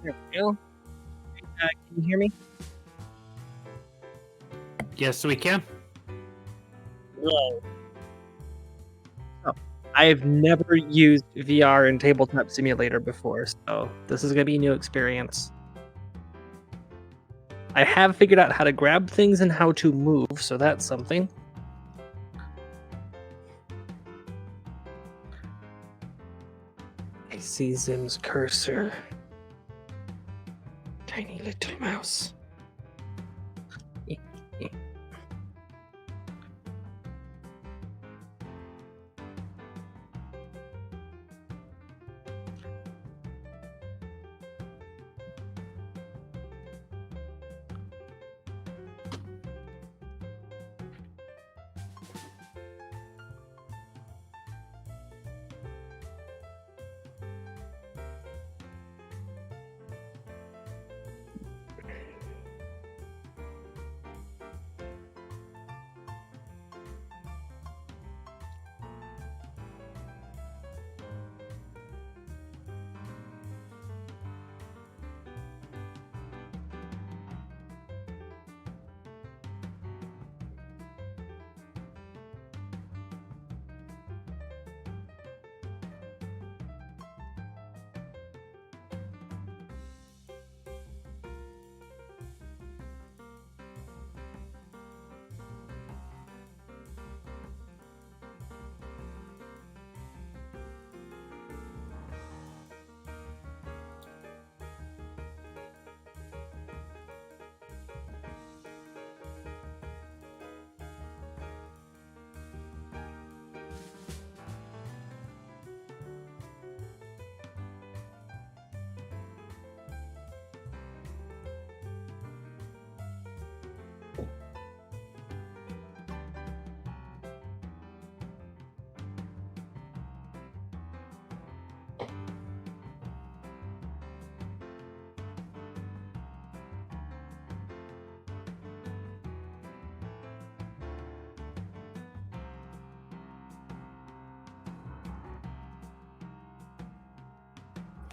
There we go. Can you hear me? Yes, we can. Hello. So, I've never used VR in Tabletop Simulator before, so this is going to be a new experience. I have figured out how to grab things and how to move, so that's something. I see Zim's cursor. Tiny little mouse.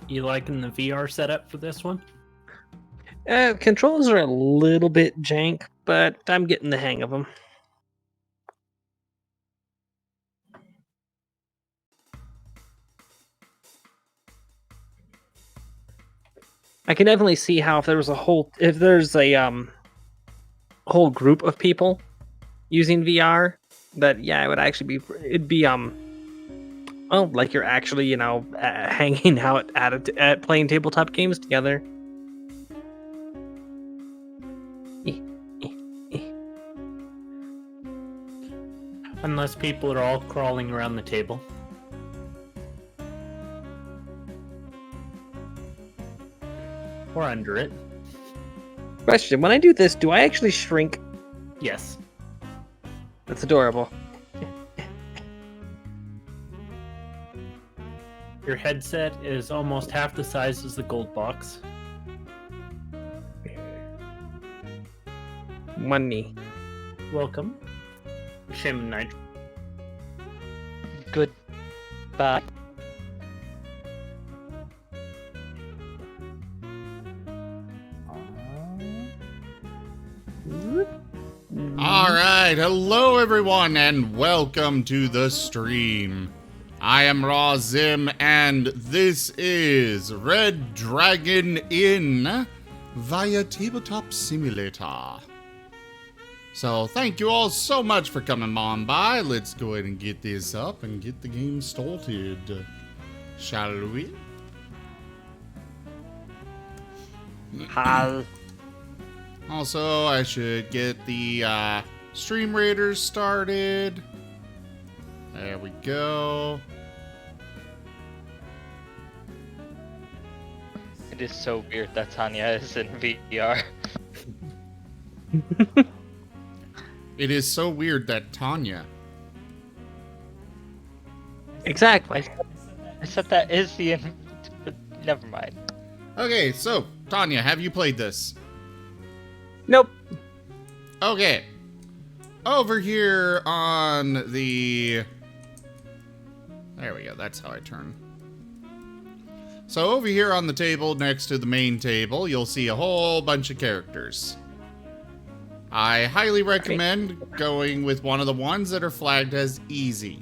You liking the VR setup for this one? Controls are a little bit jank, but I'm getting the hang of them. I can definitely see how if there's a whole group of people using VR, that yeah, it would actually be well, like you're actually hanging out at playing tabletop games together. Unless people are all crawling around the table. Or under it. Question: when I do this, do I actually shrink? Yes. That's adorable. Your headset is almost half the size as the gold box. Money. Welcome. Shame and Nigel. Goodbye. Alright, hello everyone and welcome to the stream. I am Raw Zim and this is Red Dragon Inn via Tabletop Simulator. So thank you all so much for coming on by. Let's go ahead and get this up and get the game started. Shall we? Hal. Also, I should get the stream raiders started. There we go. It is so weird that Tanya is in VR. It is so weird that Tanya. Exactly. I said that is the but never mind. Okay, so Tanya, have you played this? Nope. Okay. Over here on the... There we go, that's how I turn. So over here on the table next to the main table, you'll see a whole bunch of characters. I highly recommend going with one of the ones that are flagged as easy.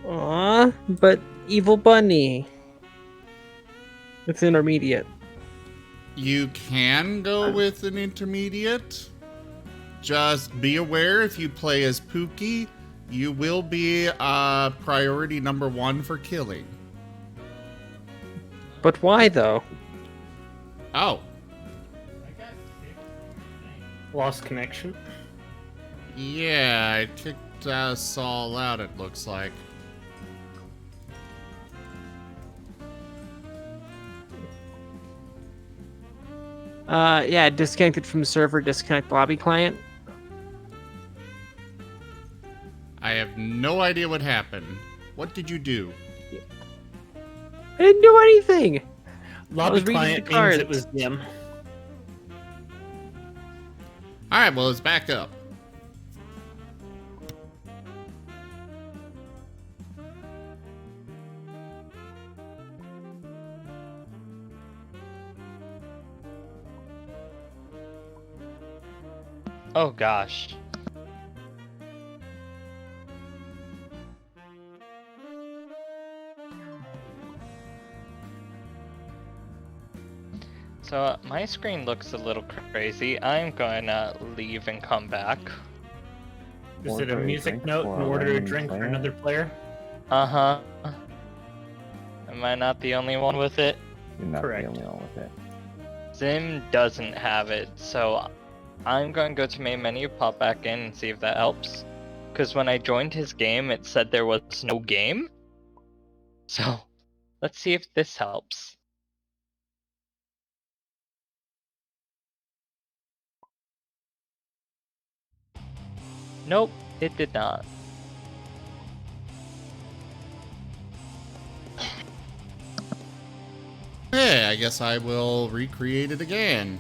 Aw, but Evil Bunny. It's intermediate. You can go with an intermediate. Just be aware if you play as Pookie, you will be priority number 1 for killing. But why though? Oh, Lost connection. yeah, I kicked us all out, it looks like. Yeah, disconnected from server, disconnect lobby client. I have no idea what happened. What did you do? I didn't do anything. Lobby was reading client the means cards. it was dim. Alright, well, it's back up. Oh gosh. So my screen looks a little crazy. I'm going to leave and come back. Is it a Order a music drink note for in a order to random drink for player? another player? Uh-huh. Am I not the only one with it? You're not Correct. the only one with it. Sim doesn't have it, so I'm going to go to main menu, pop back in, and see if that helps. Because when I joined his game, it said there was no game. So, let's see if this helps. Nope, it did not. Hey, I guess I will recreate it again.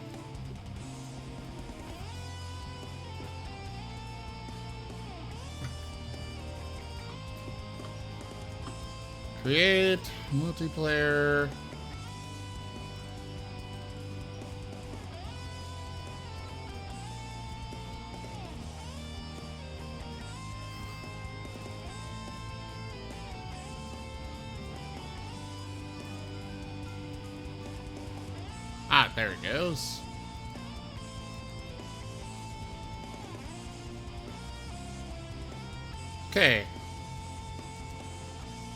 Create multiplayer. Ah, there it goes. Okay.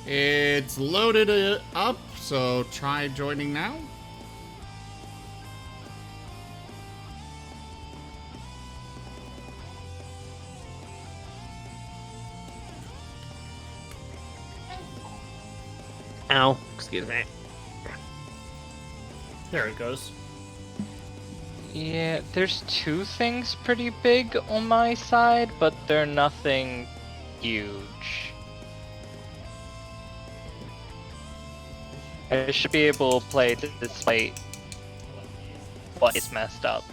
It's loaded up, so try joining now. Ow, excuse me. There it goes. Yeah, there's two things pretty big on my side, but they're nothing huge. I should be able to play despite what is messed up.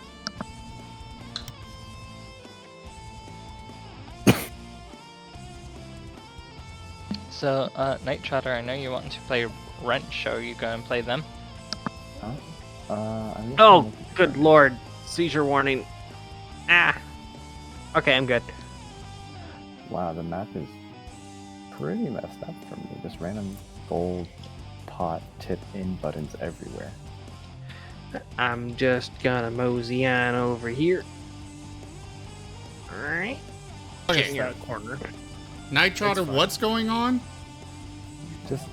So, Night Trotter, I know you want to play Wrench. Are you going to play them? Huh? I'm just Oh, gonna- good lord. Seizure warning. Ah. Okay, I'm good. Wow, the map is pretty messed up for me. Just random gold pot tip in buttons everywhere. I'm just gonna mosey on over here. Alright. Okay, Just that corner. Night Trotter, It's fine. what's going on? Just,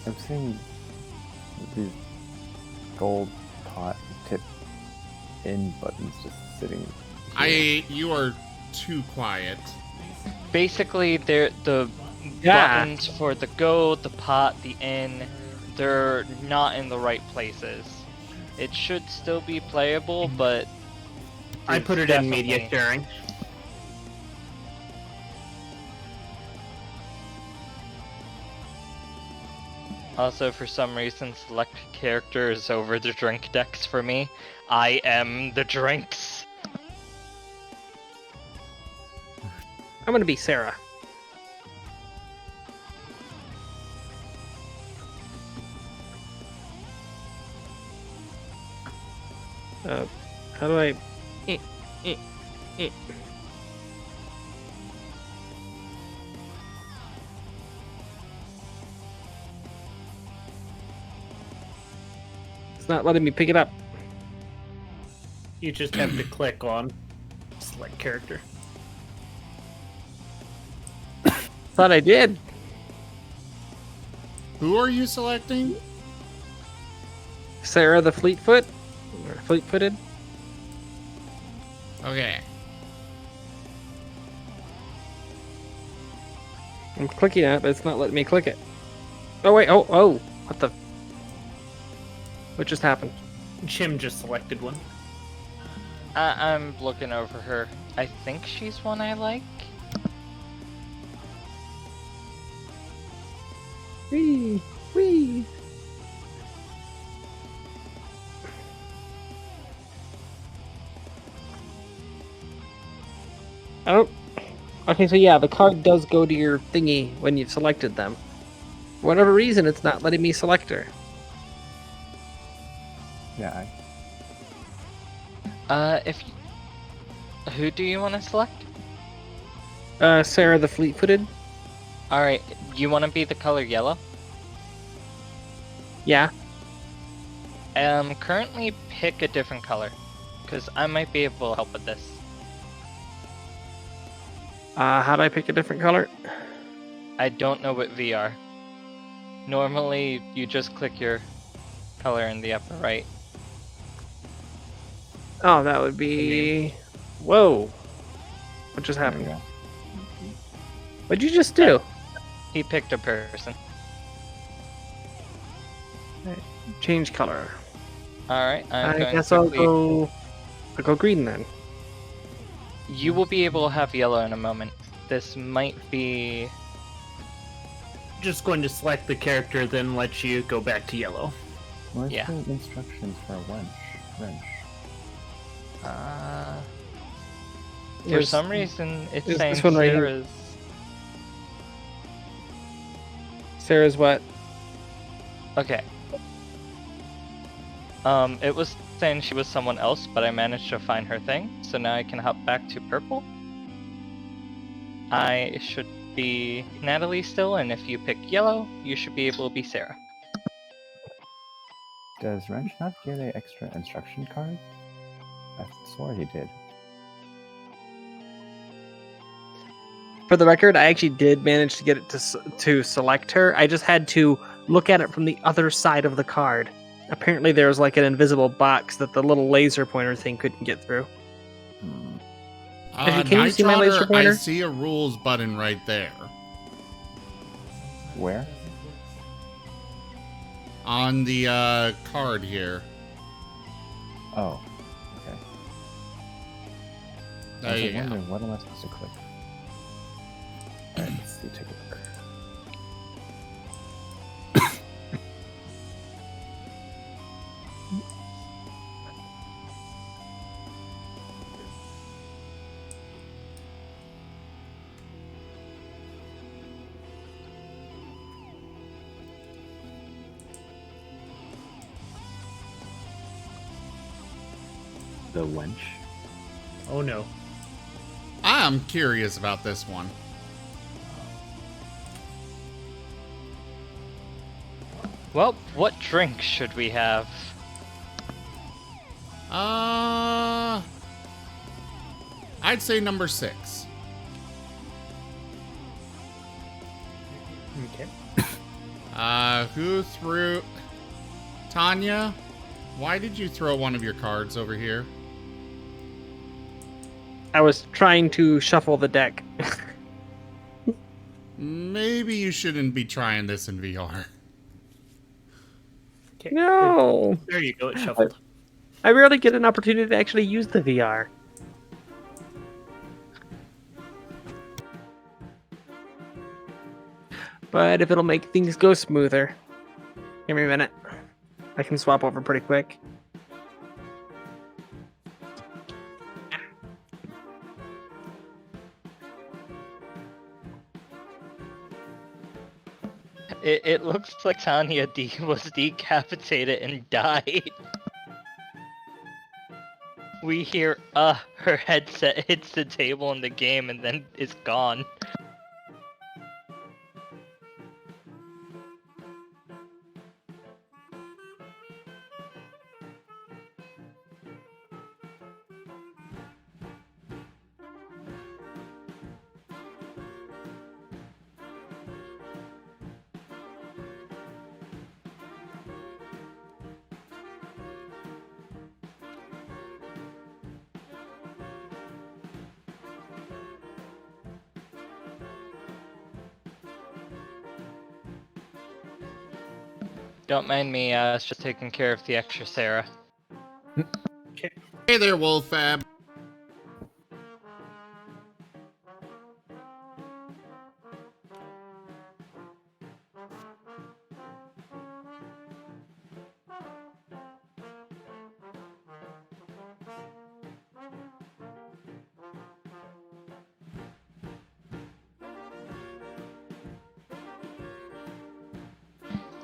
I'm seeing these gold pot tip in buttons just sitting here. You are too quiet. Basically, they're the Yeah. buttons for the go, the pot, the in, they're not in the right places. It should still be playable, but I there's put it in media definitely- sharing. Also, for some reason, select characters over the drink decks for me. I am the drinks. I'm gonna be Sarah. How do I? Eh, eh, eh. It's not letting me pick it up. You just have to click on select character. Thought I did. Who are you selecting? Sarah the Fleetfoot? Or Fleet-footed? Okay. I'm clicking it, but it's not letting me click it. Oh wait, oh, what the? What just happened? Chim just selected one. I'm looking over her. I think she's one I like. Wee, wee. Oh, okay, so yeah, the card does go to your thingy when you've selected them. For whatever reason, it's not letting me select her. Yeah, Who do you want to select? Sarah the Fleet-footed? Alright, you want to be the color yellow? Yeah. Currently pick a different color, because I might be able to help with this. How do I pick a different color? I don't know what VR. Normally, you just click your color in the upper right. Oh, that would be... Whoa. What just there you happened? go. What'd you just do? He picked a person. Change color. Alright, I'm I going guess to I'll quickly... go green then. You will be able to have yellow in a moment. This might be... Just going to select the character, then let you go back to yellow. Where's Yeah. the instructions for a wrench? For There's- some reason, it's there's saying this one right here. Sarah's... Sarah's what? Okay. It was saying she was someone else, but I managed to find her thing, so now I can hop back to purple. I should be Natalie still, and if you pick yellow, you should be able to be Sarah. Does wrench not get an extra instruction card? I swore he did. For the record, I actually did manage to get it to select her. I just had to look at it from the other side of the card. Apparently there was like an invisible box that the little laser pointer thing couldn't get through. Hmm. Actually, can you see my laser Nighttrotter, pointer? I see a rules button right there. Where? On the card here. Oh, okay. I There was you go. wondering, what am I supposed to click? Alright, let's see, take a look. The wench? Oh no. I'm curious about this one. Well, what drink should we have? I'd say number 6. Okay. Who threw... Tanya, why did you throw one of your cards over here? I was trying to shuffle the deck. Maybe you shouldn't be trying this in VR. Okay. No! There you go, it shuffled. I rarely get an opportunity to actually use the VR. But if it'll make things go smoother. Give me a minute. I can swap over pretty quick. It looks like Tanya was decapitated and died. We hear, her headset hits the table in the game and then it's gone. Don't mind me, I was just taking care of the extra Sarah. Hey there, Wolfab.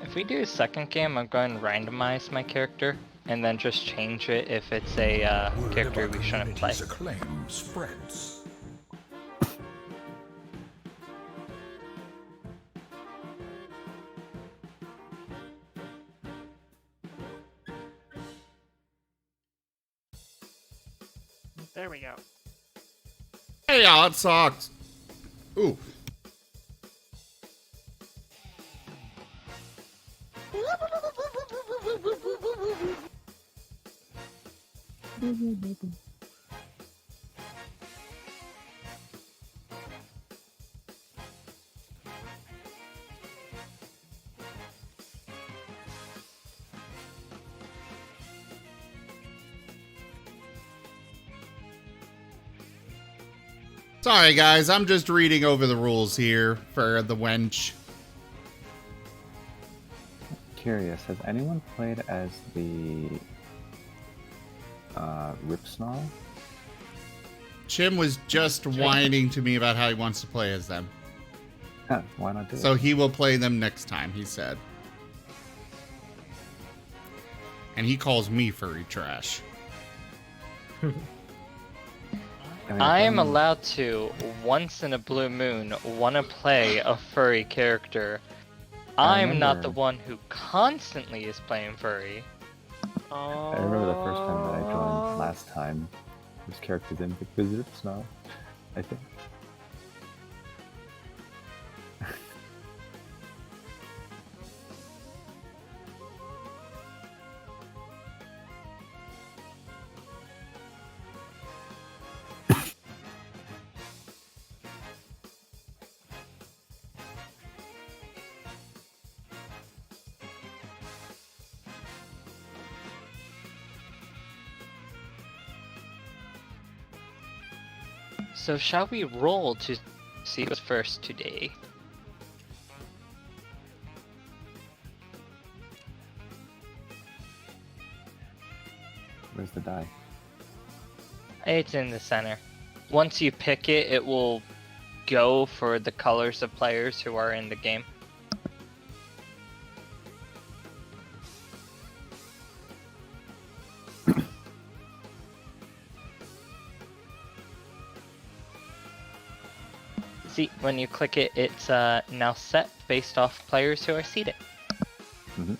If we do a second game, I'm going to randomize my character and then just change it if it's a character we shouldn't play. Acclaim spreads. There we go. Hey, y'all, it sucked. Ooh. Sorry, guys, I'm just reading over the rules here for the wench. Curious, has anyone played as the Rip Snarl? Chim was just whining to me about how he wants to play as them. Huh, why not do So it? he will play them next time, he said. And he calls me furry trash. I am allowed to, once in a blue moon, want to play a furry character. I'm not the remember- one who constantly is playing furry. I remember the first time that I joined last time. This character didn't pick the Rip Snarl, I think. So shall we roll to see who's first today? Where's the die? It's in the center. Once you pick it, it will go for the colors of players who are in the game. See, when you click it, it's now set based off players who are seated. Mm-hmm.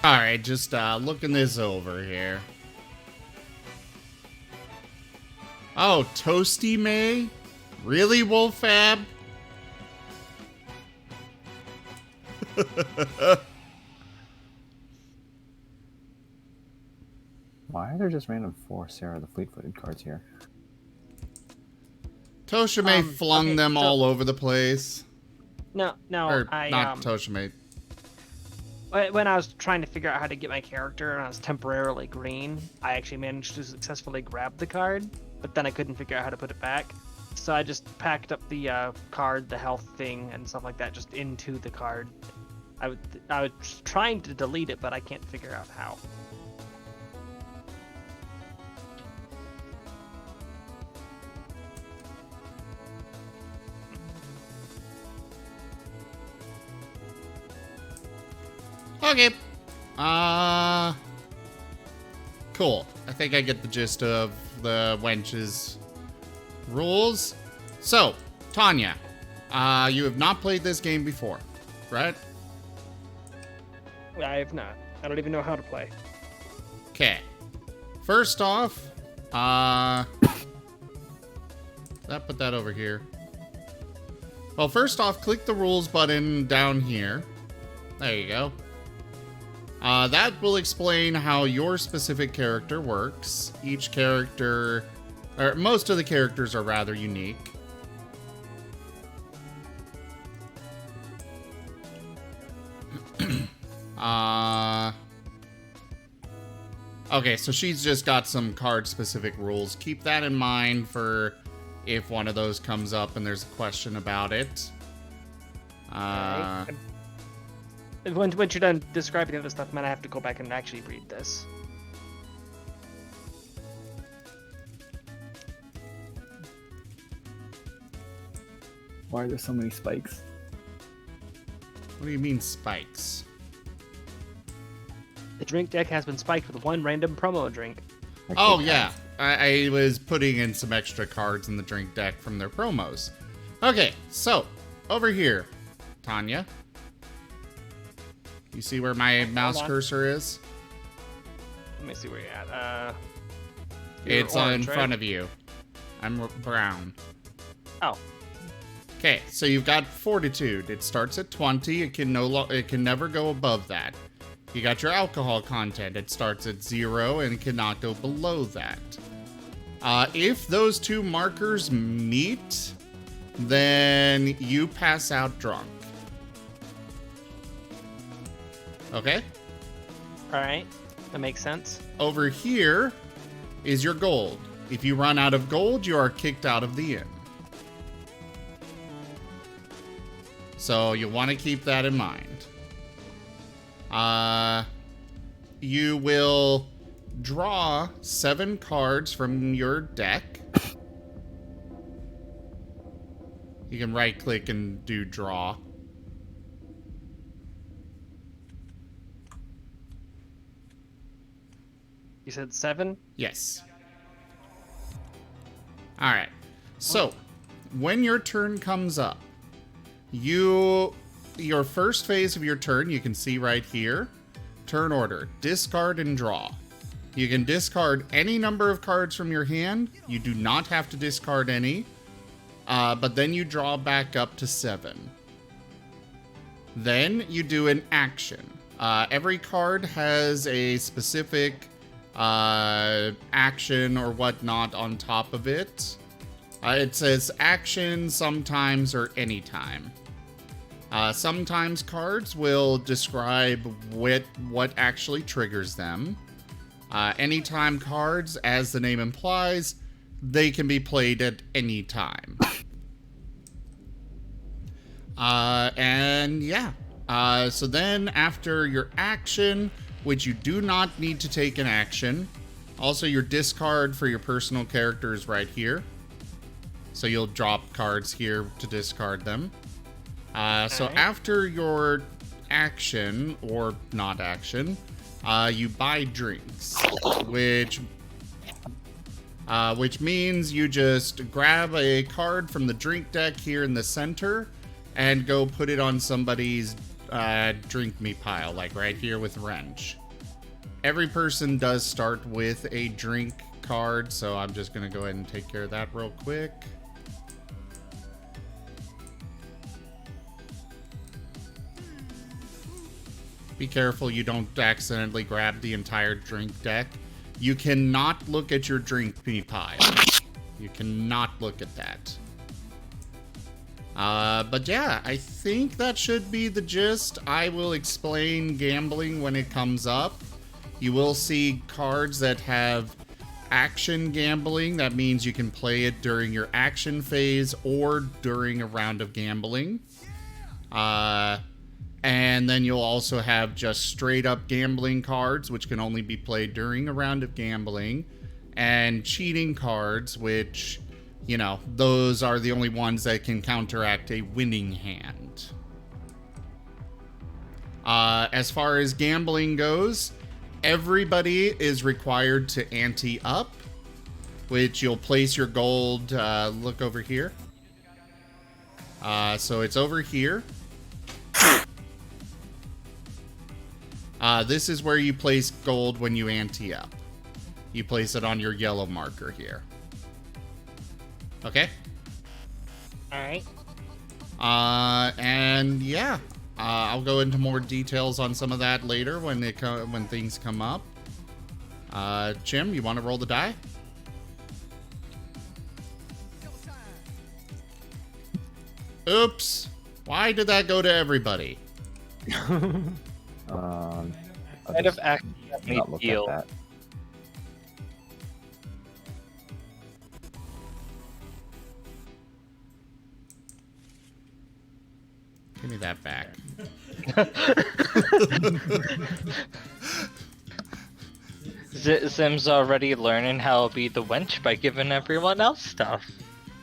Alright, just looking this over here. Oh, Toasty May? Really, Wolfab? Why are there just random 4 Sarah the Fleet-Footed cards here? Toshime flung okay, them so- all over the place. No, Or I not Toshime. when I was trying to figure out how to get my character and I was temporarily green, I actually managed to successfully grab the card, but then I couldn't figure out how to put it back. So I just packed up the card, the health thing, and stuff like that just into the card. I was trying to delete it, but I can't figure out how. Okay. Cool. I think I get the gist of the wench's rules. So, Tanya, you have not played this game before, right? I have not. I don't even know how to play. Okay. First off, put that over here. Well, first off, click the rules button down here. There you go. That will explain how your specific character works. Each character, or most of the characters are rather unique. Okay, so she's just got some card-specific rules. Keep that in mind for if one of those comes up and there's a question about it. Okay. Once you're done describing the other stuff, man, I have to go back and actually read this. Why are there so many spikes? What do you mean spikes? The drink deck has been spiked with one random promo drink. Like Oh, they yeah. have- I was putting in some extra cards in the drink deck from their promos. Okay, so, over here, Tanya. You see where my mouse on. cursor is? Let me see where you're at. It's in front of you. I'm brown. Oh. Okay, so you've got Fortitude. It starts at 20. It can never go above that. You got your alcohol content. It starts at 0 and cannot go below that. If those two markers meet, then you pass out drunk. Okay? Alright. That makes sense. Over here is your gold. If you run out of gold, you are kicked out of the inn. So you want to keep that in mind. You will draw 7 cards from your deck. You can right click and do draw. You said 7? Yes. Alright. So, when your turn comes up, your first phase of your turn, you can see right here, turn order, discard and draw. You can discard any number of cards from your hand. You do not have to discard any. But then you draw back up to 7. Then you do an action. Every card has a specific action or whatnot on top of it. It says action, sometimes, or anytime. Sometimes cards will describe what actually triggers them. Anytime cards, as the name implies, they can be played at any time. And yeah. So then after your action, which you do not need to take an action, also your discard for your personal character is right here. So you'll drop cards here to discard them. So after your action, or not action, you buy drinks, which means you just grab a card from the drink deck here in the center and go put it on somebody's drink me pile, like right here with Wrench. Every person does start with a drink card, so I'm just going to go ahead and take care of that real quick. Be careful you don't accidentally grab the entire drink deck. You cannot look at your drink pile. You cannot look at that. But yeah, I think that should be the gist. I will explain gambling when it comes up. You will see cards that have action gambling. That means you can play it during your action phase or during a round of gambling. And then you'll also have just straight up gambling cards, which can only be played during a round of gambling. And cheating cards, which, you know, those are the only ones that can counteract a winning hand. As far as gambling goes, everybody is required to ante up, which you'll place your gold, look over here. So it's over here. This is where you place gold when you ante up. You place it on your yellow marker here. Okay? Alright. And yeah, I'll go into more details on some of that later when things come up. Jim, you want to roll the die? Oops. Why did that go to everybody? Might have accidentally not look at healed. that. Give me that back. Sim's already learning how to be the wench by giving everyone else stuff.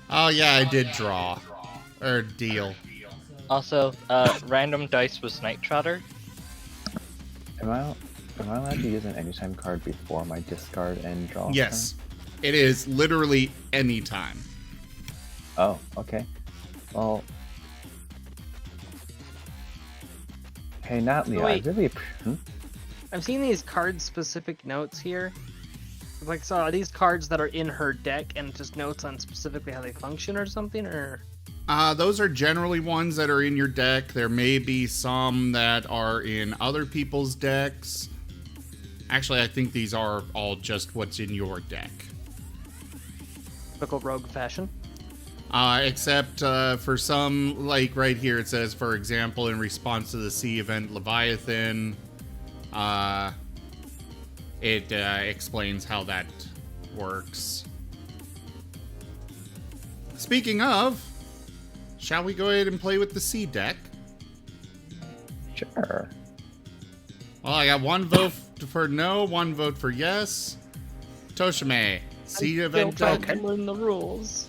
Oh yeah, I did draw. Or deal. Also, random dice was Night Trotter. Am I allowed to use an anytime card before my discard and draw? Yes. It is literally any time. Oh, okay. Well, hey, Natalie, I Wait. really. I'm seeing these card-specific notes here. Like, so are these cards that are in her deck and just notes on specifically how they function or something, or? Those are generally ones that are in your deck. There may be some that are in other people's decks. Actually, I think these are all just what's in your deck. Typical rogue fashion. Except for some, like right here, it says, for example, in response to the sea event Leviathan, it explains how that works. Speaking of, shall we go ahead and play with the sea deck? Sure. Well, I got one vote for no, one vote for yes. Toshime, sea event deck. Learn the rules.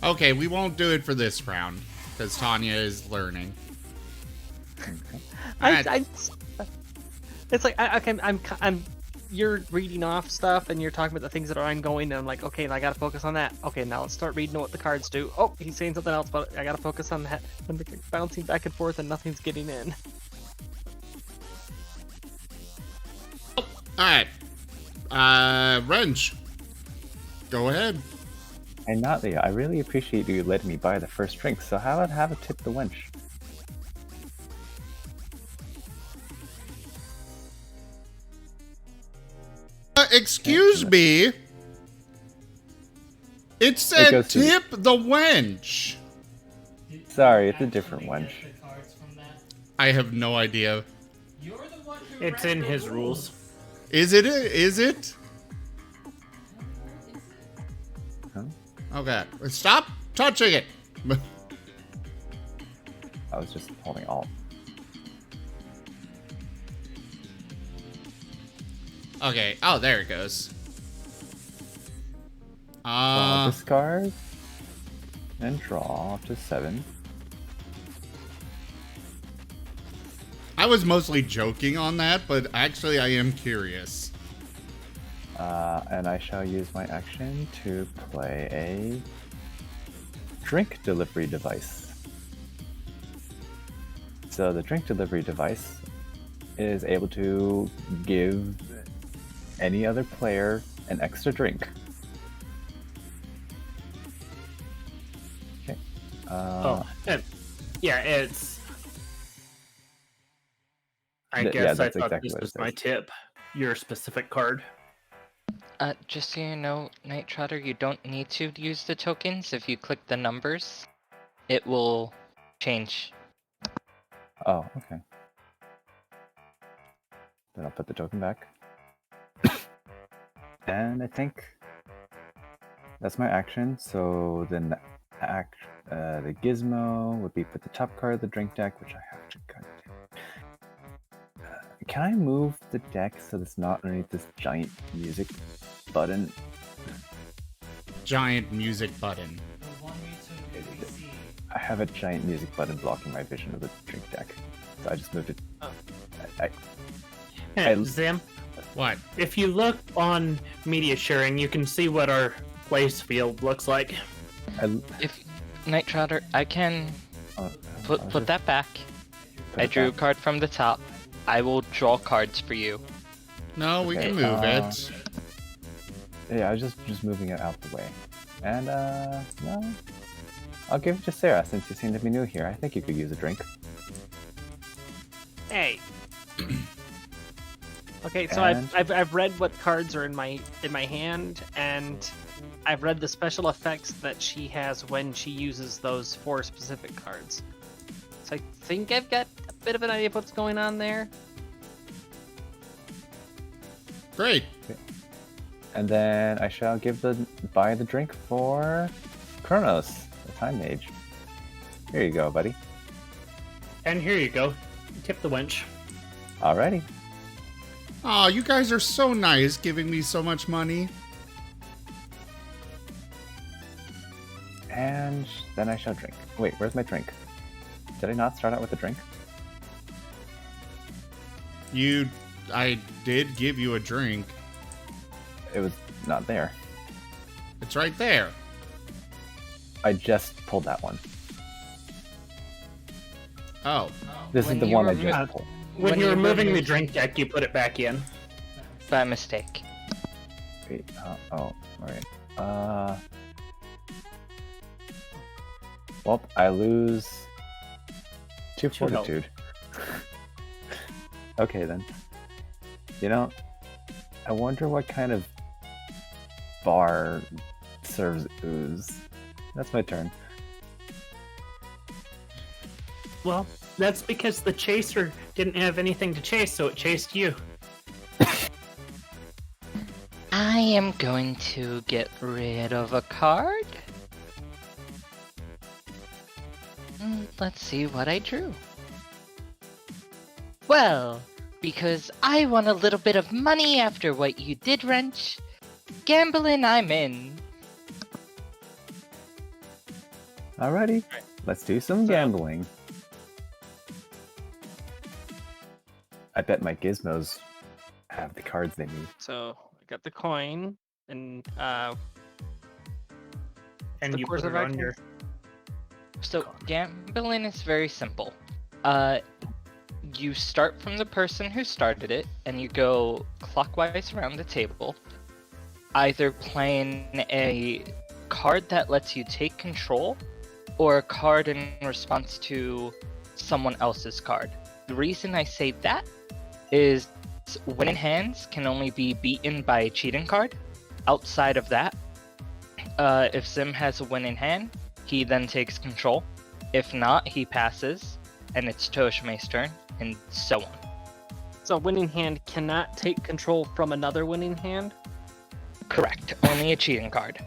Okay, we won't do it for this round because Tanya is learning. It's like I'm. You're reading off stuff and you're talking about the things that are ongoing, and I'm like, okay, I gotta focus on that. Okay, now let's start reading what the cards do. Oh, he's saying something else, but I gotta focus on that. I'm bouncing back and forth and nothing's getting in. Alright. Wrench. Go ahead. Hey, Natalie, I really appreciate you letting me buy the first drink, so how about have a tip the wench? Excuse me. It said goes to the- tip the wench. Sorry, it's a different wench. I have no idea. It's in his rules. Is it? Is it? Huh? Okay. Stop touching it. I was just holding Alt. Okay. Oh, there it goes. Discard and draw up to 7. I was mostly joking on that, but actually I am curious. And I shall use my action to play a drink delivery device. So the drink delivery device is able to give any other player an extra drink. Okay. Yeah, it's I Yeah, guess I that's thought exactly this what it was my says. tip. Your specific card. Just so you know, Night Trotter, you don't need to use the tokens. If you click the numbers, it will change. Oh, okay. Then I'll put the token back. And I think that's my action. So then the gizmo would be put the top card of the drink deck, which I have to cut. Can I move the deck so it's not underneath this giant music button? Giant music button. I have a giant music button blocking my vision of the drink deck. So I just moved it. I- Zim, What? if you look on media sharing, you can see what our place field looks like. If Night Trotter, I can put that back. I drew a card from the top. I will draw cards for you. No, we can Okay, move it. Yeah, I was just moving it out the way. And, no. I'll give it to Sarah since you seem to be new here. I think you could use a drink. Hey. Okay, so And- I've read what cards are in my hand, and I've read the special effects that she has when she uses those 4 specific cards. So I think I've got a bit of an idea of what's going on there. Great. And then I shall buy the drink for Kronos, the time mage. Here you go, buddy. And here you go. Tip the wench. Alrighty. Aw, you guys are so nice giving me so much money. And then I shall drink. Wait, where's my drink? Did I not start out with a drink? I did give you a drink. It was not there. It's right there. I just pulled that one. Oh. This When is the you one I were just mo- pulled. When When you're you moving the remove- drink deck, you put it back in. By mistake. Wait, alright. Well, I lose 2 Two health. fortitude. Okay then. You know, I wonder what kind of bar serves ooze. That's my turn. Well, that's because the chaser didn't have anything to chase, so it chased you. I am going to get rid of a card. Let's see what I drew. Well, because I won a little bit of money after what you did, Wrench. Gambling, I'm in. Alrighty, let's do some gambling. I bet my gizmos have the cards they need. So I got the coin, and And the you course put of it on action? your... So gambling is very simple. You start from the person who started it, and you go clockwise around the table, either playing a card that lets you take control, or a card in response to someone else's card. The reason I say that is winning hands can only be beaten by a cheating card. Outside of that, if Sim has a winning hand, he then takes control. If not, he passes, and it's Toshime's turn, and so on. so a winning hand cannot take control from another winning hand. Correct. Only a cheating card.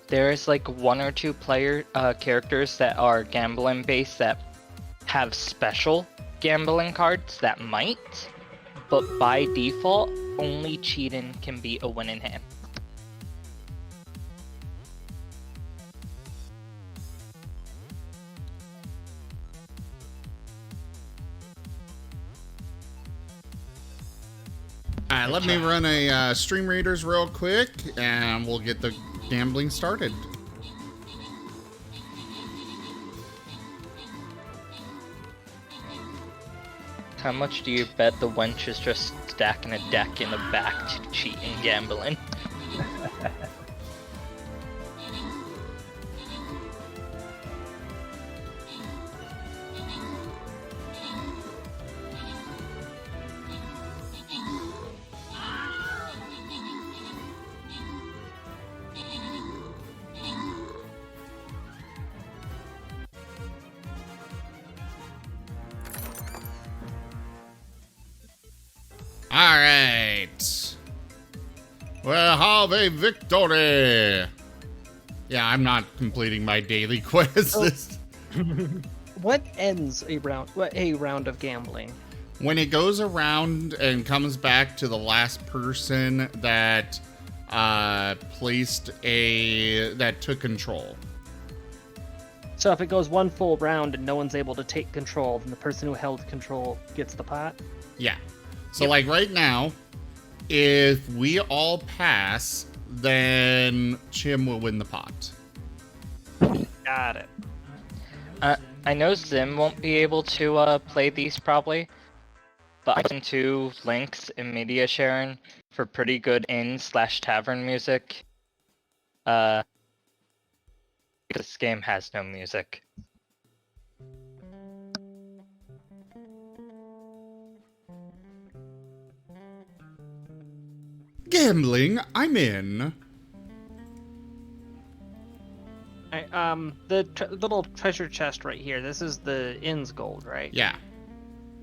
There's like 1 or 2 player characters that are gambling based that have special gambling cards that might, but by default, only cheating can be a winning hand. Alright, let me run a stream readers real quick, and we'll get the gambling started. How much do you bet the wench is just stacking a deck in the back to cheat and gambling? All right. Well, have a victory. Yeah, I'm not completing my daily quest. What ends a round of gambling? When it goes around and comes back to the last person that that took control. So if it goes one full round and no one's able to take control, then the person who held control gets the pot? Yeah. So like right now, if we all pass, then Chim will win the pot. Got it. I know Zim won't be able to play these probably, but I can do links in media sharing for pretty good inn/tavern music. This game has no music. Gambling, I'm in. The little treasure chest right here, this is the inn's gold, right? Yeah.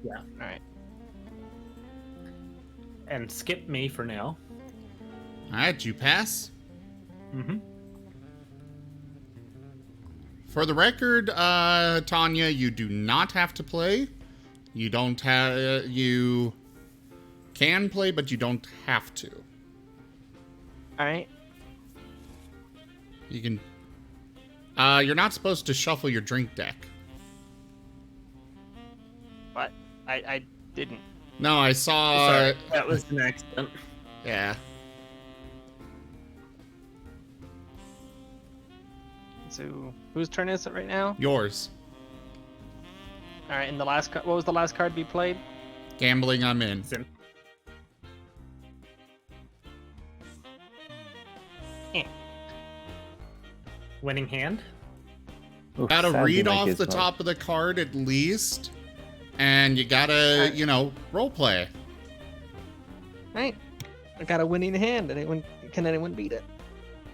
Yeah. Alright. And skip me for now. All right, you pass. Mm-hmm. For the record, Tanya, you do not have to play. You don't have. You can play, but you don't have to. Alright. You can. You're not supposed to shuffle your drink deck. But I didn't. No, I saw. Sorry, that was an accident. Yeah. So whose turn is it right now? Yours. Alright, and the last what was the last card to be played? Gambling, I'm in. Zim. Winning hand. Oof, Gotta sadly, read my off the gizmo. top of the card at least. And you gotta, role play. Right. I got a winning hand. Can anyone beat it?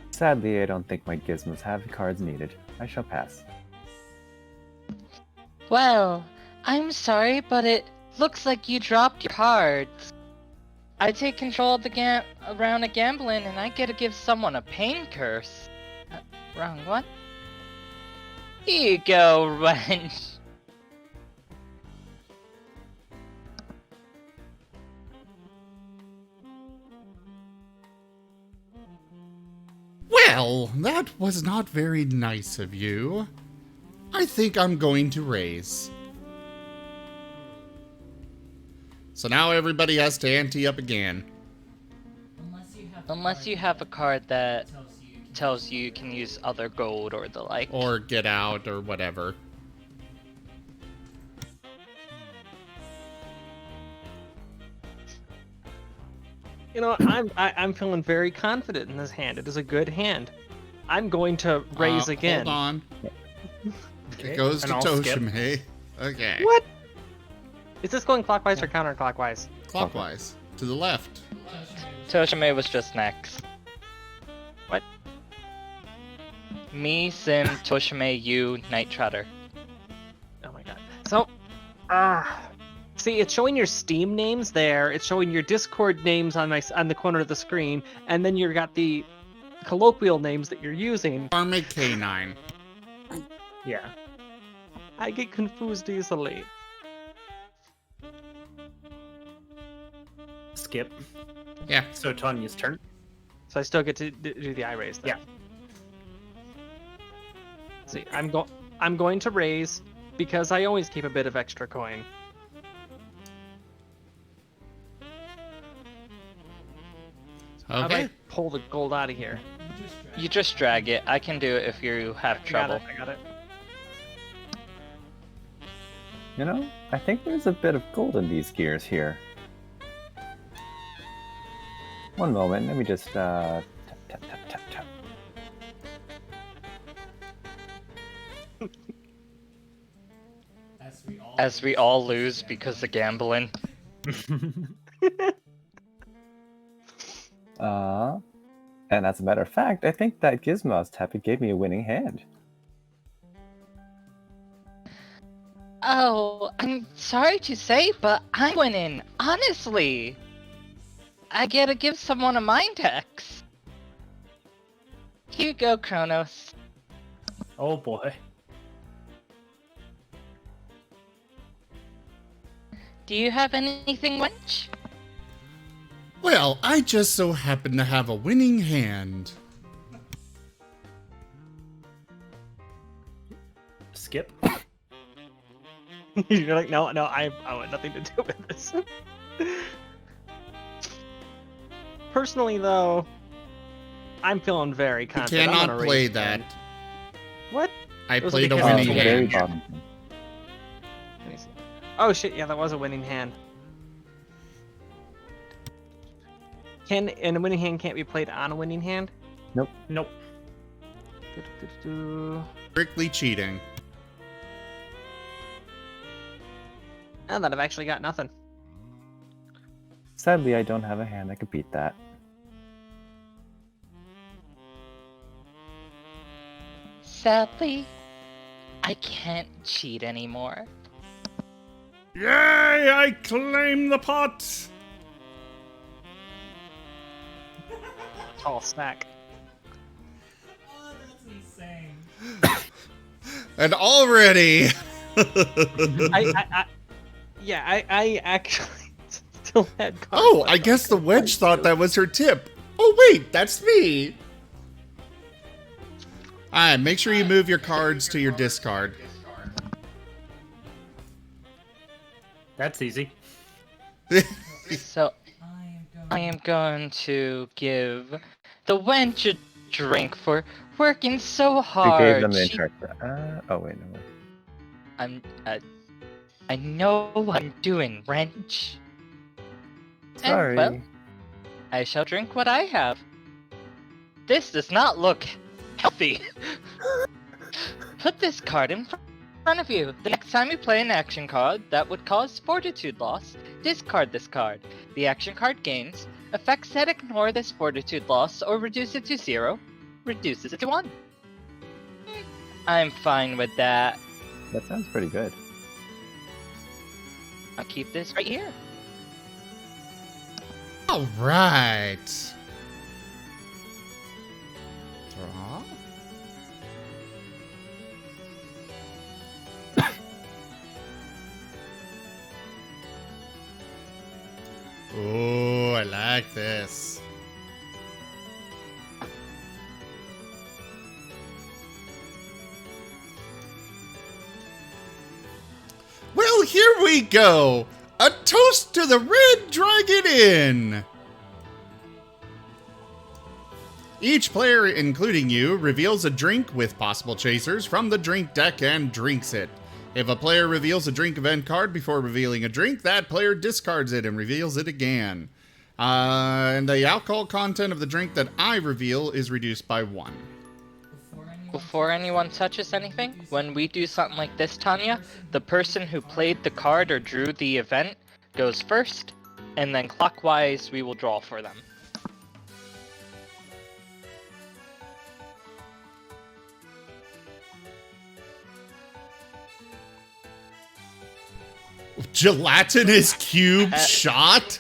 Sadly, I don't think my gizmos have the cards needed. I shall pass. Well, I'm sorry, but it looks like you dropped your cards. I take control of the round of gambling, and I get to give someone a pain curse. Wrong one. Here you go, wench. Well, that was not very nice of you. I think I'm going to raise. So now everybody has to ante up again. Unless you have a card that tells you can use other gold or the like. Or get out or whatever. You know, I'm feeling very confident in this hand. It is a good hand. I'm going to raise again. Hold on. Okay, It goes and to I'll skip. Toshime. Okay. What? Is this going clockwise or counterclockwise? Clockwise. To the left. Toshime was just next. What? Me, Sim, Toshime, you, Night Trotter. Oh my god. So, see, it's showing your Steam names there. It's showing your Discord names on the corner of the screen, and then you've got the colloquial names that you're using. Karmic K9. Yeah. I get confused easily. Skip. Yeah. So Tanya's turn. So I still get to do the eye raise. Then. Yeah. See, I'm going to raise because I always keep a bit of extra coin. How do Okay. I pull the gold out of here? You just drag it. I can do it if you have trouble. I got it. You know, I think there's a bit of gold in these gears here. One moment, let me just tap, tap, tap, tap, tap. As we all lose because of gambling. And as a matter of fact, I think that Gizmo I was tapping gave me a winning hand. Oh, I'm sorry to say, but I'm winning. Honestly. I gotta give someone a mind X. Here you go, Kronos. Oh boy. Do you have anything, wench? Well, I just so happen to have a winning hand. Skip. You're like, no, I want nothing to do with this. Personally, though, I'm feeling very You confident. I'm cannot gonna play raise that. hand. What? I Was it played a because Oh, it's winning the very hand. bottom. Let me see. Oh shit! Yeah, that was a winning hand. And a winning hand can't be played on a winning hand. Nope. Do-do-do-do-do. Strictly cheating. And then I've actually got nothing. Sadly, I don't have a hand that could beat that. Sadly, I can't cheat anymore. Yay! I claim the pot! Tall stack. And already... I actually still had cards. Oh, left I on guess the my wedge side, thought too. that was her tip. Oh wait, that's me! Alright, make sure you move your cards to your discard. That's easy. So, I am going to give the wench a drink for working so You hard. gave them the She- incorrect. Oh wait, no. I know what I'm doing, wench. Sorry. well, I shall drink what I have. This does not look healthy. Put this card in front of you. The next time you play an action card that would cause fortitude loss, discard this card. The action card gains effects that ignore this fortitude loss or reduce it to 0, reduces it to 1. I'm fine with that. That sounds pretty good. I'll keep this right here. Alright. Draw. Oh, I like this. Well, here we go. A toast to the Red Dragon Inn. Each player, including you, reveals a drink with possible chasers from the drink deck and drinks it. If a player reveals a drink event card before revealing a drink, that player discards it and reveals it again. And the alcohol content of the drink that I reveal is reduced by 1. Before anyone touches anything, when we do something like this, Tanya, the person who played the card or drew the event goes first, and then clockwise we will draw for them. Gelatinous cube shot?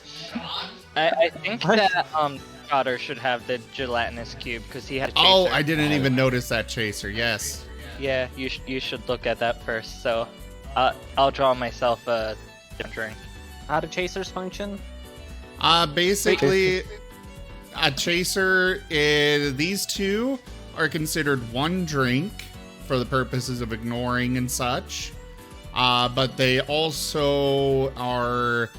I think What? that Trotter should have the gelatinous cube because he had a chaser. Oh, I didn't even notice that chaser. Yes. Yeah, you should look at that first. So, I'll draw myself a different drink. How do chasers function? Basically, a chaser is these two are considered one drink for the purposes of ignoring and such. But they also are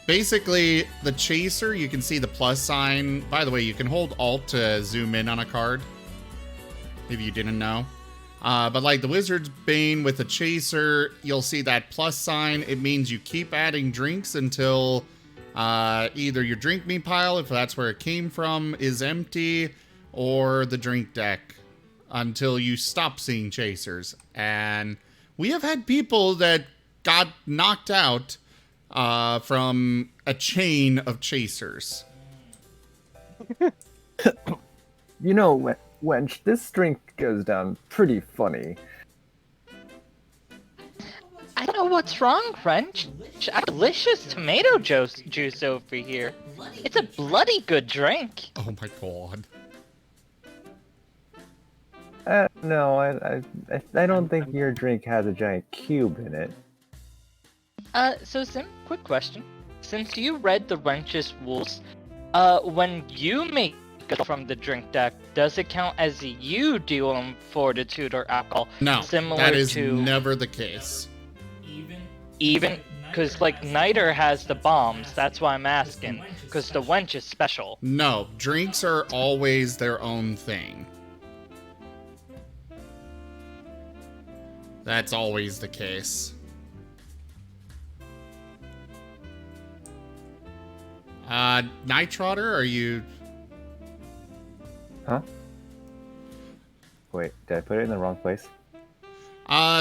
basically the chaser. You can see the plus sign. By the way, you can hold Alt to zoom in on a card if you didn't know. But like the Wizard's Bane with the chaser, you'll see that plus sign. It means you keep adding drinks until either your drink me pile, if that's where it came from, is empty, or the drink deck until you stop seeing chasers. And we have had people that got knocked out from a chain of chasers. You know, Wench, this drink goes down pretty funny. I don't know what's wrong, French. Delicious tomato juice over here. It's a bloody good drink. Oh my god. No, I don't think your drink has a giant cube in it. So Sim, quick question. Since you read the wench's rules, when you make it from the drink deck, does it count as you dealing fortitude or alcohol? No, Similar that is to never the case. even because like Niter has the bombs. That's why I'm asking. Because the wench is special. No, drinks are always their own thing. That's always the case. Night Trotter, are you... Huh? Wait, did I put it in the wrong place?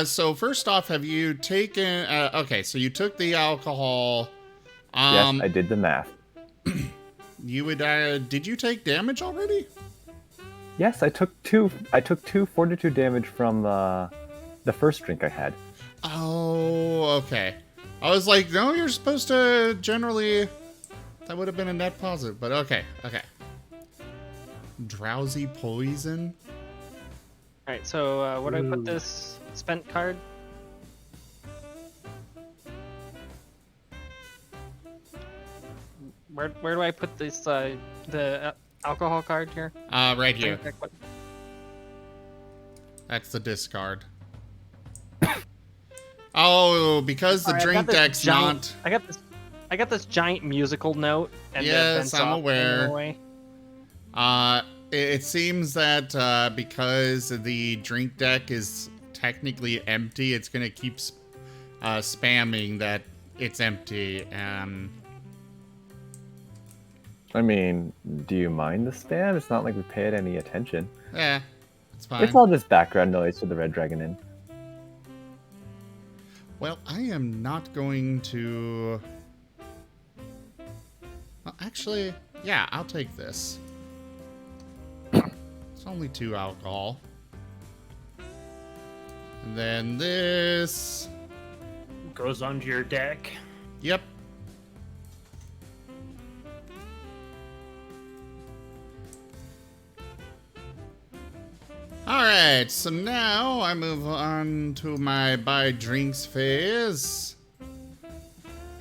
So first off, have you taken... okay, so you took the alcohol. Yes, I did the math. You would, did you take damage already? Yes, I took two fortitude damage from the first drink I had. Oh, okay. I was like, no, you're supposed to generally... That would have been a net positive, but okay, okay. Drowsy poison? Alright, so where do I put this spent card? Where do I put this the alcohol card here? Right here. Drink deck, what- That's the discard. Oh, because the Alright, I got drink this deck's giant- not... I got this giant musical note. And Yes, then I'm soft aware. away. It seems that because the drink deck is technically empty, it's gonna keep spamming that it's empty. I mean, do you mind the spam? It's not like we paid any attention. Yeah, it's fine. It's all just background noise for the Red Dragon Inn. Well, I am not going to... Well, actually, yeah, I'll take this. It's only 2 alcohol. And then this... Goes onto your deck. Yep. Alright, so now I move on to my buy drinks phase.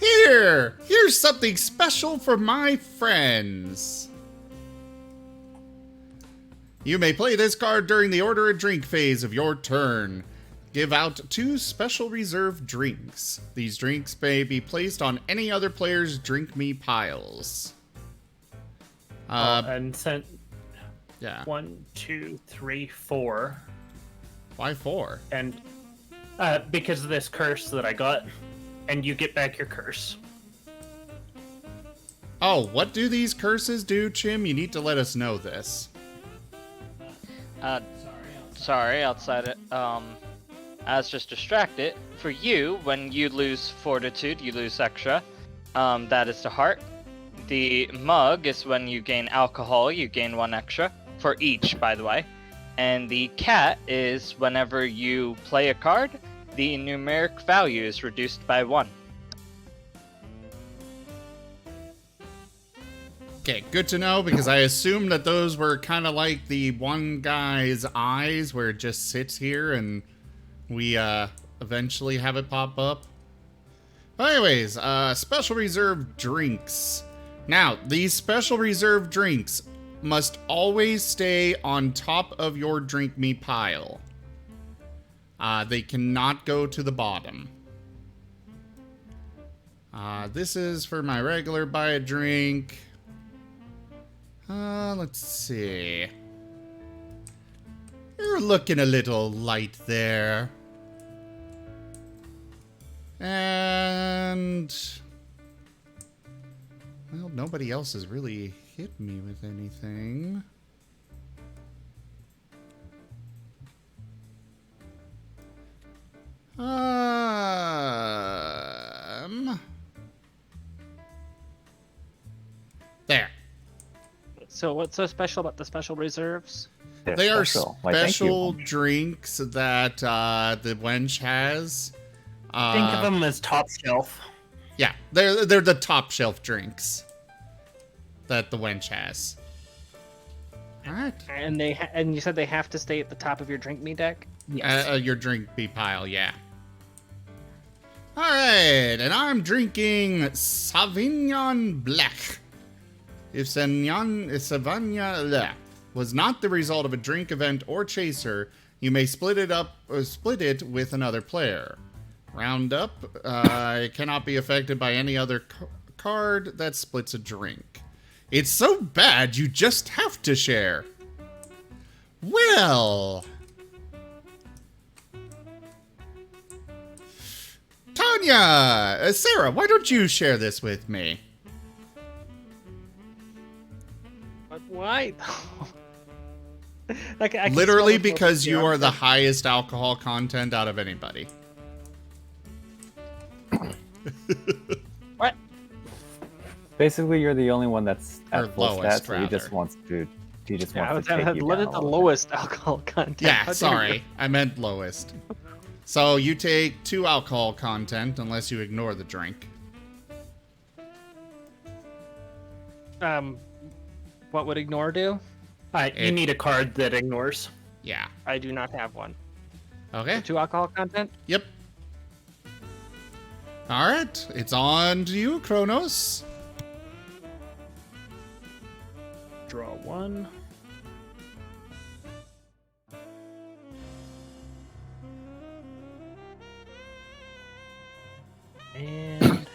Here's something special for my friends. You may play this card during the order a drink phase of your turn. Give out 2 special reserve drinks. These drinks may be placed on any other player's drink me piles. And sent Yeah. 1, 2, 3, 4. Why 4? And because of this curse that I got, and you get back your curse. Oh, what do these curses do, Chim? You need to let us know this. Sorry, outside it. I was just distracted. For you, when you lose fortitude, you lose extra. That is the heart. The mug is when you gain alcohol, you gain 1 extra. For each, by the way. And the cat is whenever you play a card, the numeric value is reduced by 1. Okay, good to know, because I assumed that those were kind of like the one guy's eyes, where it just sits here and we eventually have it pop up. But anyways, special reserve drinks. Now, these special reserve drinks must always stay on top of your drink me pile. They cannot go to the bottom. This is for my regular buy a drink. Let's see. You're looking a little light there. And... well, nobody else has really hit me with anything. There. So what's so special about the special reserves? They are special. Why, thank you. special drinks that the wench has. Think of them as top shelf. Yeah, they're the top shelf drinks. that the wench has. All right. And and you said they have to stay at the top of your drink me deck? Your drink be pile, yeah. All right, and I'm drinking Sauvignon Blanc. If Sauvignon was not the result of a drink event or chaser, you may split it with another player. Round up, it cannot be affected by any other card that splits a drink. It's so bad you just have to share. Well, Tanya, Sarah, why don't you share this with me? But why? Like, I can Literally smell the because you are the smoke. highest alcohol content out of anybody. What? Basically, you're the only one that's Or at full lowest, stats, so he just rather. wants to. He just Yeah, I wants was to take you let down it a the little lowest alcohol content. How Yeah, dare sorry. you. I meant lowest. So you take 2 alcohol content unless you ignore the drink. What would ignore do? You need a card that ignores. Yeah. I do not have one. Okay. 2 alcohol content? Yep. Alright, it's on to you, Kronos. Draw 1. And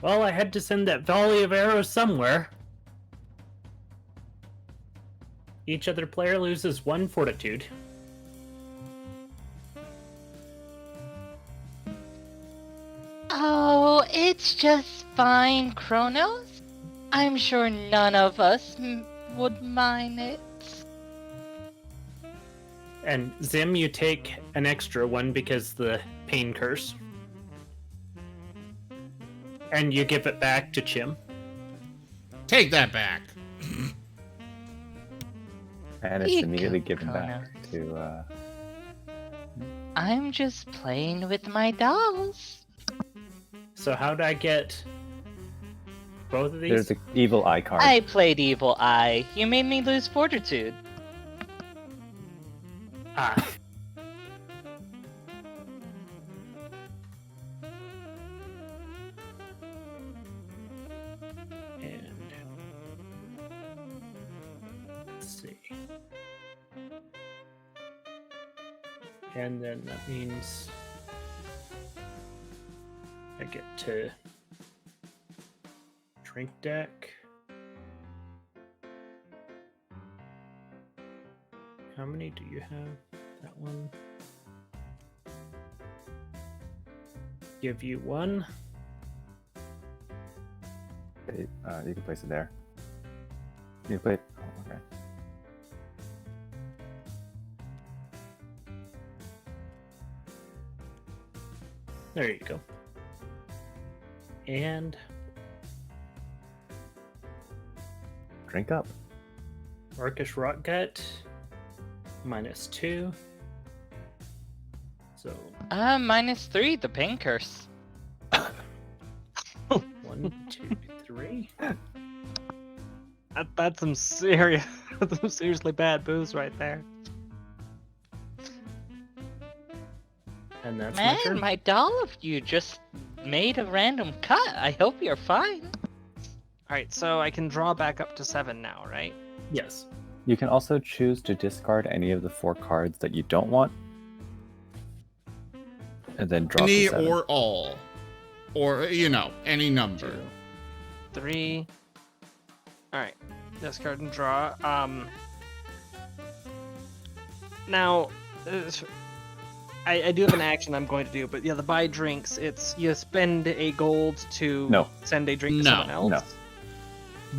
well, I had to send that volley of arrows somewhere. Each other player loses 1 fortitude. Oh, it's just fine, Kronos. I'm sure none of us would mind it. And Zim, you take an extra 1 because the pain curse. And you give it back to Chim. Take that back. And it's You immediately go, given back to. I'm just playing with my dolls. So how'd I get both of these? There's an evil eye card. I played Evil Eye. You made me lose fortitude. Ah. And let's see. And then that means I get to drink deck. How many do you have? That one. Give you 1. Okay, you can place it there. You can play it. Oh, okay. There you go. And Drink up. Orcish Rock Gut -2. So -3, the pain curse. 1, 2, 3. That's some serious, some seriously bad booze right there. And that's my Man, turn. my doll of you just made a random cut. I hope you're fine. All right, so I can draw back up to 7 now, right? Yes. You can also choose to discard any of the 4 cards that you don't want, and then draw Any for 7. or all. Or, you know, any number. 2, 3. All right, discard and draw. Now, I do have an action I'm going to do, but yeah, the buy drinks. It's you spend a gold to No. send a drink to No. someone else. No. You just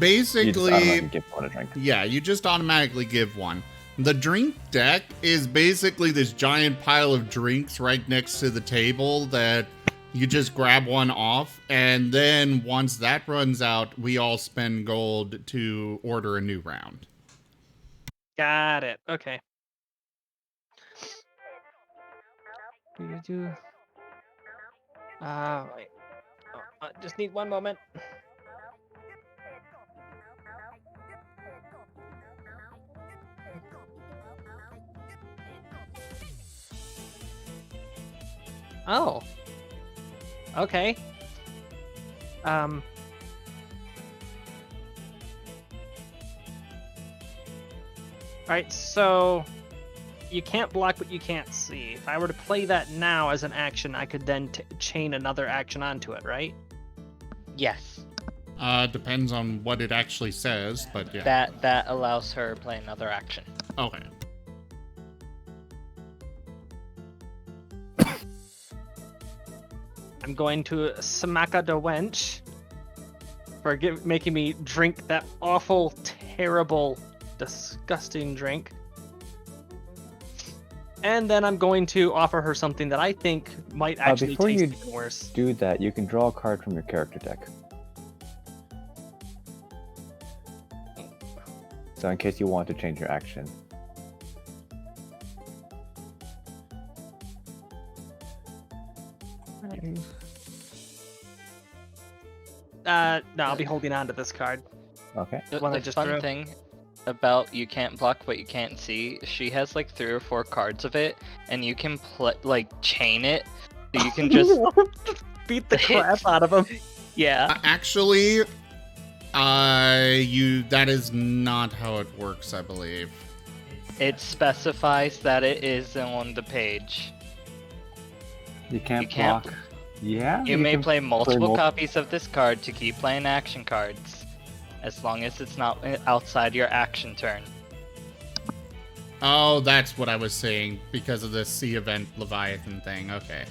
Basically, automatically give one a drink. yeah, you just automatically give one. The drink deck is basically this giant pile of drinks right next to the table that you just grab one off, and then once that runs out, we all spend gold to order a new round. Got it. Okay. Wait. Just need one moment. Oh. Okay. Alright, so you can't block what you can't see. If I were to play that now as an action, I could then chain another action onto it, right? Yes. Depends on what it actually says, but yeah. That allows her to play another action. Okay. I'm going to smacka the wench for making me drink that awful, terrible, disgusting drink. And then I'm going to offer her something that I think might actually before taste you even worse. do that, you can draw a card from your character deck. So in case you want to change your action. No, I'll be holding on to this card. Okay. The, One I the just fun drew. thing about you can't block what you can't see, she has like 3 or 4 cards of it, and you can chain it. So you can just beat the crap out of him. yeah. Actually, that is not how it works, I believe. It specifies that it is on the page. You can't You can't- block. Yeah. You may can play multiple mul- copies of this card to keep playing action cards, as long as it's not outside your action turn. Oh, that's what I was saying, because of the Sea Event Leviathan thing. Okay.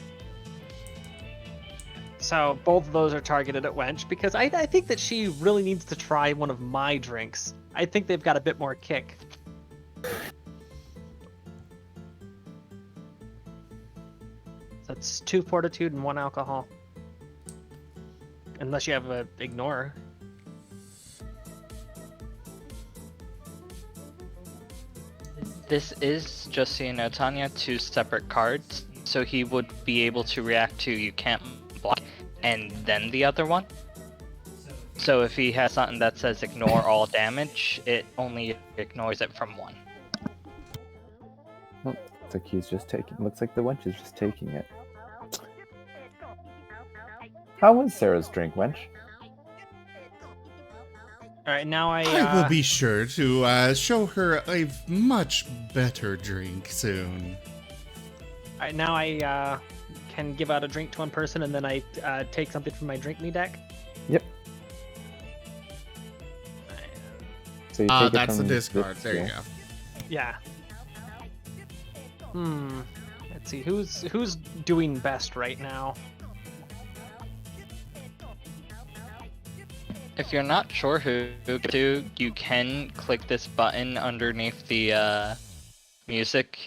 So both of those are targeted at Wench because I think that she really needs to try one of my drinks. I think they've got a bit more kick. That's 2 fortitude and 1 alcohol. Unless you have a ignore. This is, just so you know, Tanya, 2 separate cards, so he would be able to react to you can't block and then the other one. So if he has something that says ignore all damage, it only ignores it from 1. Oh, looks like he's just taking. Looks like the wench is just taking it. How was Sarah's drink, wench? All right, now I will be sure to show her a much better drink soon. All right, now I can give out a drink to one person, and then I take something from my drink me deck. Yep. So you take it That's the from discard. this There you guy. go. Yeah. Let's see who's doing best right now. If you're not sure who to do, you can click this button underneath the music.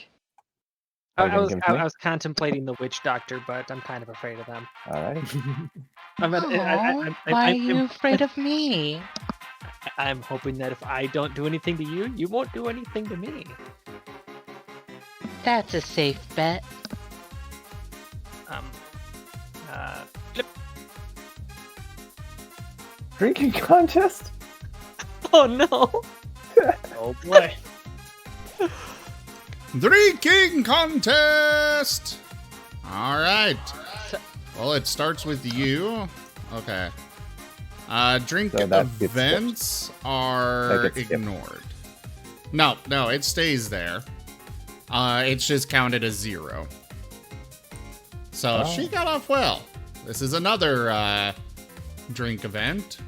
Are you I gonna was give it to me? I was contemplating the witch doctor, but I'm kind of afraid of them. Alrighty. Why are you afraid of me? I'm hoping that if I don't do anything to you, you won't do anything to me. That's a safe bet. Flip. Drinking contest? Oh no! Oh boy. Drinking contest! Alright. Well, it starts with you. Okay. Drink So that gets events are That gets skipped. ignored. No, it stays there. It's just counted as 0. So Oh. she got off well. This is another drink event.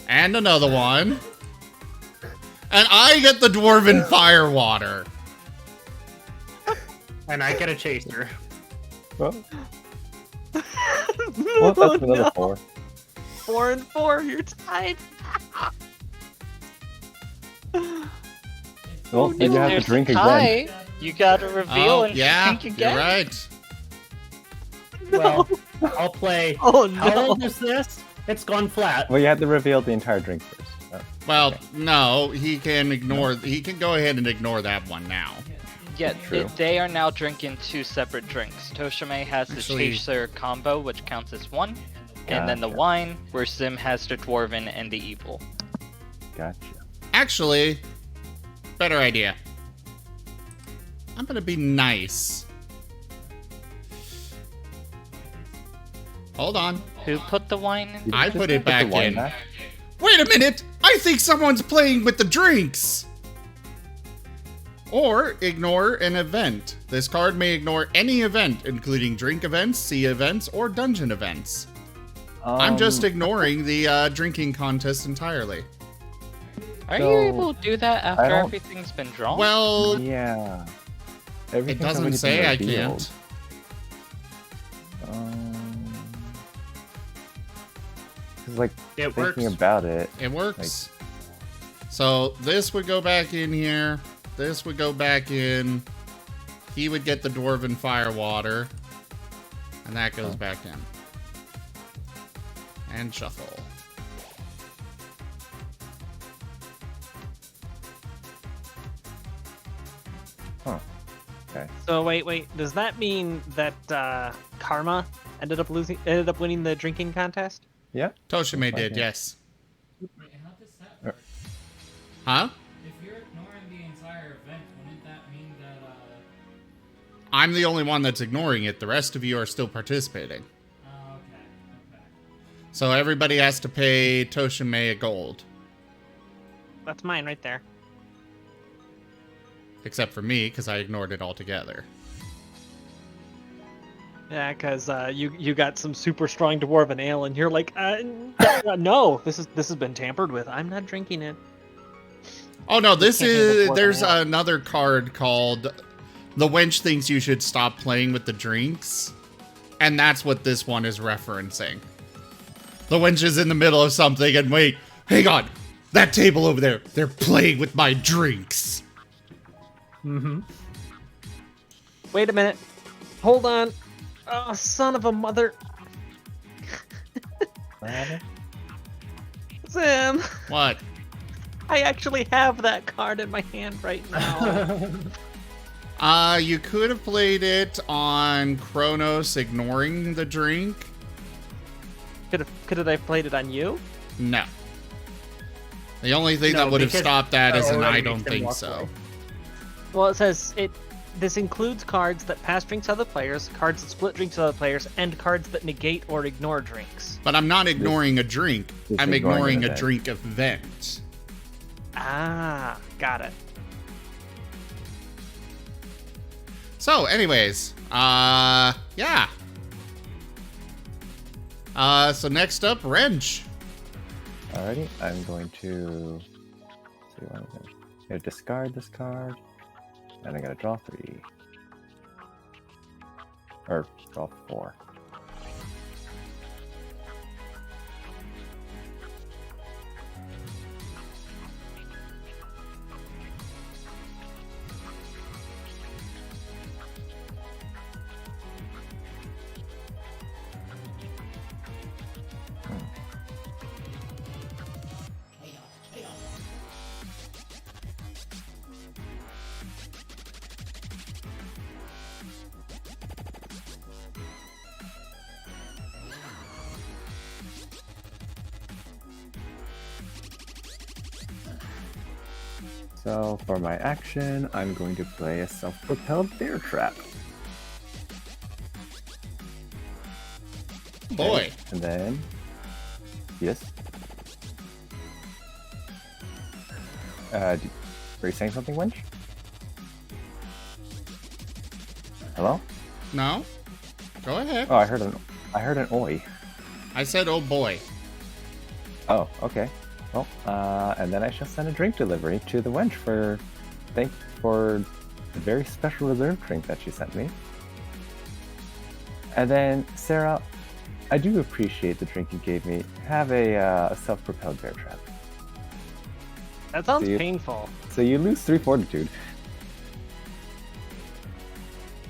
And another one. And I get the Dwarven Firewater. And I get a chaser. Well, Oh, that's another no. 4. 4 and 4, you're tied. Well, If then you have to there's a drink again. tie, you gotta reveal Oh, and yeah, drink again. you're right. Well, I'll play. Oh How no! old is this? It's gone flat. Well, you have to reveal the entire drink first. Well, no, he can ignore. He can go ahead and ignore that one now. Yeah, True. they are now drinking 2 separate drinks. Toshime has the Actually- Chaser combo, which counts as 1, and then the Gotcha. wine, where Sim has the Dwarven and the Evil. Gotcha. Actually, better idea. I'm gonna be nice. Hold on. Who put the wine in? You I just put it the back wine in. back? Wait a minute! I think someone's playing with the drinks! Or ignore an event. This card may ignore any event, including drink events, sea events, or dungeon events. I'm just ignoring the drinking contest entirely. Are So, you able to do that I after don't- everything's been drawn? Well, Yeah. it Everything's doesn't already say been I revealed. can't. 'Cause, like, It thinking works. about it, It works. So this would go back in here. This would go back in. He would get the Dwarven Fire Water. And that goes back in. And shuffle. okay. So wait. Does that mean that Karma ended up winning the drinking contest? Yeah. Toshime Looks like did, it. yes. Wait, how does that work? Huh? If you're ignoring the entire event, wouldn't that mean that, I'm the only one that's ignoring it. The rest of you are still participating. oh, okay. So everybody has to pay Toshime a gold. That's mine right there. Except for me, because I ignored it altogether. Yeah, because you got some super strong dwarven ale, and you're like, no, this has been tampered with. I'm not drinking it. Oh no, this can't handle is... Dwarven There's ale. another card called... The Wench Thinks You Should Stop Playing with the Drinks. And that's what this one is referencing. The wench is in the middle of something, and wait, hang on! That table over there, they're playing with my drinks! Mm-hmm. Wait a minute. Hold on. Oh, son of a mother. What happened? Sam, What? I actually have that card in my hand right now. You could have played it on Kronos ignoring the drink. Could I have played it on you? No. The only thing No, that would have because stopped that is an already I makes don't them think walk so. away. Well, it says this includes cards that pass drinks to other players, cards that split drinks to other players, and cards that negate or ignore drinks. But I'm not ignoring a drink. Just I'm ignoring ignoring an a event. drink event. Ah, got it. So, anyways, yeah. So next up, Wrench. Alrighty, I'm going to see one of them. I'm gonna discard this card, and I gotta draw 3. Or draw 4. So for my action, I'm going to play a self-propelled bear trap. Boy. And then, yes. Were you saying something, Wench? Hello? No? Go ahead. Oh, I heard an oi. I said, oh boy. Oh, okay. Well, and then I shall send a drink delivery to the wench for the very special reserve drink that she sent me. And then, Sarah, I do appreciate the drink you gave me. Have a self-propelled bear trap. That sounds See you. painful. So you lose 3 fortitude.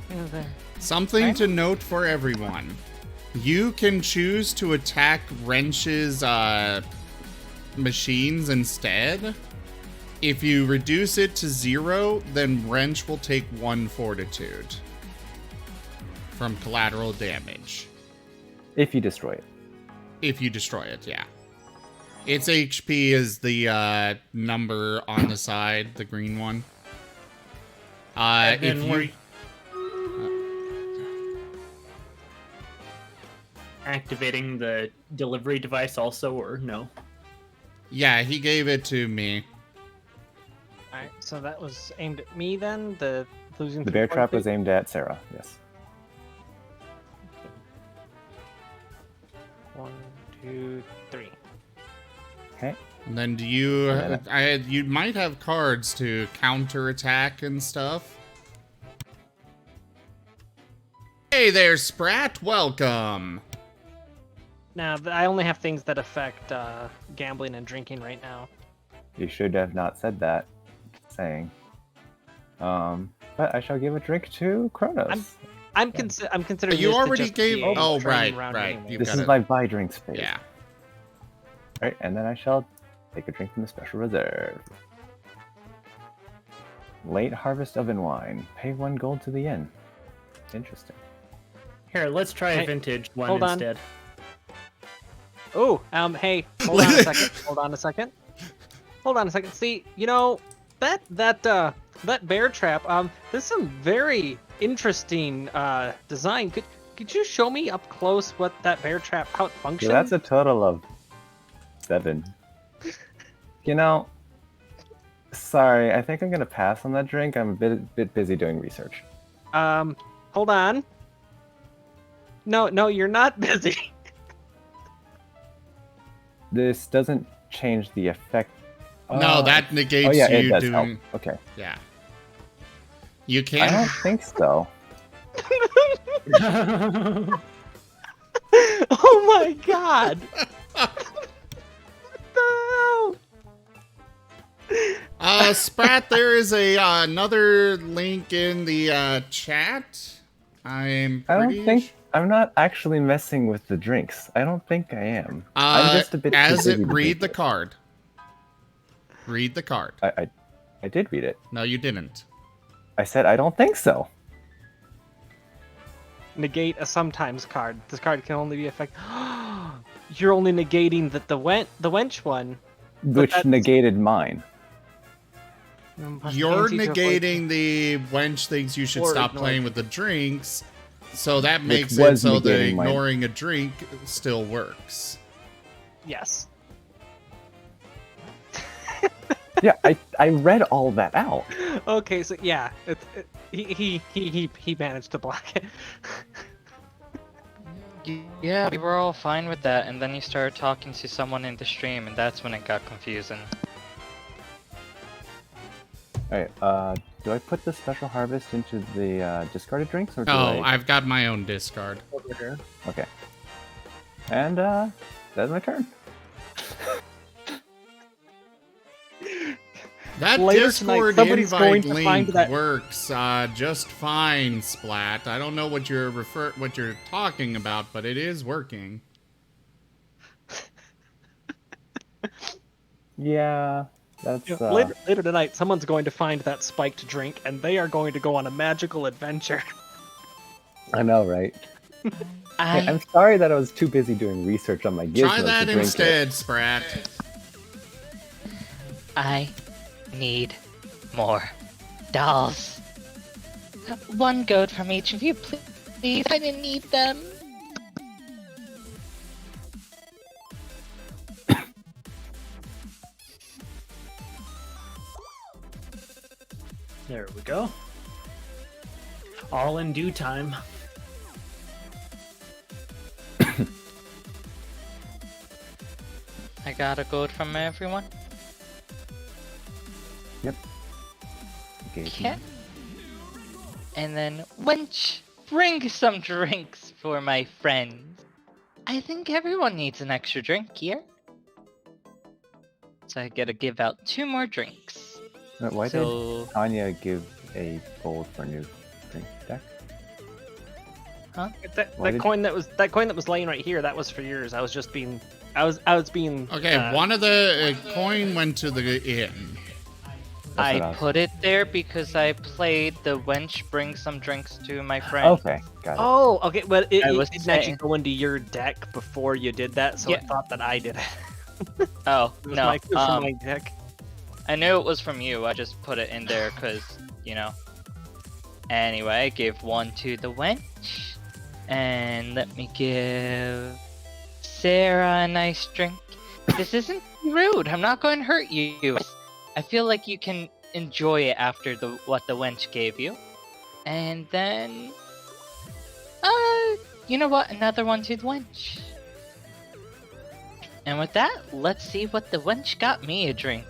Yeah, there. Something Okay. to note for everyone. You can choose to attack Wrench's machines instead. If you reduce it to 0, then Wrench will take 1 fortitude from collateral damage. If you destroy it. If you destroy it, yeah. Its HP is the number on the side, the green one. And If then you... activating the delivery device also, or no? Yeah, he gave it to me. Alright, so that was aimed at me then? The losing The bear 3 trap point was aimed at Sarah, yes. 1, 2, 3. Okay. And then do you... Yeah. You might have cards to counterattack and stuff. Hey there, Sprat. Welcome. Now, I only have things that affect gambling and drinking right now. You should have not said that. Just saying. But I shall give a drink to Kronos. I'm considering You this to already just gave... be a Oh, training right, round right. anyway. You've This got is it. my buy drink space. Yeah. Alright, and then I shall take a drink from the special reserve. Late harvest oven wine. Pay 1 gold to the inn. Interesting. Here, let's try Hey, a vintage one hold on. instead. Oh, hey, hold on a second. Hold on a second. See, you know, that bear trap, there's some very interesting design. Could you show me up close what that bear trap, how it So functions? that's a total of 7. You know, sorry, I think I'm gonna pass on that drink. I'm a bit busy doing research. Hold on. No, you're not busy. This doesn't change the effect. No, that negates Oh yeah, it you does doing... help. Okay. Yeah. You I can't... don't think so. Oh my god! What the hell? Sprat, there is another link in the chat. I'm pretty I'm not actually messing with the drinks. I don't think I am. I'm just a bit too as busy it to read do the it. card. Read the card. I did read it. No, you didn't. I said I don't think so. Negate a sometimes card. This card can only be effect. You're only negating the wench one. Which that's- negated mine. You're Anti to avoid- negating the wench thinks you should Or stop ignore. playing with the drinks, so that Which makes it was so that negating mine. ignoring a drink still works. Yes. Yeah, I read all that out. Okay, so yeah, he managed to block it. Yeah, we were all fine with that, and then you started talking to someone in the stream, and that's when it got confusing. Alright, do I put the special harvest into the discarded drinks or do Oh, I... I've got my own discard. Okay. And that's my turn. That Later tonight, Discord somebody's going invite to find link that- works just fine, Splat. I don't know what you're talking about, but it is working. Yeah, that's Later tonight, someone's going to find that spiked drink, and they are going to go on a magical adventure. I know, right? Hey, I I'm sorry that I was too busy doing research on my gizmos Try to that drink instead, Sprat. need more dolls. 1 gold from each of you, please. I didn't need them. There we go. All in due time. I got a gold from everyone. it. Okay. Okay. And then, wench, bring some drinks for my friends. I think everyone needs an extra drink here. So I gotta give out 2 more drinks. Why So- did Tanya give a gold for a new drink deck? That Why did- coin that was laying right here, that was for yours. I was just being, I was being. Okay, one of the coin went to the inn. That's what I was- put it there because I played the wench bring some drinks to my friend. Okay, got it. Oh, okay. But it, I it was didn't actually saying- go into your deck before you did that, so Yeah. it thought that I did it. Oh, It was no. it was from my deck. I knew it was from you. I just put it in there because, you know. Anyway, I gave one to the wench. And let me give Sarah a nice drink. This isn't rude. I'm not going to hurt you. I feel like you can enjoy it after what the wench gave you. And then, you know what? Another one to the wench. And with that, let's see what the wench got me a drink.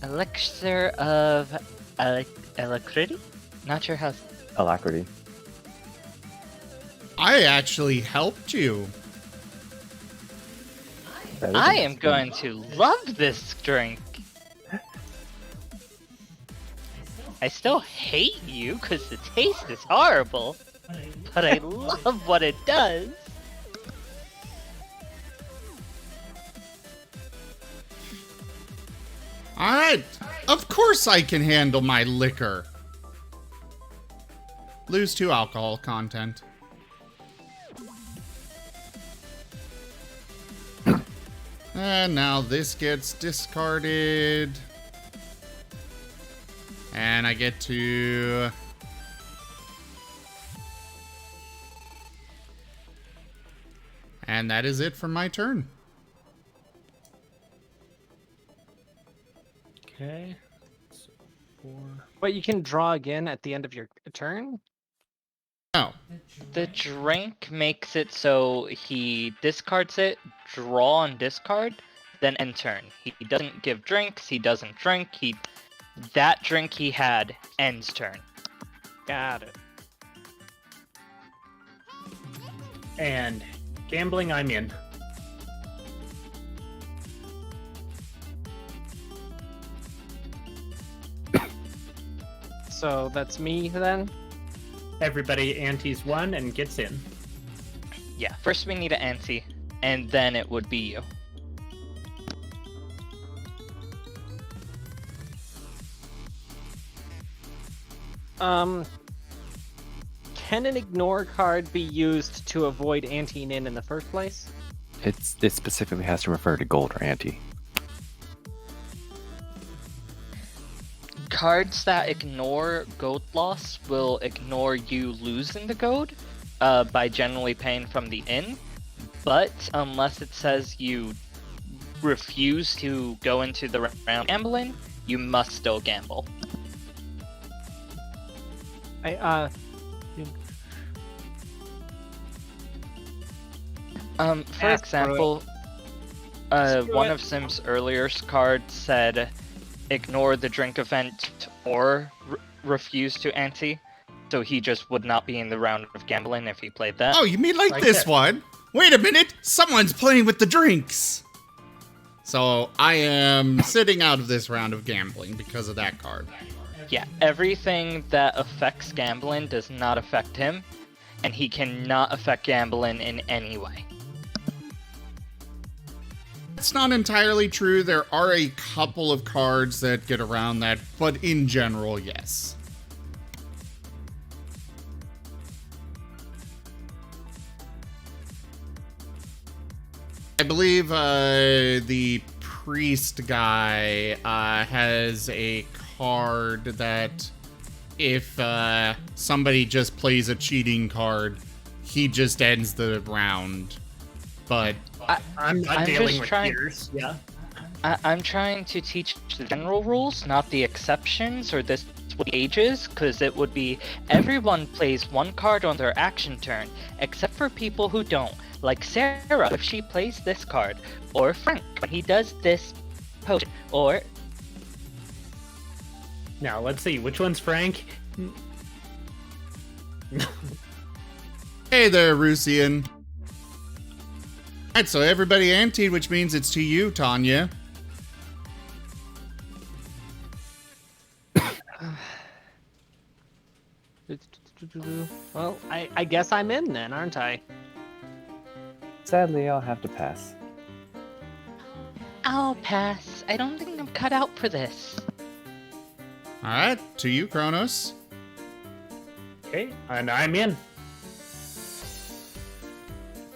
Elixir of Alacrity? Not sure how. Alacrity. I actually helped you. That is I a am nice going to love this drink. I still hate you because the taste is horrible, but I love what it does. Alright, of course I can handle my liquor. Lose 2 alcohol content. And now this gets discarded. And I get to... And that is it for my turn. Okay. So 4. But you can draw again at the end of your turn? Oh, The drink makes it so he discards it, draw and discard, then end turn. He doesn't give drinks, he doesn't drink, that drink he had ends turn. Got it. And gambling, I'm in. So that's me then? Everybody antes 1 and gets in. Yeah, first we need an ante, and then it would be you. Can an ignore card be used to avoid anteing in the first place? It specifically has to refer to gold or ante. Cards that ignore gold loss will ignore you losing the gold by generally paying from the inn, but unless it says you refuse to go into the round gambling, you must still gamble. For Ask example, Screw one it. of Sim's earlier cards said ignore the drink event or refuse to ante, so he just would not be in the round of gambling if he played that. oh, you mean like this that. one? Wait a minute, someone's playing with the drinks. So I am sitting out of this round of gambling because of that card. Yeah, everything that affects gambling does not affect him, and he cannot affect gambling in any way. It's not entirely true. There are a couple of cards that get around that, but in general, yes. I believe the priest guy has a card that if somebody just plays a cheating card, he just ends the round. But I'm not I'm dealing just with trying- peers. Yeah. I'm trying to teach the general rules, not the exceptions or this ages, because it would be everyone plays one card on their action turn, except for people who don't, like Sarah if she plays this card, or Frank when he does this potion, or Now let's see which one's Frank. hey there, Rusian. Alright, so everybody anteed, which means it's to you, Tanya. Well, I guess I'm in then, aren't I? Sadly, I'll have to pass. I'll pass. I don't think I'm cut out for this. All right, to you, Kronos. Okay, and I'm in.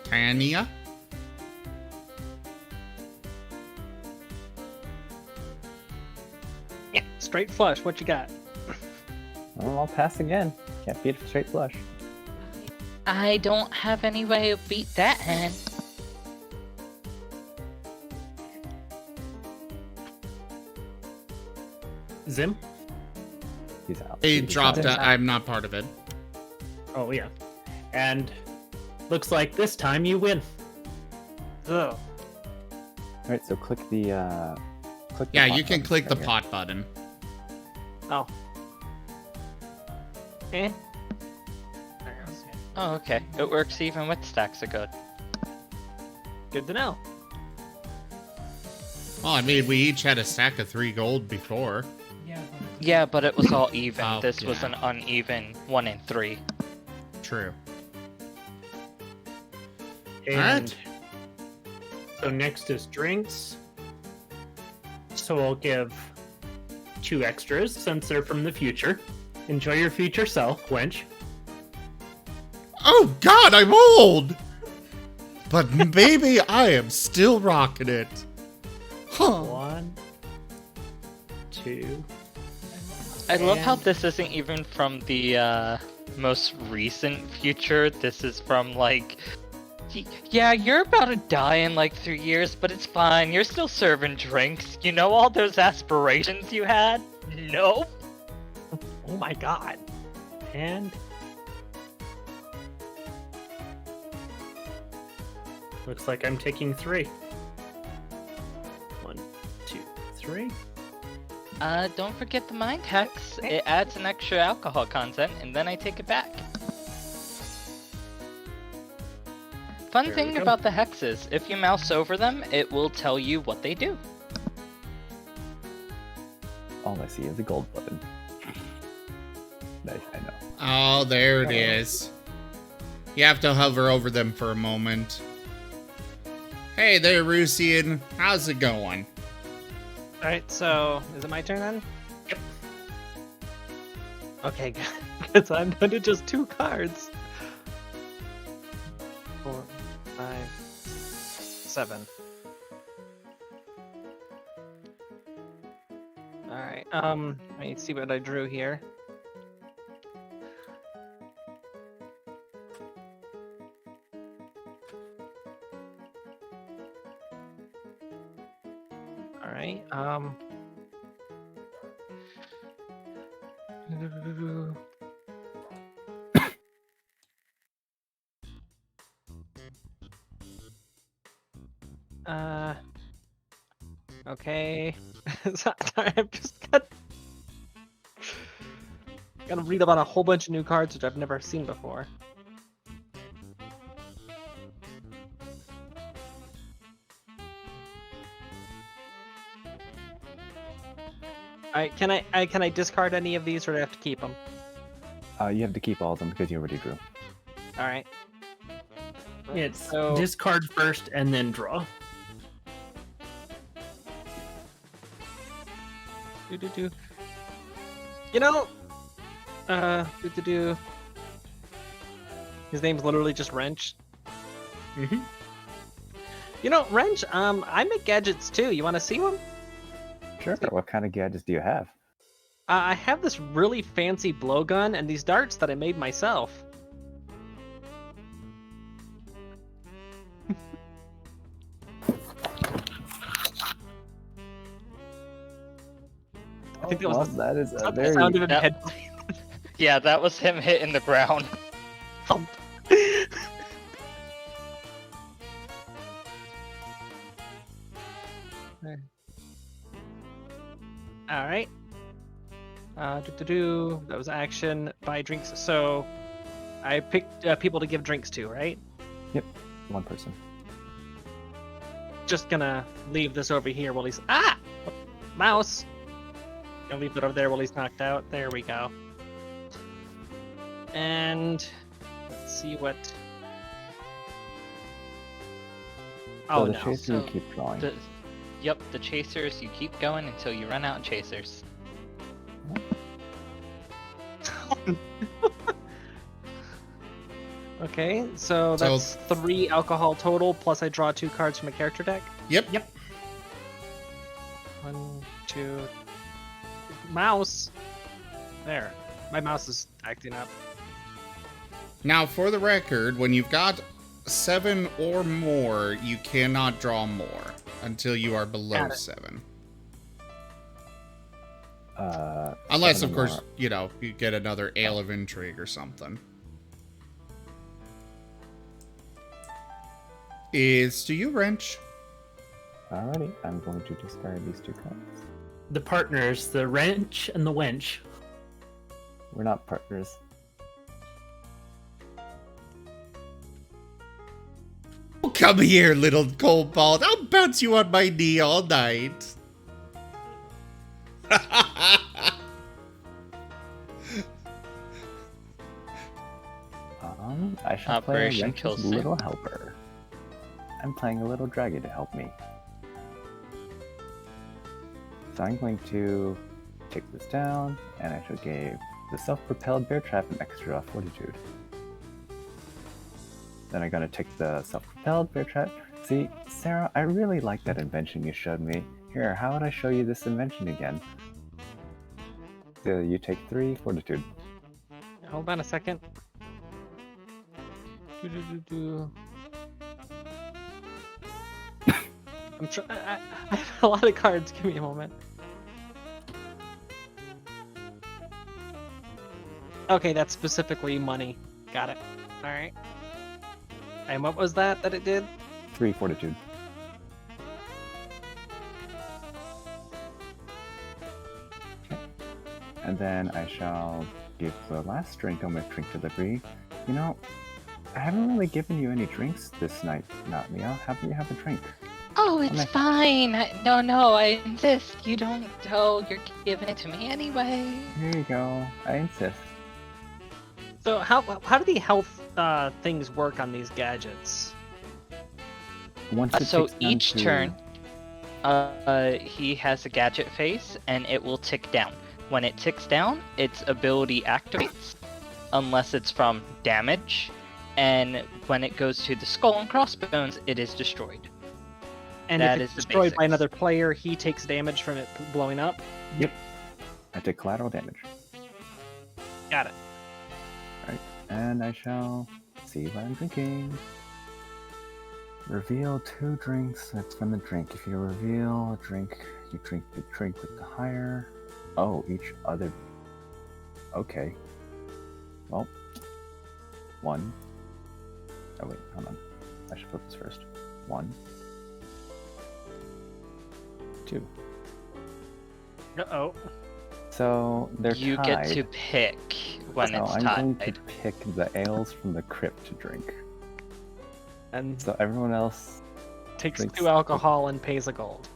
Tanya. Yeah, straight flush. What you got? Well, I'll pass again. Can't beat a straight flush. I don't have any way to beat that hand. Zim? He's out. He He's dropped. out. I'm not part of it. Oh, yeah. And looks like this time you win. Ugh. All right, so click the. Click the Yeah, pot you can button click the right here. pot button. Oh. Eh. Oh, okay. It works even with stacks of good. Good to know. Well, I mean, we each had a stack of 3 gold before. Yeah, but it was all even. Oh, This was yeah. an uneven 1 in 3. True. And Alright. so next is drinks. So I'll give 2 extras since they're from the future. Enjoy your future self, wench. Oh God, I'm old. But baby, I am still rocking it. Huh. 1, 2. I love how this isn't even from the most recent future. This is from like, yeah, you're about to die in like 3 years, but it's fine. You're still serving drinks. You know all those aspirations you had? Nope. Oh my god. And looks like I'm taking 3. 1, 2, 3. Don't forget the mind hex. It adds an extra alcohol content, and then I take it back. Fun There we thing go. about the hexes, if you mouse over them, it will tell you what they do. All I see is a gold button. Nice, I know. Oh, there it is. You have to hover over them for a moment. Hey there, Rusian. How's it going? Alright, so is it my turn then? Yep. Okay, because I'm down to just 2 cards. 4, 5, 7. Alright, let me see what I drew here. Alright, okay. Sorry, I've just gotta read about a whole bunch of new cards which I've never seen before. Alright, can I discard any of these or do I have to keep them? You have to keep all of them because you already drew. Alright. It's So- discard first and then draw. Do. You know, do. His name's literally just Wrench. Mm-hmm. You know, Wrench, I make gadgets too. You want to see one? Sure. What kind of gadgets do you have? I have this really fancy blowgun and these darts that I made myself. I think that was Well, the that is a sound very. of him Yep. head. Yeah, that was him hitting the ground. Thump. All right. That was action. Buy drinks. So, I picked people to give drinks to, right? One person. Just gonna leave this over here while he's mouse. Gonna leave it over there while he's knocked out. There we go. And let's see what. So Oh the no. chaser you So keep drawing. The, Yep, the chasers, you keep going until you run out of chasers. Okay, so that's 3 alcohol total, plus I draw 2 cards from a character deck. Yep. 1, 2. Mouse. There. My mouse is acting up. Now, for the record, when you've got 7 or more, you cannot draw more until you are below Got it. 7. Uh, Unless, 7 of or course, more. you get another Ale of Intrigue or something. Is to you, Wrench. Alrighty, I'm going to discard these 2 cards. The partners, the wrench and the wench. We're not partners. Oh, come here, little kobold. I'll bounce you on my knee all night. I shall Operation play a Kill Wrench's Sim. Little Helper. I'm playing a little dragon to help me. So I'm going to take this down, and I shall give the self-propelled bear trap an extra fortitude. Then I'm going to take the self-propelled bear trap. See, Sarah, I really like that invention you showed me. Here, how would I show you this invention again? So you take 3 fortitude. Hold on a second. Do. I have a lot of cards. Give me a moment. Okay, that's specifically money. Got it. All right. And what was that it did? 3 fortitude. Okay. And then I shall give the last drink on my drink delivery. You know, I haven't really given you any drinks this night, not Mia. Have you have a drink? Oh, it's nice. fine. No, I insist. You don't. Oh, you're giving it to me anyway. Here you go. I insist. So how do the health things work on these gadgets? Once it So takes them each to- turn, he has a gadget phase, and it will tick down. When it ticks down, its ability activates, unless it's from damage, and when it goes to the skull and crossbones, it is destroyed. And That if is it's the destroyed by basics. another player, he takes damage from it blowing up. I take collateral damage. Got it. And I shall see what I'm drinking. Reveal 2 drinks. That's from the drink. If you reveal a drink, you drink the drink with the higher. Oh, each other. Okay. Well, 1. Oh wait, hold on. I should put this first. 1, 2. Uh-oh. So they're You tied. get to pick when so it's I'm tied. going to pick the ales from the crypt to drink. And So everyone else. takes drinks- 2 alcohol and pays a gold.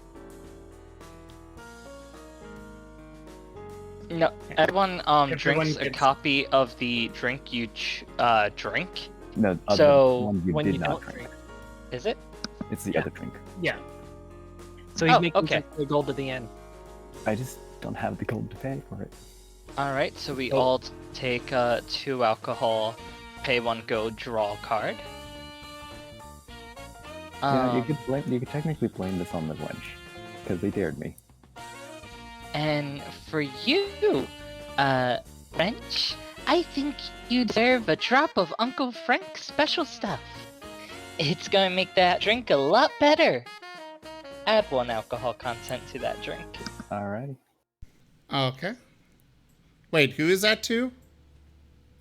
No, everyone Everyone drinks a gets- copy of the drink you drink. No, other So, one you when did you not don't drink. drink. Is it? It's the Yeah. other drink. Yeah. So he's Oh, making okay. the gold at the end. I just don't have the gold to pay for it. Alright, so we Oh. all take 2 alcohol, pay 1 gold, draw a card. Yeah, you Um, could technically blame this on the wench, because they dared me. And for you, French, I think you deserve a drop of Uncle Frank's special stuff. it's gonna make that drink a lot better. Add 1 alcohol content to that drink. Alrighty, Okay. Wait, who is that to?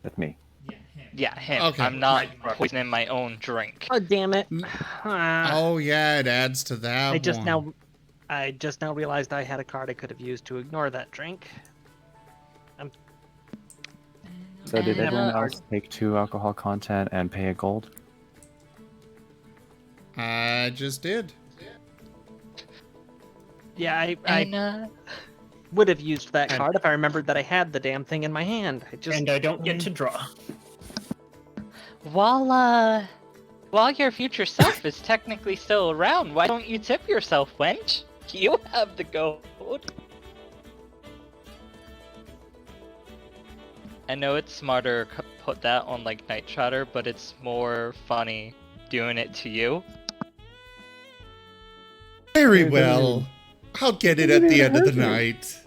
that's me. Yeah, him. Yeah, him. Okay. I'm not poisoning my own drink. Oh damn it! Mm. Ah, Oh yeah, it adds to that I just now realized I had a card I could have used to ignore that drink. So did And, everyone uh, else take 2 alcohol content and pay a gold? I just did. Yeah, I And would have used that And- card if I remembered that I had the damn thing in my hand. I just And I don't get to draw. while While your future self is technically still around, why don't you tip yourself, wench? You have the gold. I know it's smarter put that on like Night Trotter, but it's more funny doing it to you. Very It doesn't well. even- I'll get it doesn't at the even end of the hurt you. night.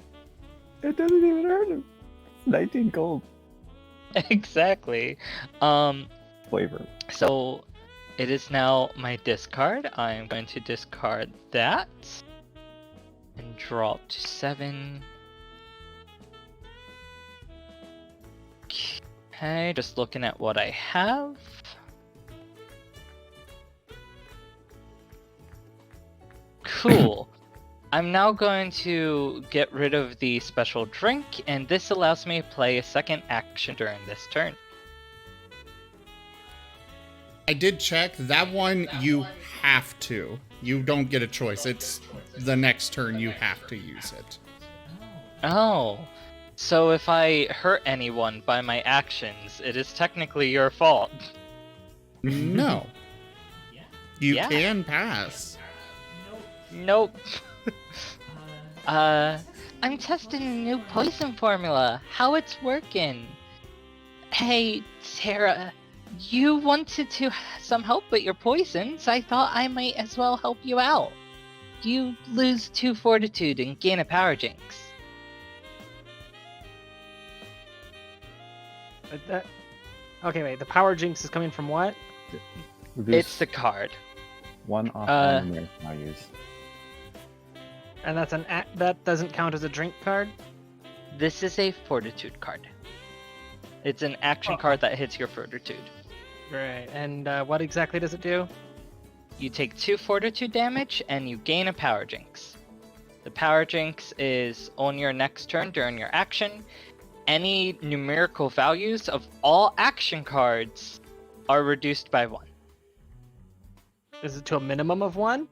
It doesn't even hurt him. 19 gold. Exactly. Flavor. So it is now my discard. I am going to discard that and drop to 7. Okay, just looking at what I have. Cool. I'm now going to get rid of the special drink, and this allows me to play a second action during this turn. I did check. That one, you have to. You don't get a choice. It's the next turn you have to use it. Oh, so if I hurt anyone by my actions, it is technically your fault. No. You Yeah. can pass. Nope. I'm testing a new poison formula. How it's working? Hey, Sarah, you wanted to some help with your poisons. I thought I might as well help you out. You lose 2 fortitude and gain a power jinx. Okay, wait. The power jinx is coming from what? Reduce It's the card. 1 off uh, on numeric values. And that's that doesn't count as a drink card. This is a fortitude card. It's an action card that hits your fortitude. Right. And what exactly does it do? You take 2 fortitude damage and you gain a power jinx. The power jinx is on your next turn during your action. Any numerical values of all action cards are reduced by 1. Is it to a minimum of 1?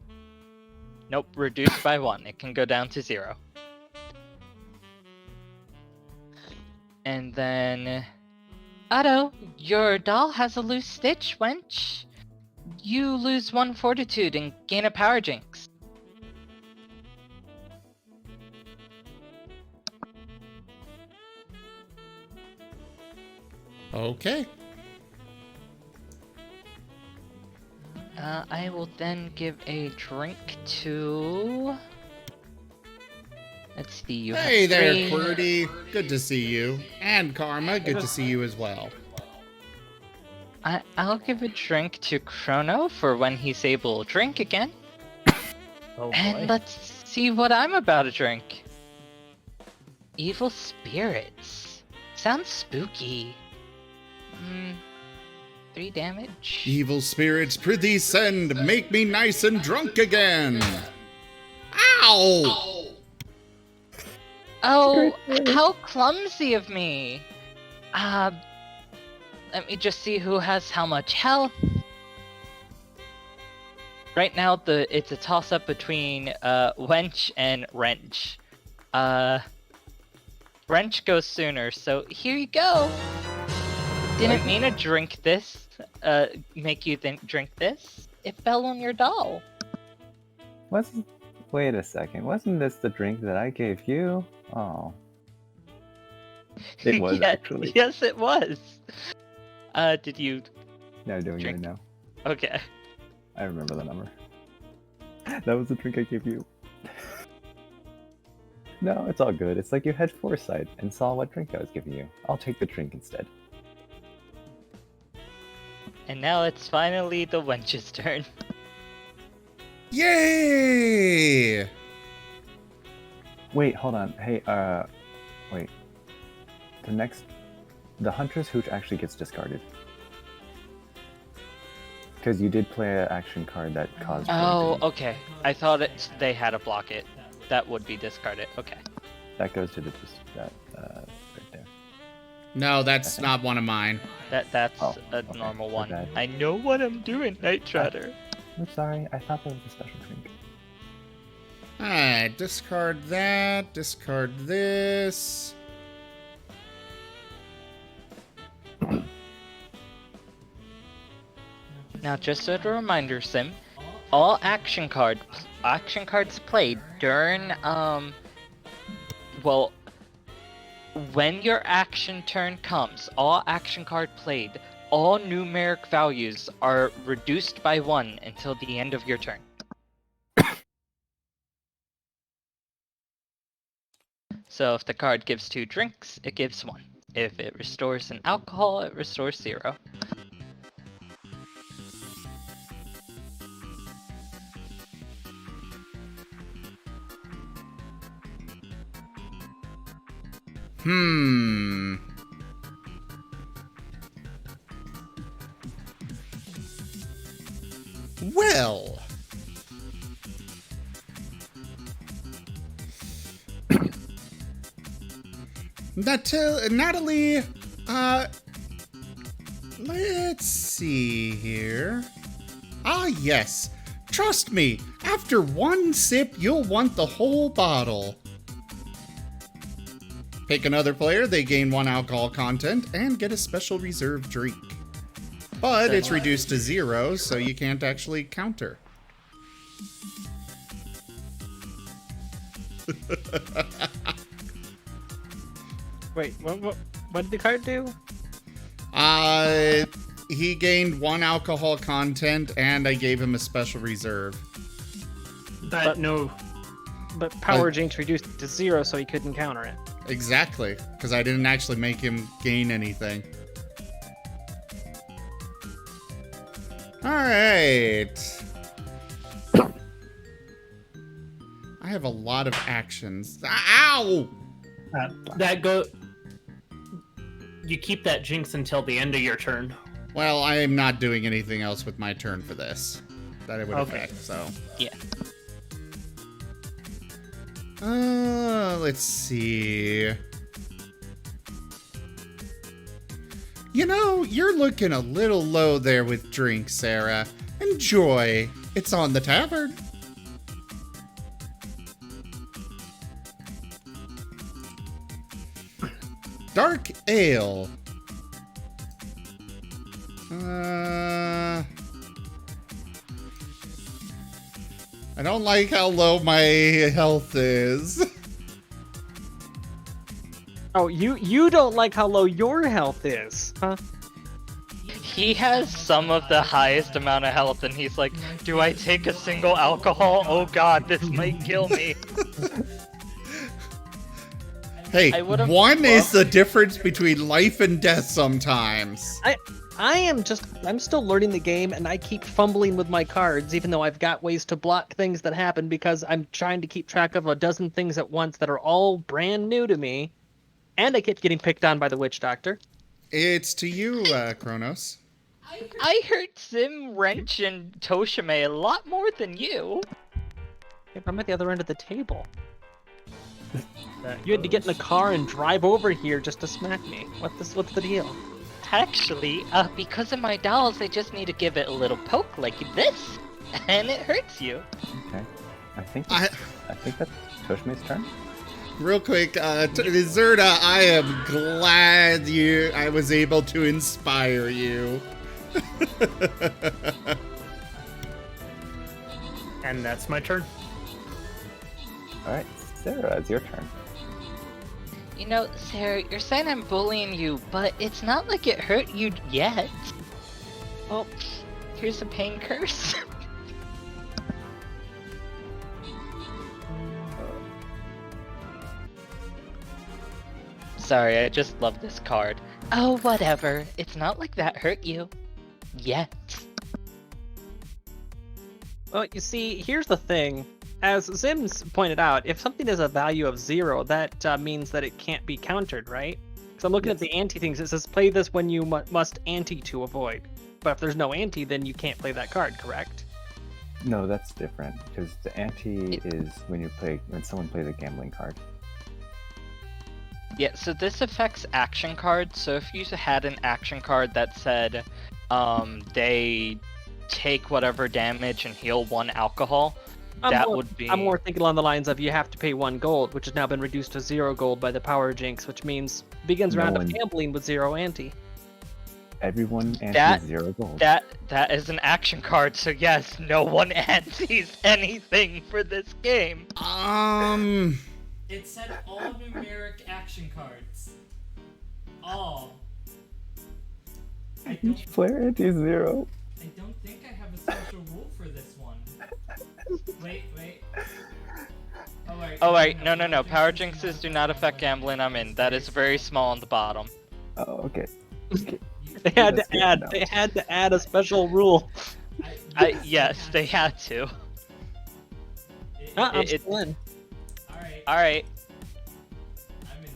Nope, reduced by 1. It can go down to 0. And then... Otto, your doll has a loose stitch, wench. You lose 1 fortitude and gain a power jinx. Okay. I will then give a drink to... Let's see, you have Hey there, 3. QWERTY. Good to see you. And Karma, good to see you as well. I'll give a drink to Chrono for when he's able to drink again. Oh And let's see what I'm about to drink. Evil spirits. Sounds spooky. 3 damage. Evil spirits, prithee send, make me nice and drunk again. Ow! Oh, how clumsy of me. Let me just see who has how much health. Right now, it's a toss-up between Wench and Wrench. Wrench goes sooner, so here you go. Didn't mean to drink this. Make you drink this. It fell on your doll. Wait a second. Wasn't this the drink that I gave you? Oh. It was actually. Yes, it was. Did you? Yeah, I'm doing Drink. it now. Okay. I remember the number. That was the drink I gave you. No, it's all good. It's like you had foresight and saw what drink I was giving you. I'll take the drink instead. And now it's finally the Wench's turn. Yay! Wait, hold on. Hey, wait. The Hunter's Hooch actually gets discarded. Because you did play an action card that caused... Oh, poison. okay. I thought they had to block it. That would be discarded. Okay. That goes to the... right there. No, that's not one of mine. That's Oh, a okay, normal my one. bad. I know what I'm doing, Night Trotter. I'm sorry, I thought that was a special drink. Alright, discard that, discard this. Now, just as a reminder, Sim, all action cards action cards played during well, when your action turn comes, all action card played, all numeric values are reduced by 1 until the end of your turn. So if the card gives 2 drinks, it gives 1. If it restores an alcohol, it restores 0. Well. Natalie, let's see here. Ah, yes. Trust me, after one sip, you'll want the whole bottle. Pick another player, they gain 1 alcohol content and get a special reserve drink. But it's reduced to 0, so you can't actually counter. Wait, what did the card do? He gained 1 alcohol content, and I gave him a special reserve. But no. But Power Jinx reduced it to 0, so he couldn't counter it. Exactly, because I didn't actually make him gain anything. Alright. I have a lot of actions. Ow! You keep that jinx until the end of your turn. Well, I am not doing anything else with my turn for this that it would affect, so. Yeah. Let's see. You know, you're looking a little low there with drinks, Sarah. Enjoy. It's on the tavern. Dark ale. I don't like how low my health is. Oh, you don't like how low your health is, huh? He has some of the highest amount of health, and he's like, do I take a single alcohol? Oh god, this might kill me. Hey, one is the difference between life and death sometimes. I'm still learning the game, and I keep fumbling with my cards, even though I've got ways to block things that happen because I'm trying to keep track of a dozen things at once that are all brand new to me. And I keep getting picked on by the witch doctor. It's to you, Kronos. I hurt Sim, Wrench, and Toshime a lot more than you. Yeah, I'm at the other end of the table. You had to get in the car and drive over here just to smack me. What's the deal? Actually, because of my dolls, I just need to give it a little poke like this, and it hurts you. Okay. I think that's Toshime's turn. Real quick, Zerda, I am glad I was able to inspire you. And that's my turn. Alright, Sarah, it's your turn. You know, Sarah, you're saying I'm bullying you, but it's not like it hurt you yet. Well, here's a pain curse. Sorry, I just love this card. Oh, whatever. It's not like that hurt you. Yet. Well, you see, here's the thing. As Zim's pointed out, if something has a value of 0, that means that it can't be countered, right? Because I'm looking at the ante things. It says play this when you must ante to avoid. But if there's no ante, then you can't play that card, correct? No, that's different. Because the ante is when someone plays a gambling card. Yeah, so this affects action cards. So if you had an action card that said they take whatever damage and heal 1 alcohol, would be... I'm more thinking along the lines of you have to pay 1 gold, which has now been reduced to 0 gold by the Power Jinx, which means begins round of gambling with 0 ante. Everyone That- antes 0 gold. That is an action card, so yes, no one antes anything for this game. It said all numeric action cards. All. I don't, Each player antes 0. I don't think I have a special rule for this one. Wait. Oh wait, no. Power jinxes do not affect gambling. I'm in. That is very small on the bottom. Oh, okay. They had That's to good add. to know. They had to add a special rule. Yes, they had to. I'm It- still in. Alright. All right,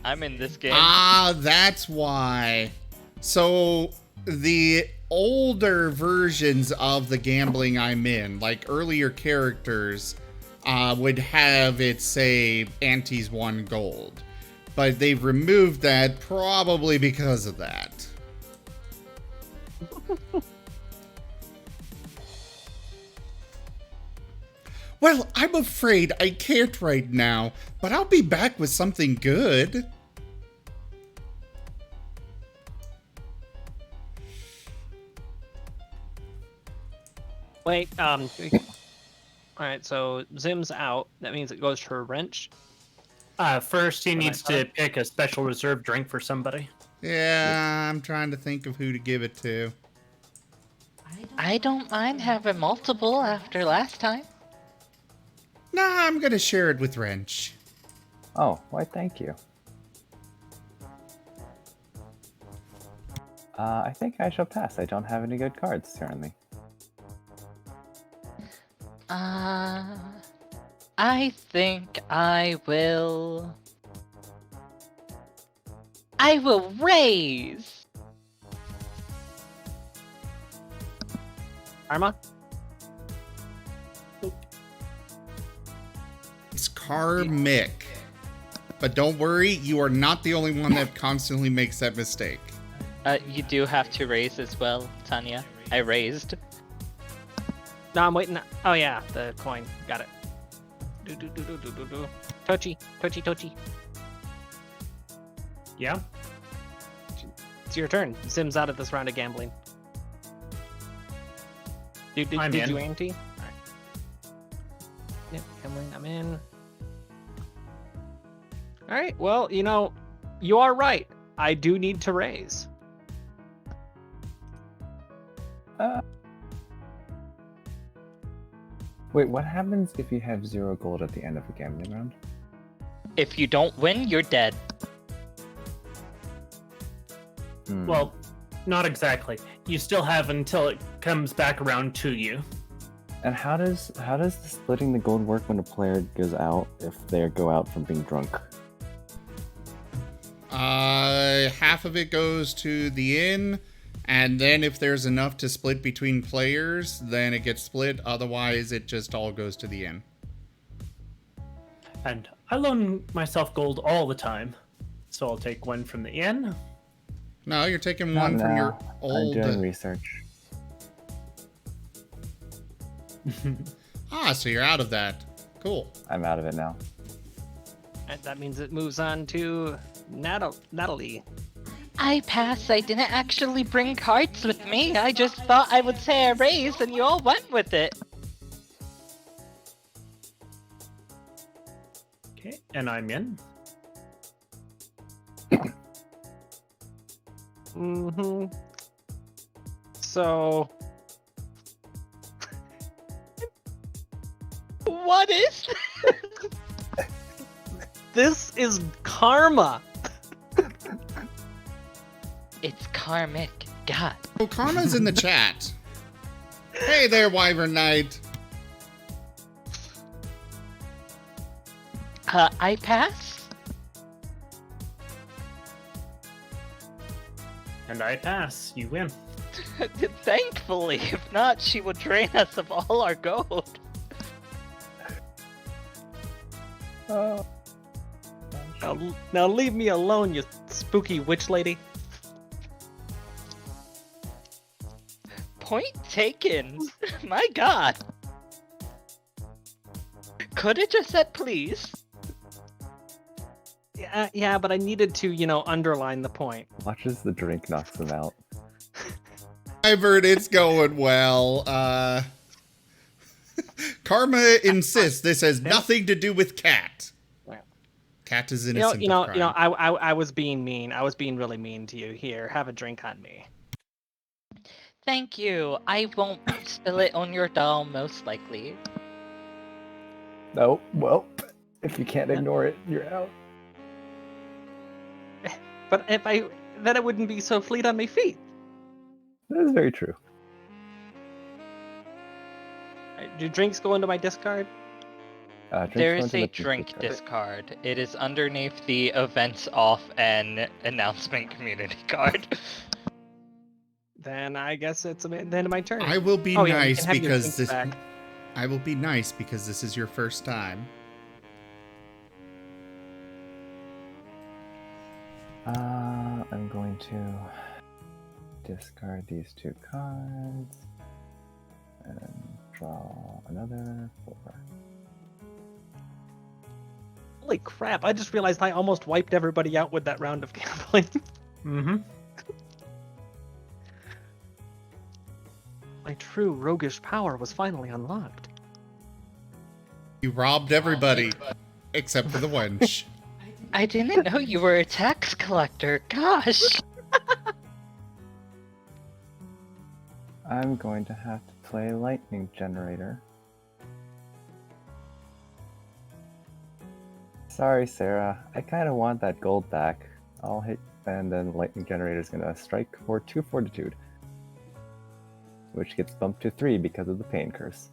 I'm I'm in this game. That's why. So the older versions of the gambling I'm in, like earlier characters, would have it say antes 1 gold. But they've removed that probably because of that. Well, I'm afraid I can't right now, but I'll be back with something good. Wait. All right. So Zim's out. That means it goes to a wrench. First, he needs to pick a special reserve drink for somebody. Yeah, I'm trying to think of who to give it to. I don't mind having multiple after last time. Nah, I'm gonna share it with Wrench. Oh, why thank you. I think I shall pass. I don't have any good cards currently. I think I will raise. Arma. It's karmic. But don't worry, you are not the only one that constantly makes that mistake. You do have to raise as well, Tanya. I raised. No, I'm waiting. Oh yeah, the coin. Got it. Do. Tochi. Yeah? It's your turn. Zim's out of this round of gambling. Did I'm in. you ante? Alright. Yep, gambling, I'm in. Alright, well, you are right. I do need to raise. Wait, what happens if you have 0 gold at the end of a gambling round? If you don't win, you're dead. Well, not exactly. You still have until it comes back around to you. And how does the splitting the gold work when a player goes out if they go out from being drunk? Half of it goes to the inn, and then if there's enough to split between players, then it gets split. Otherwise, it just all goes to the inn. And I loan myself gold all the time. So I'll take 1 from the inn. No, you're taking Not one from now. your old. I'm doing research. So you're out of that. Cool. I'm out of it now. And that means it moves on to Natalie. I pass. I didn't actually bring cards with me. I just thought I would say I raised and you all went with it. Okay, and I'm in. So, What is this is karma. It's karmic. God. So Karma's in the chat. Hey there, Wyvern Knight. I pass. And I pass. You win. Thankfully, if not, she would drain us of all our gold. Now leave me alone, you spooky witch lady. Point taken. My God. Could it just said please? Yeah, but I needed to, underline the point. Watch as the drink knocks them out. I've heard it's going well. Karma insists this has nothing to do with Cat. Cat is innocent of crime. I was being mean. I was being really mean to you. Here, have a drink on me. Thank you. I won't spill it on your doll, most likely. No, well, if you can't ignore it, you're out. But then I wouldn't be so fleet on my feet. That is very true. Do drinks go into my discard? Drinks There go is into a the drink discard. discard. It is underneath the events off and announcement community card. Then I guess it's the end of my turn. I will be Oh, yeah, you nice can have your because drinks this. back. I will be nice because this is your first time. I'm going to discard these 2 cards and draw another 4. Holy crap! I just realized I almost wiped everybody out with that round of gambling. Mm-hmm. My true roguish power was finally unlocked. You robbed everybody except for the wench. I didn't know you were a tax collector. Gosh. I'm going to have to play Lightning Generator. Sorry, Sarah. I kind of want that gold back. I'll hit, and then Lightning Generator is going to strike for 2 Fortitude, which gets bumped to 3 because of the Pain Curse.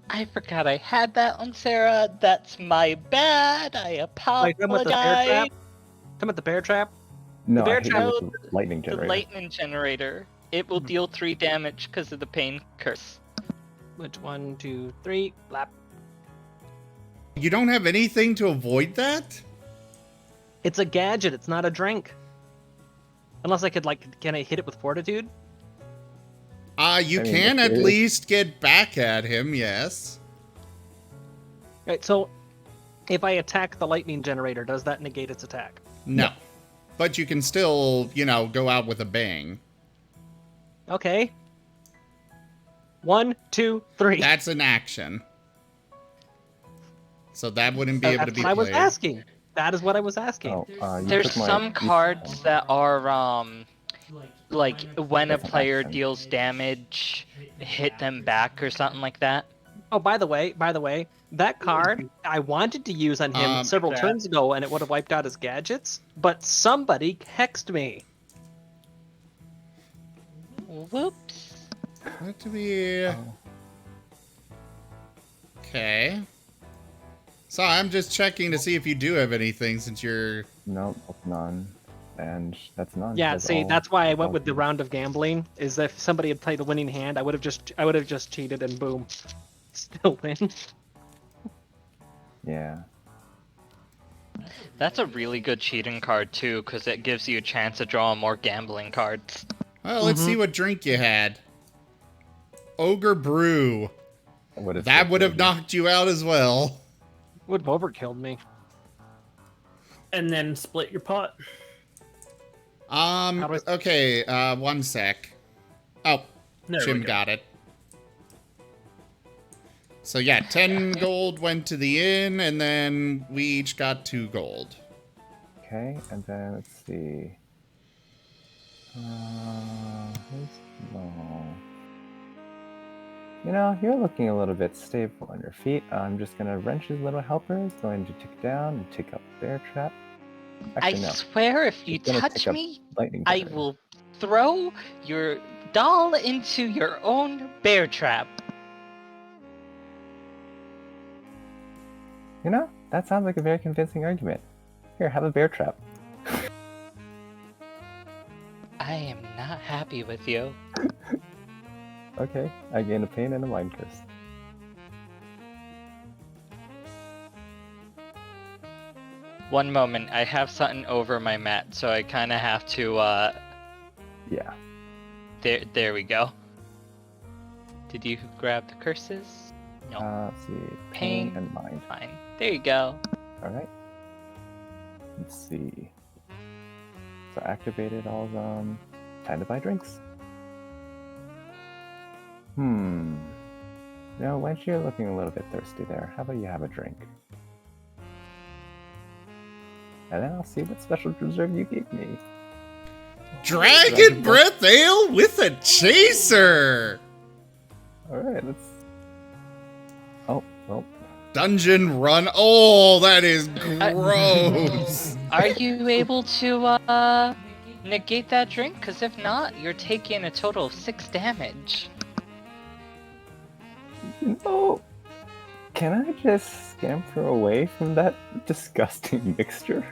I forgot I had that on Sarah. That's my bad. I Wait, talking about the bear apologize. trap? Talking about the bear trap? No, bear I hit trap- you with the Lightning The Generator. lightning generator. It will deal 3 damage because of the pain curse. Which 1, 2, 3, blap. You don't have anything to avoid that? It's a gadget. It's not a drink. Unless I could can I hit it with fortitude? You I mean, can if at it is- least get back at him, yes. Right. So, if I attack the lightning generator, does that negate its attack? No. But you can still, go out with a bang. Okay. 1, 2, 3. That's an action. So that wouldn't be able to That's be what I was played. asking. That is what I was asking. Oh, you There's took my- some you- cards that are like when a That's an player action. deals damage, hit them back or something like that. Oh, by the way, that card I wanted to use on him several that- turns ago, and it would have wiped out his gadgets. But somebody hexed me. Whoops. That to be... Oh. Okay. So I'm just checking to see if you do have anything since you're... No, none. And that's none. Yeah, That's see, all- that's why I went all with the good. round of gambling. Is if somebody had played a winning hand, I would have just cheated and boom, still win. Yeah. That's a really good cheating card too, because it gives you a chance to draw more gambling cards. Well, let's see what drink you had. Ogre Brew. That would have knocked you out as well. Would have overkilled me. And then split your pot. do I- Okay, 1 sec. Oh, There we Jim go. got it. So yeah, 10 gold went to the inn, and then we each got 2 gold. Okay, and then let's see. Who's low? You're looking a little bit stable on your feet. I'm just gonna wrench his little helper. Going to tick down and tick up bear trap. Actually, I no. swear if you It's gonna touch tick up me, Lightning I generator. will throw your doll into your own bear trap. That sounds like a very convincing argument. Here, have a bear trap. I am not happy with you. Okay, I gain a pain and a mind curse. One moment, I have something over my mat, so I kind of have to, Yeah. there we go. Did you grab the curses? No. Let's see. Pain. Pain and mind. Fine. There you go. Alright. Let's see. So activated all of them. Time to buy drinks. No, Wench, you're looking a little bit thirsty there. How about you have a drink? And then I'll see what special reserve you gave me. Dragon Breath Ale with a chaser! Alright, let's... Oh, well. Dungeon Run. Oh, that is gross. Are you able to negate that drink? Because if not, you're taking a total of 6 damage. No! Can I just scamper away from that disgusting mixture?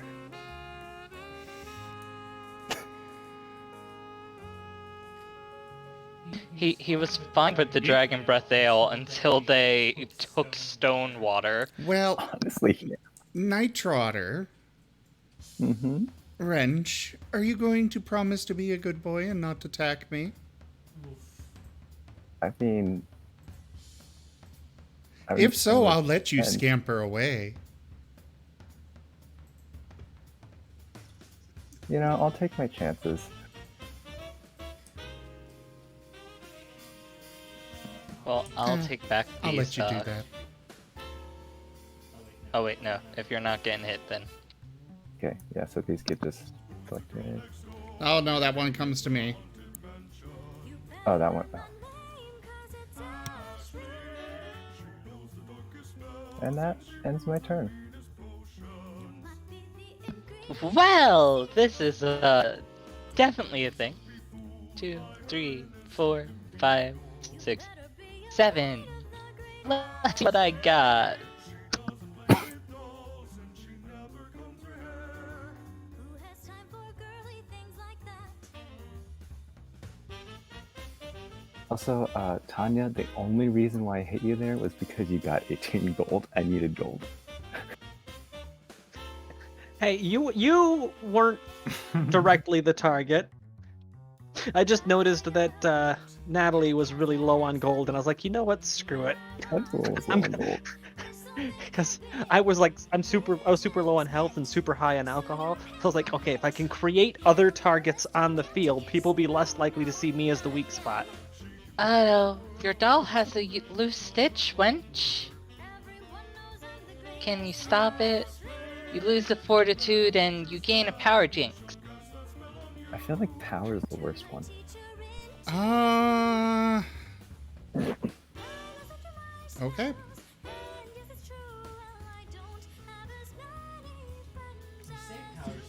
He was fine with the Dragon Breath Ale until they took stone water. Well, Honestly. Nightrotter, Mm-hmm. Wrench, are you going to promise to be a good boy and not attack me? I mean... If so, I'll let you and- scamper away. You know, I'll take my chances. Well, I'll take back these. I'll let you do that. Oh wait, no. If you're not getting hit, then Okay, yeah, so these get just collected. Oh no, that one comes to me. Oh, that one. And that ends my turn. well, this is definitely a thing. 2, 3, 4, 5, 6, 7. Let's see what I got. Also, Tanya, the only reason why I hit you there was because you got 18 gold. I needed gold. Hey, you weren't directly the target. I just noticed that Natalie was really low on gold, and I was like, you know what? Screw it. That's what was I'm on gold. Because I was super low on health and super high on alcohol. So I was like, okay, if I can create other targets on the field, people will be less likely to see me as the weak spot. Your doll has a loose stitch, wench. Can you stop it? You lose the fortitude and you gain a power jinx. I feel like power is the worst one. Okay.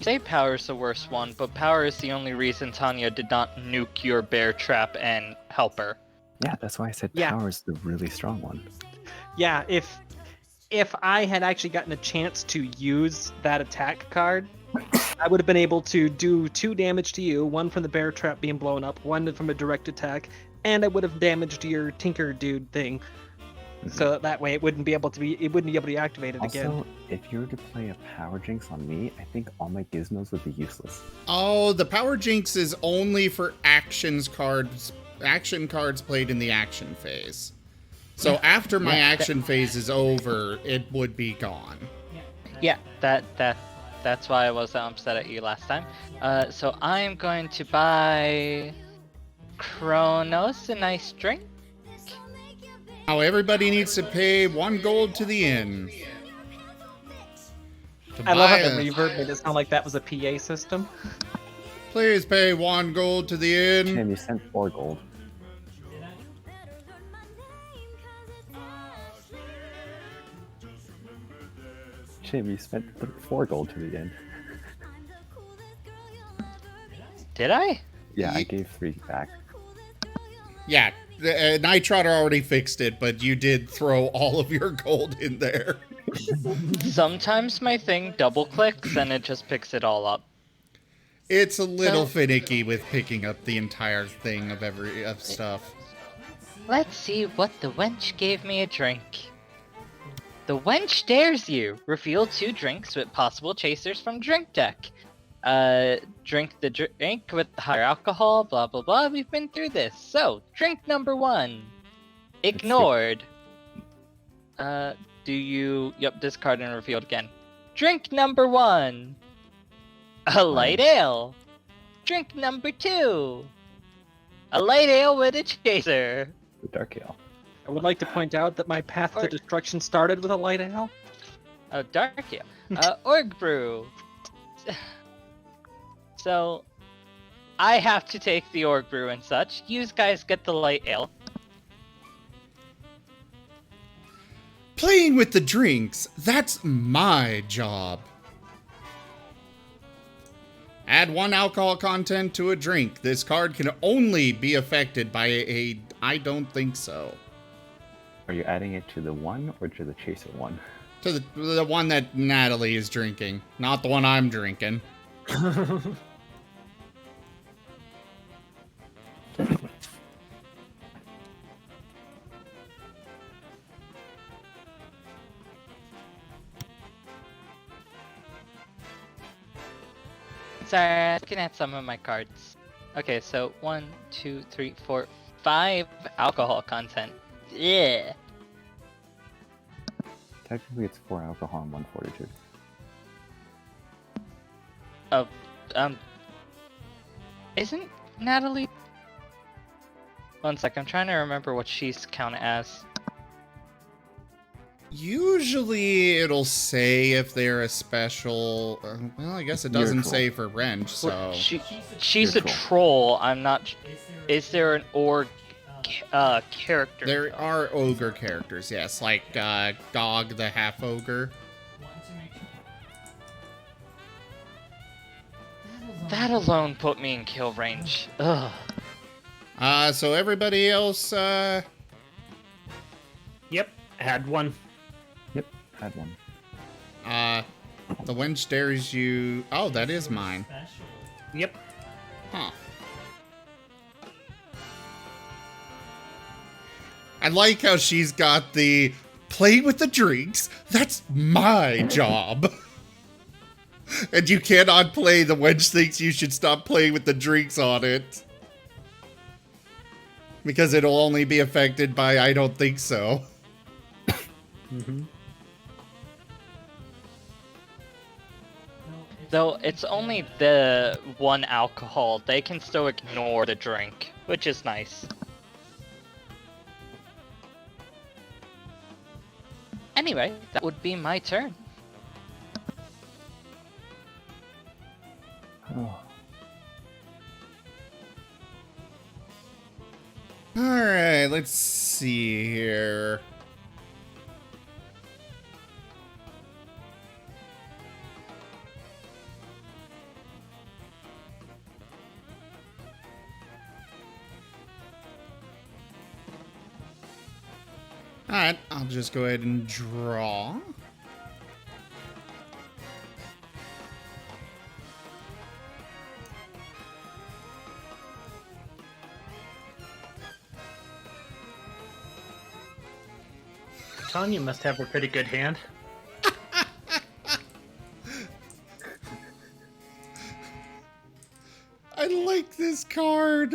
Say power's the worst one, but power is the only reason Tanya did not nuke your bear trap and help her. Yeah, that's why I said Yeah. power is the really strong one. Yeah, if I had actually gotten a chance to use that attack card, I would have been able to do 2 damage to you, 1 from the bear trap being blown up, 1 from a direct attack, and I would have damaged your Tinker dude thing. So that way it wouldn't be able to be activated again. Also, if you were to play a power jinx on me, I think all my gizmos would be useless. Oh, the Power Jinx is only for action cards played in the action phase. So after my action phase is over, it would be gone. Yeah, that's why I was upset at you last time. So I'm going to buy Kronos a nice drink. Now everybody needs to pay 1 gold to the inn. I love how the reverb made it sound like that was a PA system. Please pay 1 gold to the inn. Tim, you sent 4 gold. Tim, you spent 4 gold to the end. Did I? Yeah, I gave 3 back. Yeah, Nightrotter already fixed it, but you did throw all of your gold in there. Sometimes my thing double clicks and it just picks it all up. It's a little finicky with picking up the entire thing of stuff. Let's see what the wench gave me a drink. The wench dares you. Reveal 2 drinks with possible chasers from drink deck. Drink the drink with the higher alcohol, blah blah blah. We've been through this. So, drink number 1. Ignored. Do you... Yep, discard and reveal it again. Drink number 1. A light ale. Drink number 2. A light ale with a chaser. The dark ale. I would like to point out that my path to destruction started with a light ale. Oh, dark ale. Org brew. So, I have to take the org brew and such. You guys get the light ale. Playing with the drinks, that's my job. Add 1 alcohol content to a drink. This card can only be affected by a I don't think so. Are you adding it to the one or to the chaser one? To the one that Natalie is drinking, not the one I'm drinking. Sorry, looking at some of my cards. Okay, so 1, 2, 3, 4, 5 alcohol content. Yeah. Technically, it's 4 alcohol and 1 fortitude. Oh, isn't Natalie? One sec, I'm trying to remember what she's count as. Usually it'll say if they're a special. Well, I guess it doesn't Neutral. say for wrench, so. She's a Neutral. troll. I'm not. Is there an org character? There are ogre characters, yes, like Gog the half ogre. Want to make sure. That alone put me in kill range. Ugh. So everybody else, Yep, had one. Yep, had one. the wench dares you. Oh, that is mine. Special. Yep. Huh. I like how she's got the play with the drinks. That's my job. And you cannot play the wench thinks you should stop playing with the drinks on it. Because it'll only be affected by I don't think so. Mm-hmm. Though it's only the 1 alcohol, they can still ignore the drink, which is nice. Anyway, that would be my turn. Oh, Alright, let's see here. Alright, I'll just go ahead and draw. Tanya must have a pretty good hand. I like this card.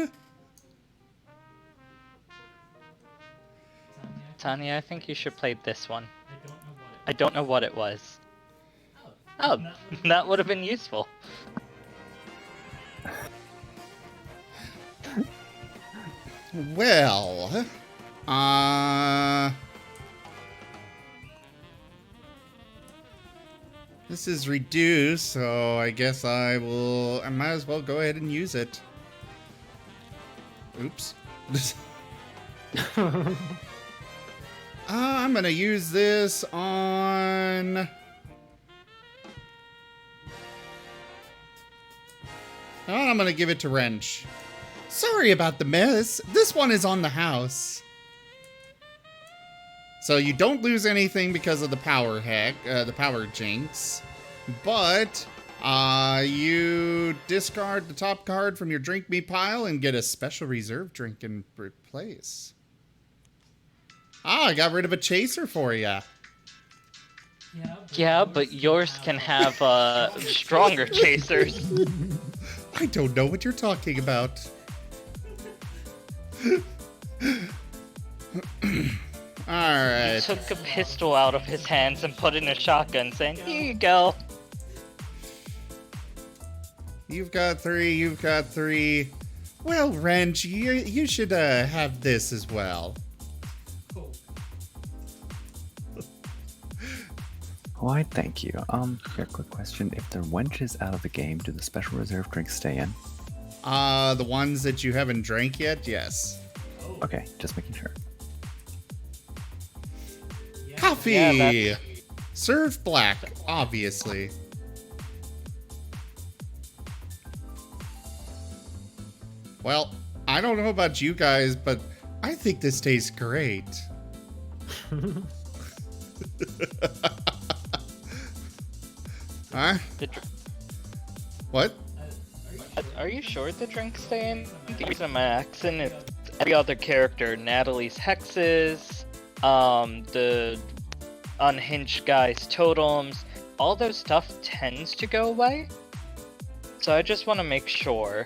Tanya, I think you should play this one. I don't know what it I don't know what it was. Oh, Oh, that would have been useful. Well, this is reduced, so I guess I might as well go ahead and use it. Oops. I'm gonna use this on... Oh, I'm gonna give it to Wrench. Sorry about the mess. This one is on the house. So you don't lose anything because of the power hack, the power jinx. But you discard the top card from your drink me pile and get a special reserve drink in replace. I got rid of a chaser for ya. Yeah, but yours can have stronger chasers. I don't know what you're talking about. Alright. He took a pistol out of his hands and put in a shotgun, saying, "Here you go." You've got 3, you've got 3. Well, Wrench, you should have this as well. Cool. Why, thank you. Here, quick question. If the wench is out of the game, do the special reserve drinks stay in? The ones that you haven't drank yet, yes. Oh. Okay, just making sure. Yeah. Coffee! Yeah, Served black, obviously. Well, I don't know about you guys, but I think this tastes great. Huh? The dr- What? Are you sure the drinks stay in? The reason I'm asking is every other character, Natalie's hexes, the unhinged guy's totems, all those stuff tends to go away. So I just want to make sure.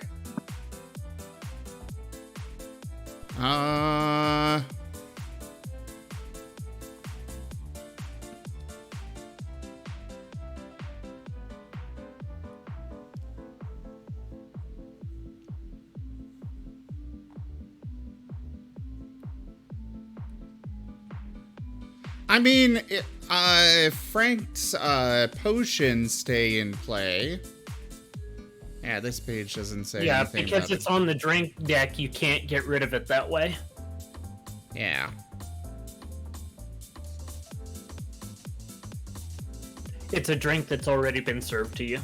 I mean, Frank's potions stay in play. Yeah, this page doesn't say Yeah, anything because about it's on the drink deck, you can't get rid of it that way. it. Yeah. It's a drink that's already been served to you.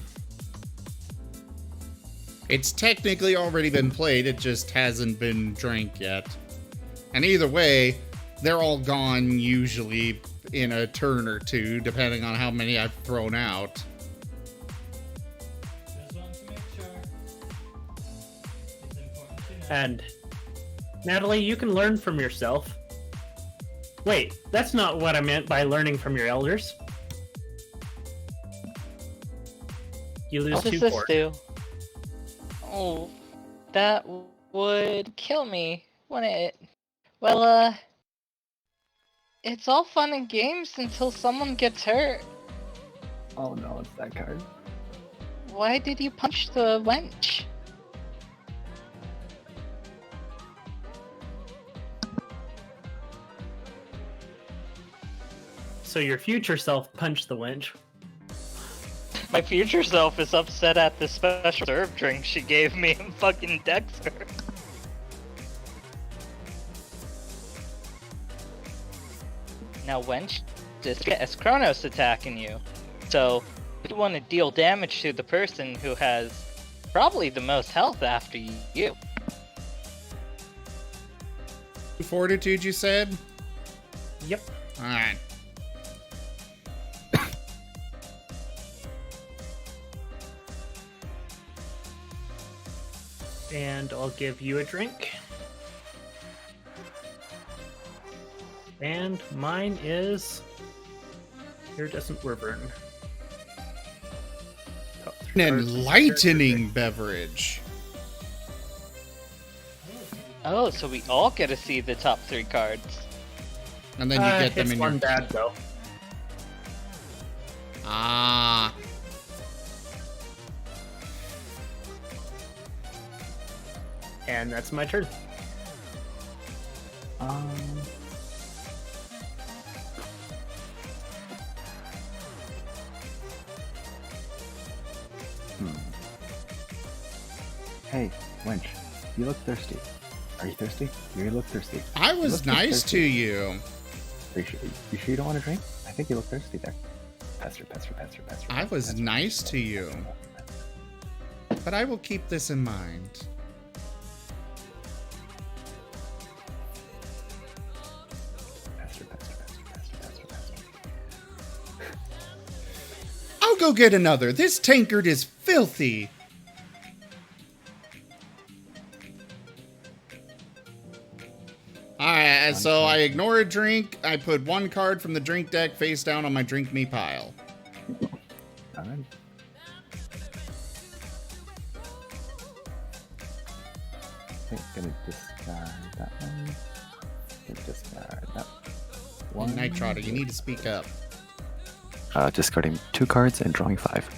It's technically already been played, it just hasn't been drank yet. And either way, they're all gone usually in a turn or two, depending on how many I've thrown out. Just want to make sure. It's important to know. And Natalie, you can learn from yourself. Wait, that's not what I meant by learning from your elders. You lose What does 2 this for it. do? Oh, that would kill me, wouldn't it? Well, it's all fun and games until someone gets hurt. Oh no, it's that card. Why did you punch the wench? So your future self punched the wench. My future self is upset at the special serve drink she gave me in fucking Dexter. Now, wench, this is Kronos attacking you. So, you want to deal damage to the person who has probably the most health after you. Fortitude, you said? Yep. Alright. And I'll give you a drink. And mine is iridescent wyvern. Top 3 An cards. enlightening beverage. Oh, so we all get to see the top 3 cards. And then you get them it's in one your... bad though. Ah. And that's my turn. Hey, wench, you look thirsty. Are you thirsty? You look thirsty. I You was look nice to thirsty. you. Are you sure you don't want a drink? I think you look thirsty there. Pass her. I was nice to you. But I will keep this in mind. Pass her. I'll go get another. This tankard is filthy. Alright, so I ignore a drink. I put 1 card from the drink deck face down on my drink me pile. Alright. Okay, gonna discard that one. Gonna discard that one. Night Trotter, you need to speak up. Discarding 2 cards and drawing 5.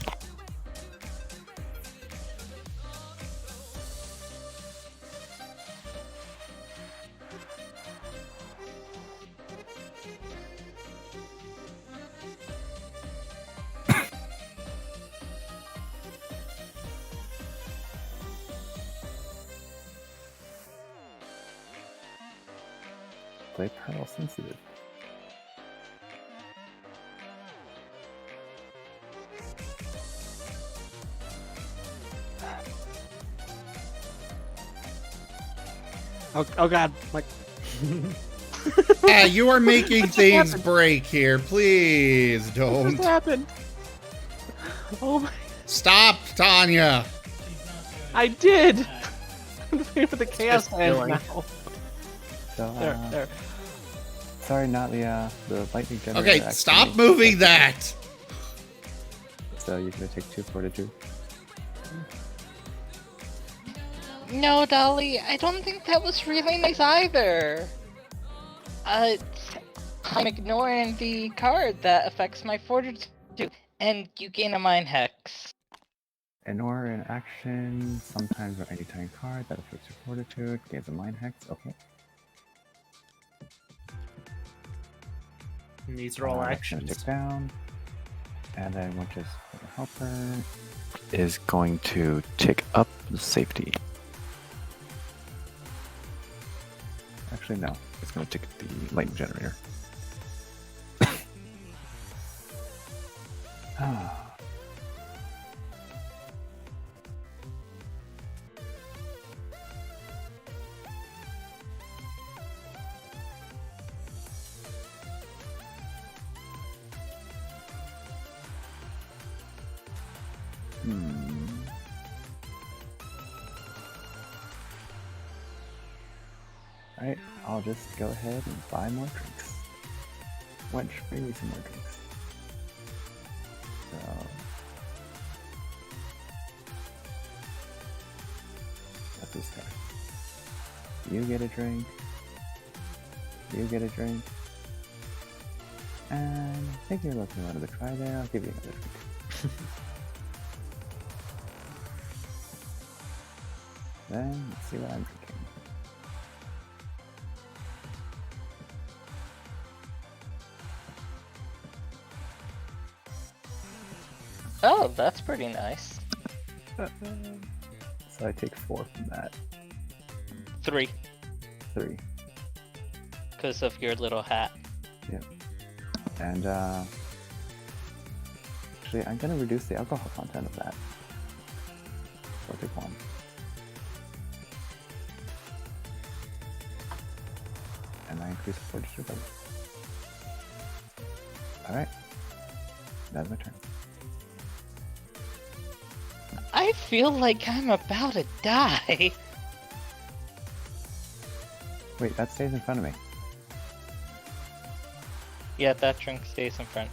play Pearl Sensitive. Oh god, like Yeah, you are making things break here. Please what don't. just happened? Oh my! Stop, Tanya. She's not doing I it. did. Uh, I'm playing with the chaos just hands feeling. now. So, There. sorry, not the lightning generator. Okay, actually stop makes moving it. that. So you're gonna take 2 fortitude. No, Dolly, I don't think that was really nice either. I'm ignoring the card that affects my fortitude, and you gain a mind hex. Ignore an action, sometimes or anytime card that affects your fortitude, gains a mind hex. Okay. And these are all That's gonna actions. tick down. And then which is for the helper is going to tick up the safety. Actually, no. It's going to tick the lightning generator. Ah. Alright, I'll just go ahead and buy more drinks. Wench, bring me some more drinks. So... That's this guy. You get a drink. You get a drink. And I think you're looking out of the try there. I'll give you another drink. Then, let's see what I'm drinking. Oh, that's pretty nice. So I take 4 from that. 3, 3. because of your little hat. And actually I'm gonna reduce the alcohol content of that. So I'll take 1. And I increase the fortitude by 1. Alright. That's my turn. I feel like I'm about to die. Wait, that stays in front of me. Yeah, that drink stays in front.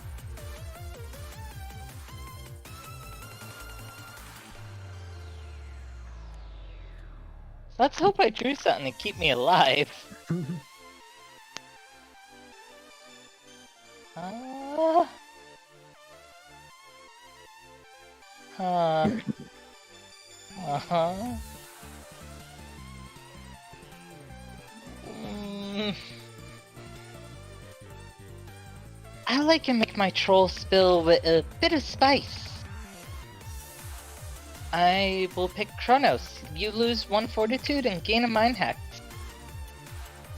Let's hope I drew something to keep me alive. Uh-huh. I like to make my troll spill with a bit of spice. I will pick Kronos. You lose 1 fortitude and gain a mind hack.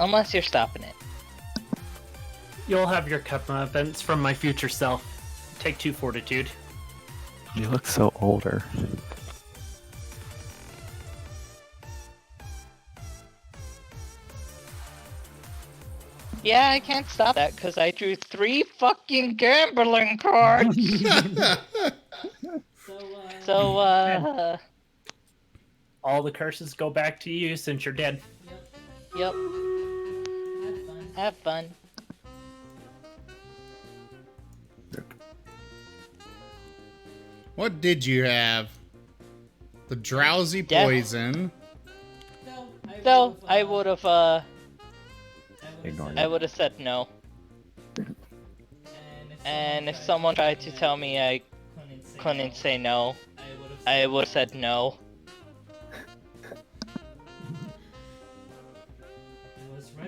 Unless you're stopping it. You'll have your Kepma events from my future self. Take 2 fortitude. You look so older. Yeah, I can't stop that because I drew 3 fucking gambling cards. So, All the curses go back to you since you're dead. yep. have fun. Have fun. What did you have? The drowsy Death. poison. So, I would have, Ignore I it. would have said no. And if someone tried to tell me I couldn't say no, I would have said no.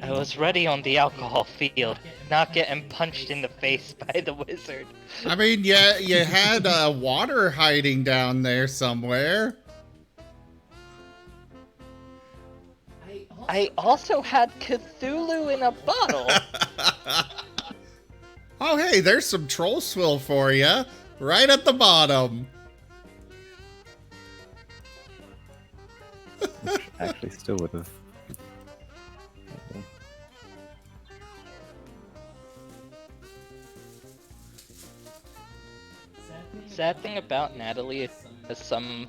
I was ready on the alcohol field, not getting punched in the face by the wizard. I mean, yeah, you had water hiding down there somewhere. I also had Cthulhu in a bottle. Oh, hey, there's some troll swill for you. Right at the bottom. Actually, still would have. Sad thing about Natalie is some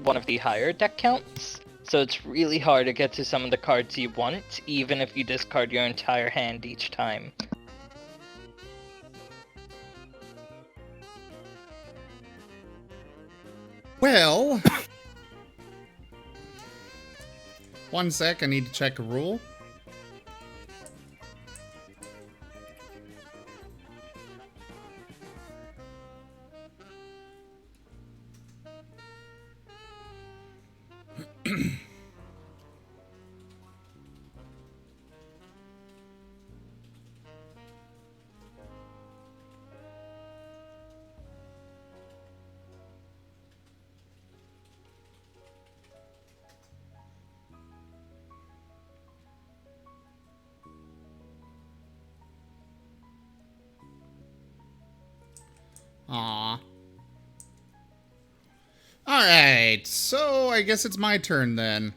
one of the higher deck counts, so it's really hard to get to some of the cards you want, even if you discard your entire hand each time. Well, 1 sec, I need to check a rule. Aw. Alright, so I guess it's my turn then.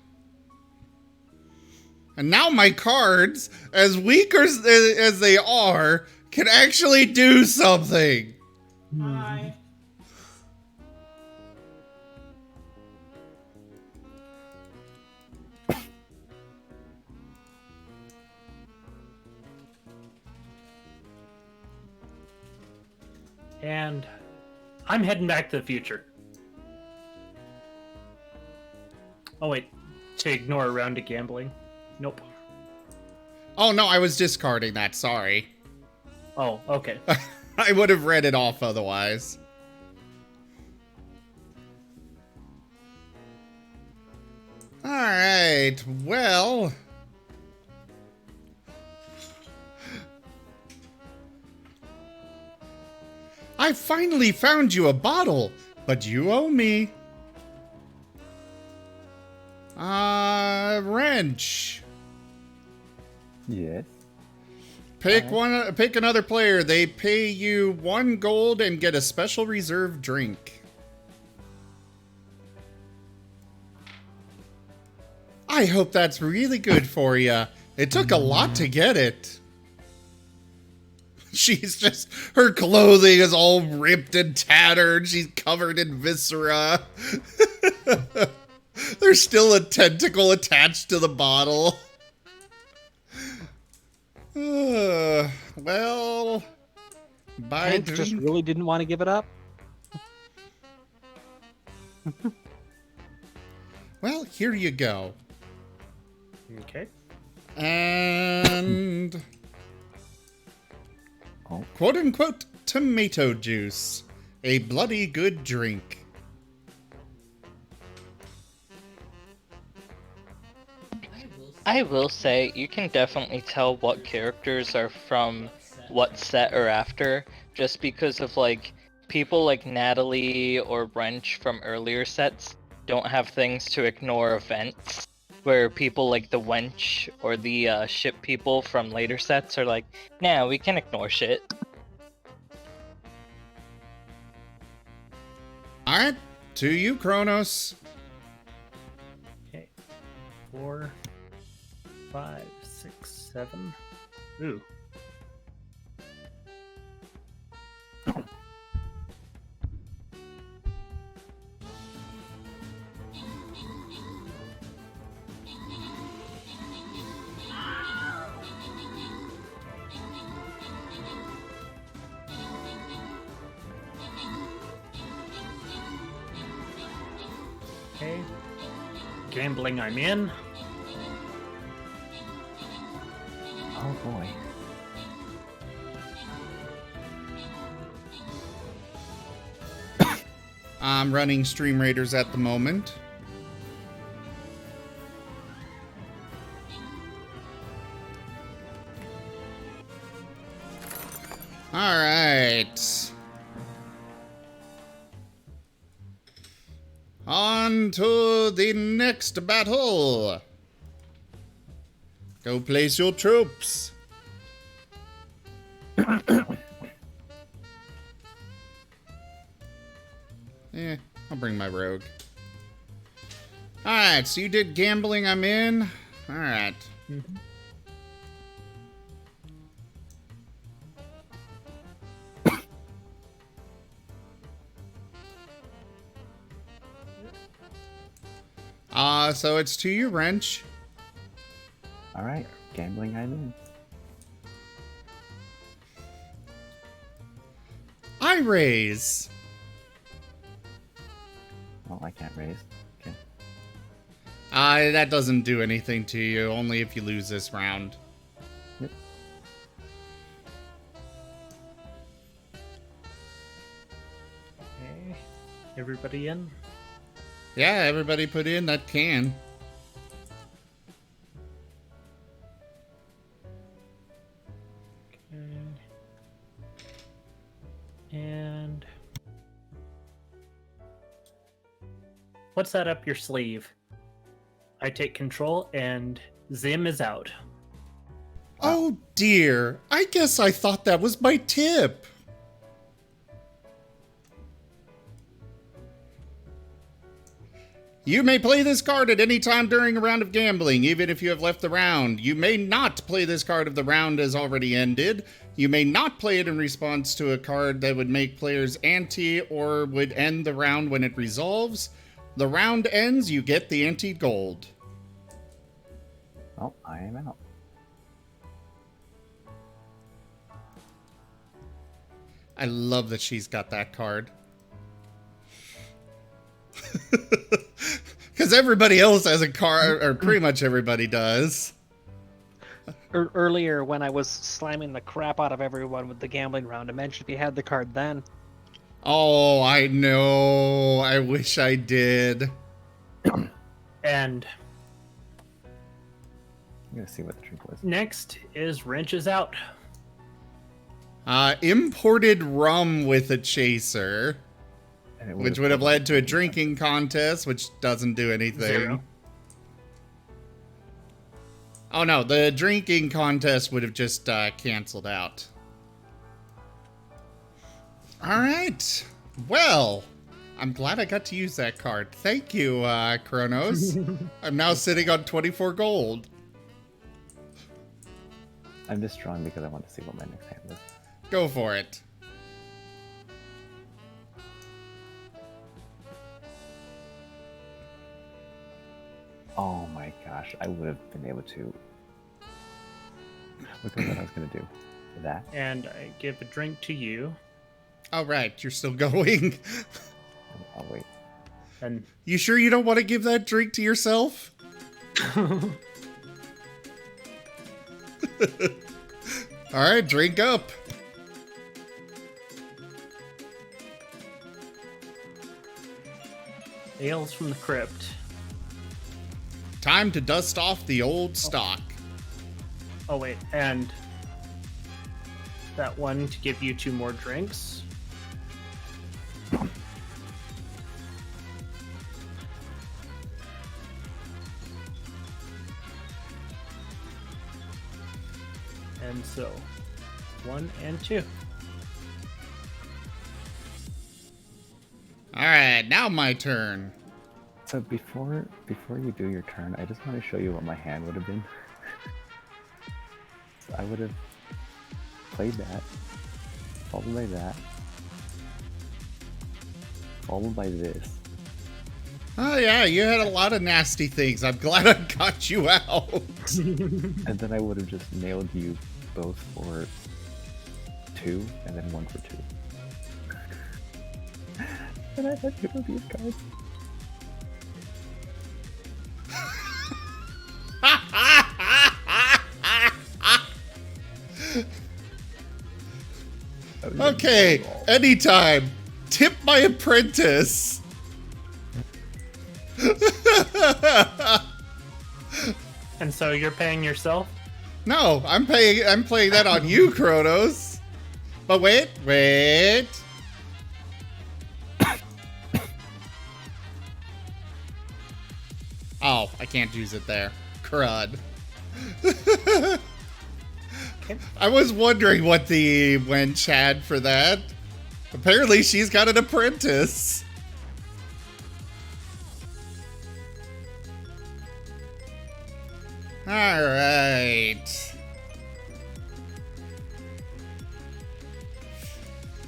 And now my cards, as weak as they are, can actually do something. Hi. And I'm heading back to the future. Oh wait, to ignore a round of gambling. Nope. Oh no, I was discarding that, sorry. Oh, okay. I would have read it off otherwise. Alright, well... I finally found you a bottle, but you owe me. Wrench. Yes. Pick another player. They pay you 1 gold and get a special reserve drink. I hope that's really good for you. It took a lot to get it. She's just, her clothing is all ripped and tattered. She's covered in viscera. There's still a tentacle attached to the bottle. Well, Hank just really didn't want to give it up. Well, here you go. Okay. And... quote-unquote tomato juice. A bloody good drink. I will say, you can definitely tell what characters are from what set or after, just because of, like, people like Natalie or Wrench from earlier sets don't have things to ignore events, where people like the Wench or the ship people from later sets are like, nah, we can ignore shit. Alright, to you, Kronos. Okay. 4, 5, 6, 7. Ooh. Okay. Gambling, I'm in. Oh boy. I'm running Stream Raiders at the moment. Alright. On to the next battle. Go place your troops. I'll bring my rogue. Alright, so you did gambling, I'm in. Alright. Mhm. So it's to your wrench. All right, gambling I'm in. I raise. Well, I can't raise. Okay. That doesn't do anything to you, only if you lose this round. Yep. Okay. Everybody in? Yeah, everybody put in that can. Okay. And what's that up your sleeve? I take control and Zim is out. Oh dear, I guess I thought that was my tip. You may play this card at any time during a round of gambling, even if you have left the round. You may not play this card if the round has already ended. You may not play it in response to a card that would make players ante or would end the round when it resolves. The round ends, you get the ante gold. Well, I am out. I love that she's got that card. Because everybody else has a card, or pretty much everybody does. Earlier, when I was slamming the crap out of everyone with the gambling round, I mentioned if you had the card then. Oh, I know. I wish I did. And I'm gonna see what the drink was. next is Wrenches out. Imported rum with a chaser, And it which would have led to a drinking contest, which doesn't do anything. 0. Oh no, the drinking contest would have just canceled out. All right. Well, I'm glad I got to use that card. Thank you, Kronos. I'm now sitting on 24 gold. I'm just drawing because I want to see what my next hand is. Go for it. Oh my gosh, I would have been able to. Look at what I was gonna do. That. And I give a drink to you. All right, you're still going. I'll wait. And You sure you don't want to give that drink to yourself? All right, drink up. Ales from the Crypt. Time to dust off the old stock. Oh wait, and that one to give you 2 more drinks. And so, 1 and 2. All right, now my turn. So before you do your turn, I just want to show you what my hand would have been. So I would have played that, followed by that, followed by this. Oh yeah, you had a lot of nasty things. I'm glad I got you out. And then I would have just nailed you both for 2, and then 1 for 2. And I had 2 of these cards. Okay, anytime. Tip my apprentice. And so you're paying yourself? No, I'm playing that on you, Kronos. But wait. Oh, I can't use it there. Crud. I was wondering what the wench had for that. Apparently she's got an apprentice. Alright.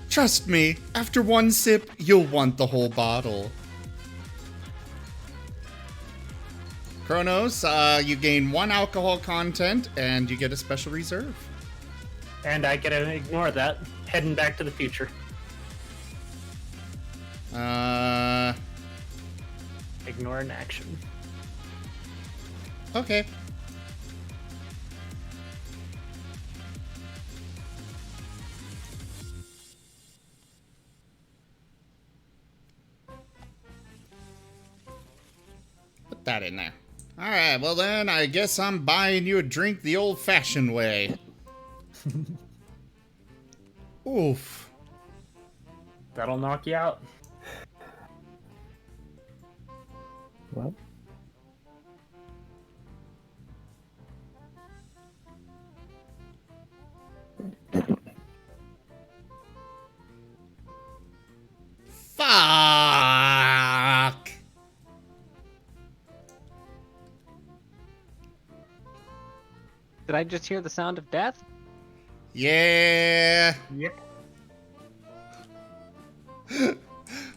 Trust me, after one sip, you'll want the whole bottle. Kronos, you gain 1 alcohol content, and you get a special reserve. And I get to ignore that. Heading back to the future. Ignore an action. Okay. Put that in there. Alright, well then, I guess I'm buying you a drink the old-fashioned way. Oof. That'll knock you out. What? Fuck. Did I just hear the sound of death? Yeah. Yep.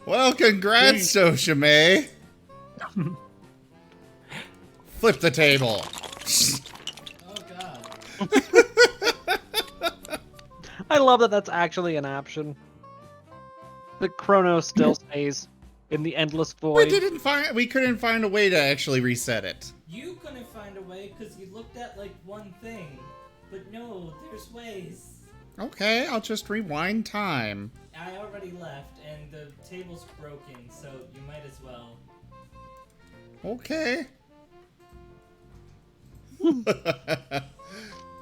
Well, congrats, Soshime. Flip the table. Oh god. I love that that's actually an option. The Chrono still stays in the endless void. We couldn't find a way to actually reset it. You couldn't find a way because you looked at like one thing. But no, there's ways. Okay, I'll just rewind time. I already left and the table's broken, so you might as well. Okay.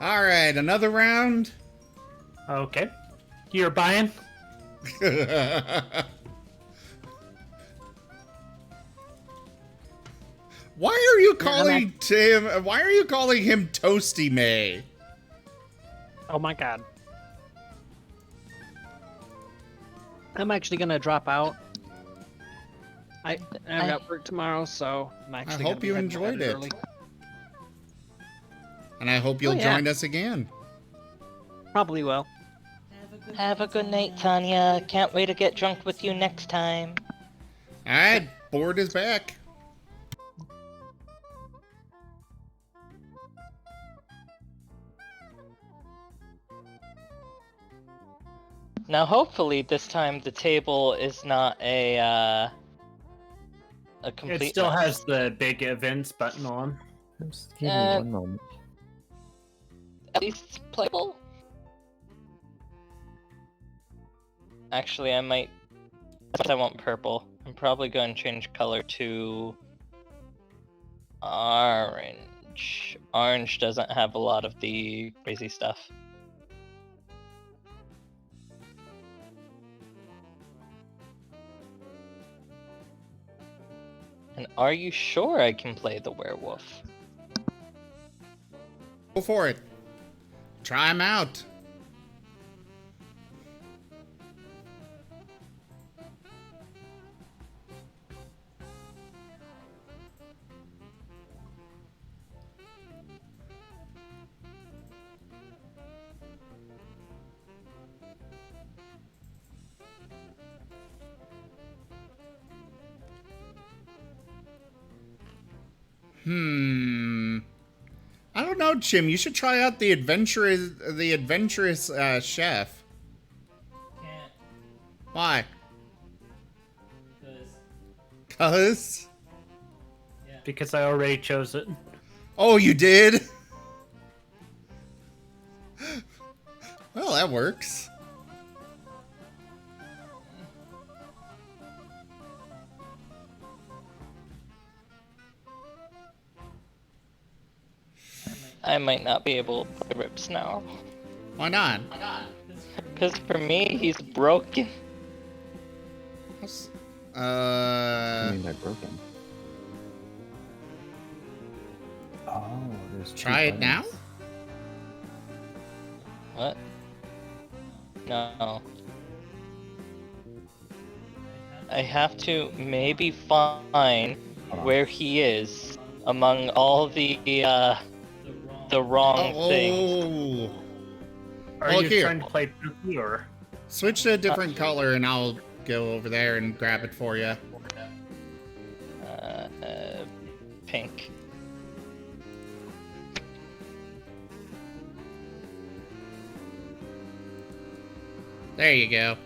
Alright, another round. Okay. You're buying? Why are you calling him Toasty May? Oh my god. I'm actually gonna drop out. I've got work tomorrow, so I'm actually hope gonna be you heading to enjoyed bed it. early. And I hope you'll yeah. join us again. Probably will. Have a good night, Tanya. Can't wait to get drunk with you next time. Alright, board is back. Now, hopefully, this time the table is not a complete. It still mess. has the big events button on. Just give me Uh, 1 moment. At least it's playable. Actually, I might. I want purple. I'm probably going to change color to orange. Orange doesn't have a lot of the crazy stuff. And are you sure I can play the werewolf? Go for it. Try him out. I don't know, Jim. You should try out the adventurous chef. Can't, Why? because Cuz? yeah. Because I already chose it. Oh, you did? Well, that works. I might not be able to play Rips now. Why not? Because for me, he's broken. What do you mean by broken? Oh, there's 2 Try it now? buttons. What? No. I have to maybe find Hold on. where he is among all the wrong things. Oh. Are Well, you here. trying to play Pookie or? Switch to a different color and I'll go over there and grab it for you. Pink. There you go.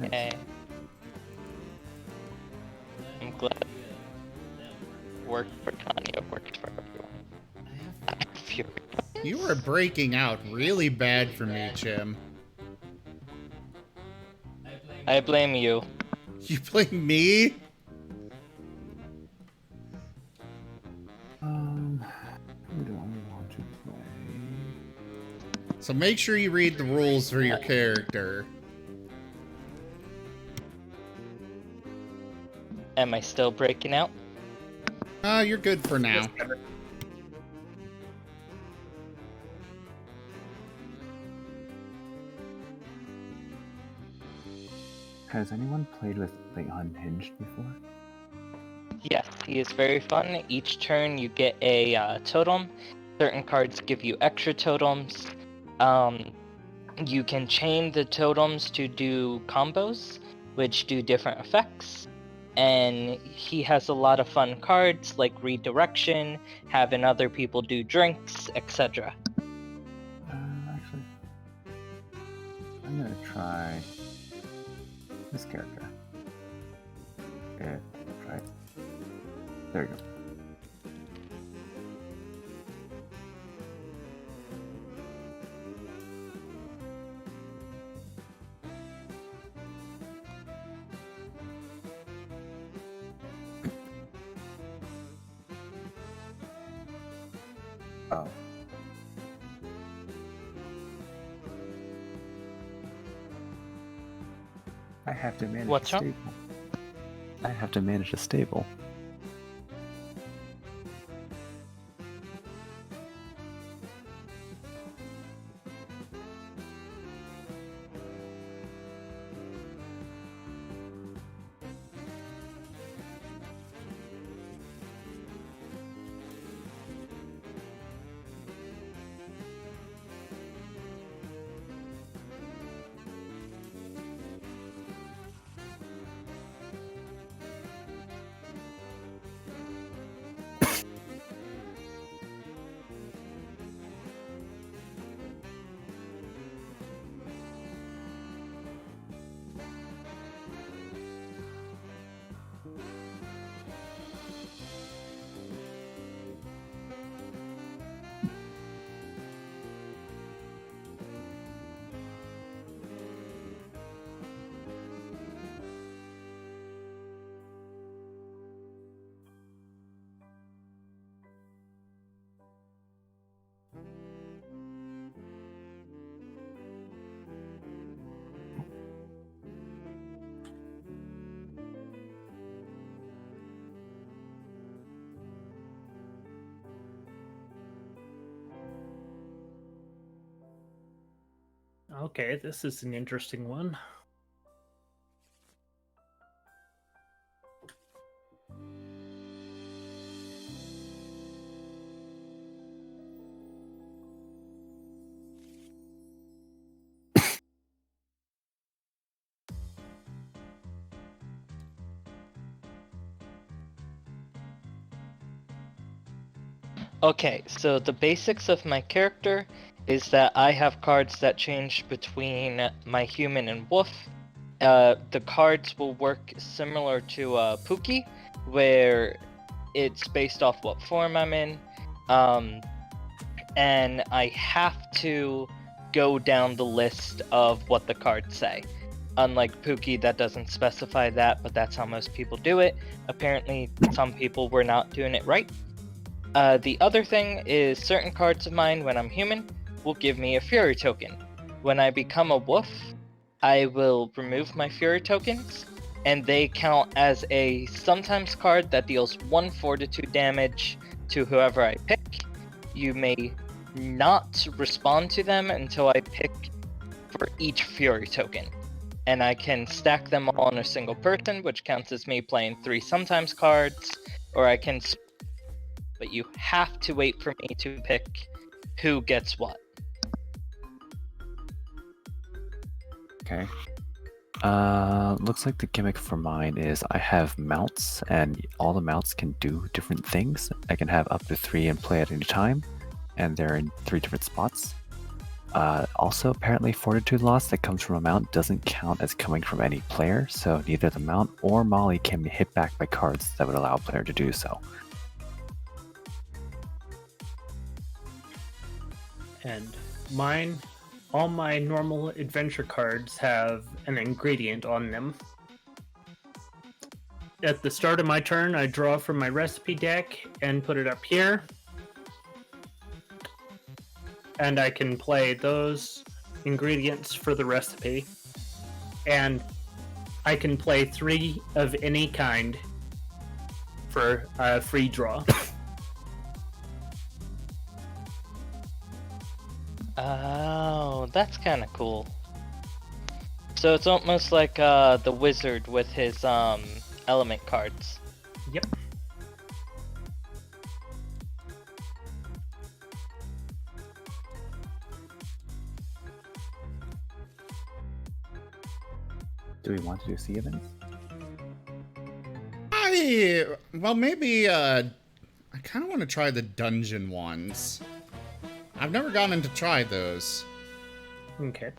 Okay. I'm glad it worked for Tanya, worked for everyone. You are breaking out really bad for me, Chim. I blame you. You blame me? Who do I want to play? So make sure you read the rules for your character. Am I still breaking out? You're good for now. Has anyone played with like Unhinged before? Yes, he is very fun. Each turn you get a totem. Certain cards give you extra totems. You can chain the totems to do combos, which do different effects. And he has a lot of fun cards like redirection, having other people do drinks, etc. Actually, I'm gonna try this character. Try it. There you go. Oh. I have to manage What's a up? stable. I have to manage a stable. Okay, this is an interesting one. Okay, so the basics of my character is that I have cards that change between my human and wolf. The cards will work similar to Pookie, where it's based off what form I'm in, and I have to go down the list of what the cards say. Unlike Pookie, that doesn't specify that, but that's how most people do it. Apparently, some people were not doing it right. The other thing is certain cards of mine, when I'm human, will give me a Fury token. When I become a wolf, I will remove my Fury tokens, and they count as a sometimes card that deals 1 fortitude damage to whoever I pick. You may not respond to them until I pick for each fury token. And I can stack them all on a single person, which counts as me playing 3 sometimes cards, or I can... But you have to wait for me to pick who gets what. Okay. Looks like the gimmick for mine is I have mounts, and all the mounts can do different things. I can have up to 3 in play at any time, and they're in 3 different spots. Also, apparently fortitude loss that comes from a mount doesn't count as coming from any player, so neither the mount or Molly can be hit back by cards that would allow a player to do so. And mine, all my normal adventure cards have an ingredient on them. At the start of my turn, I draw from my recipe deck and put it up here. And I can play those ingredients for the recipe. And I can play 3 of any kind for a free draw. Oh, that's kind of cool. So it's almost like the wizard with his element cards. Yep. Do we want to do sea events? Well, maybe, I kind of want to try the dungeon ones. I've never gotten to try those. Okay.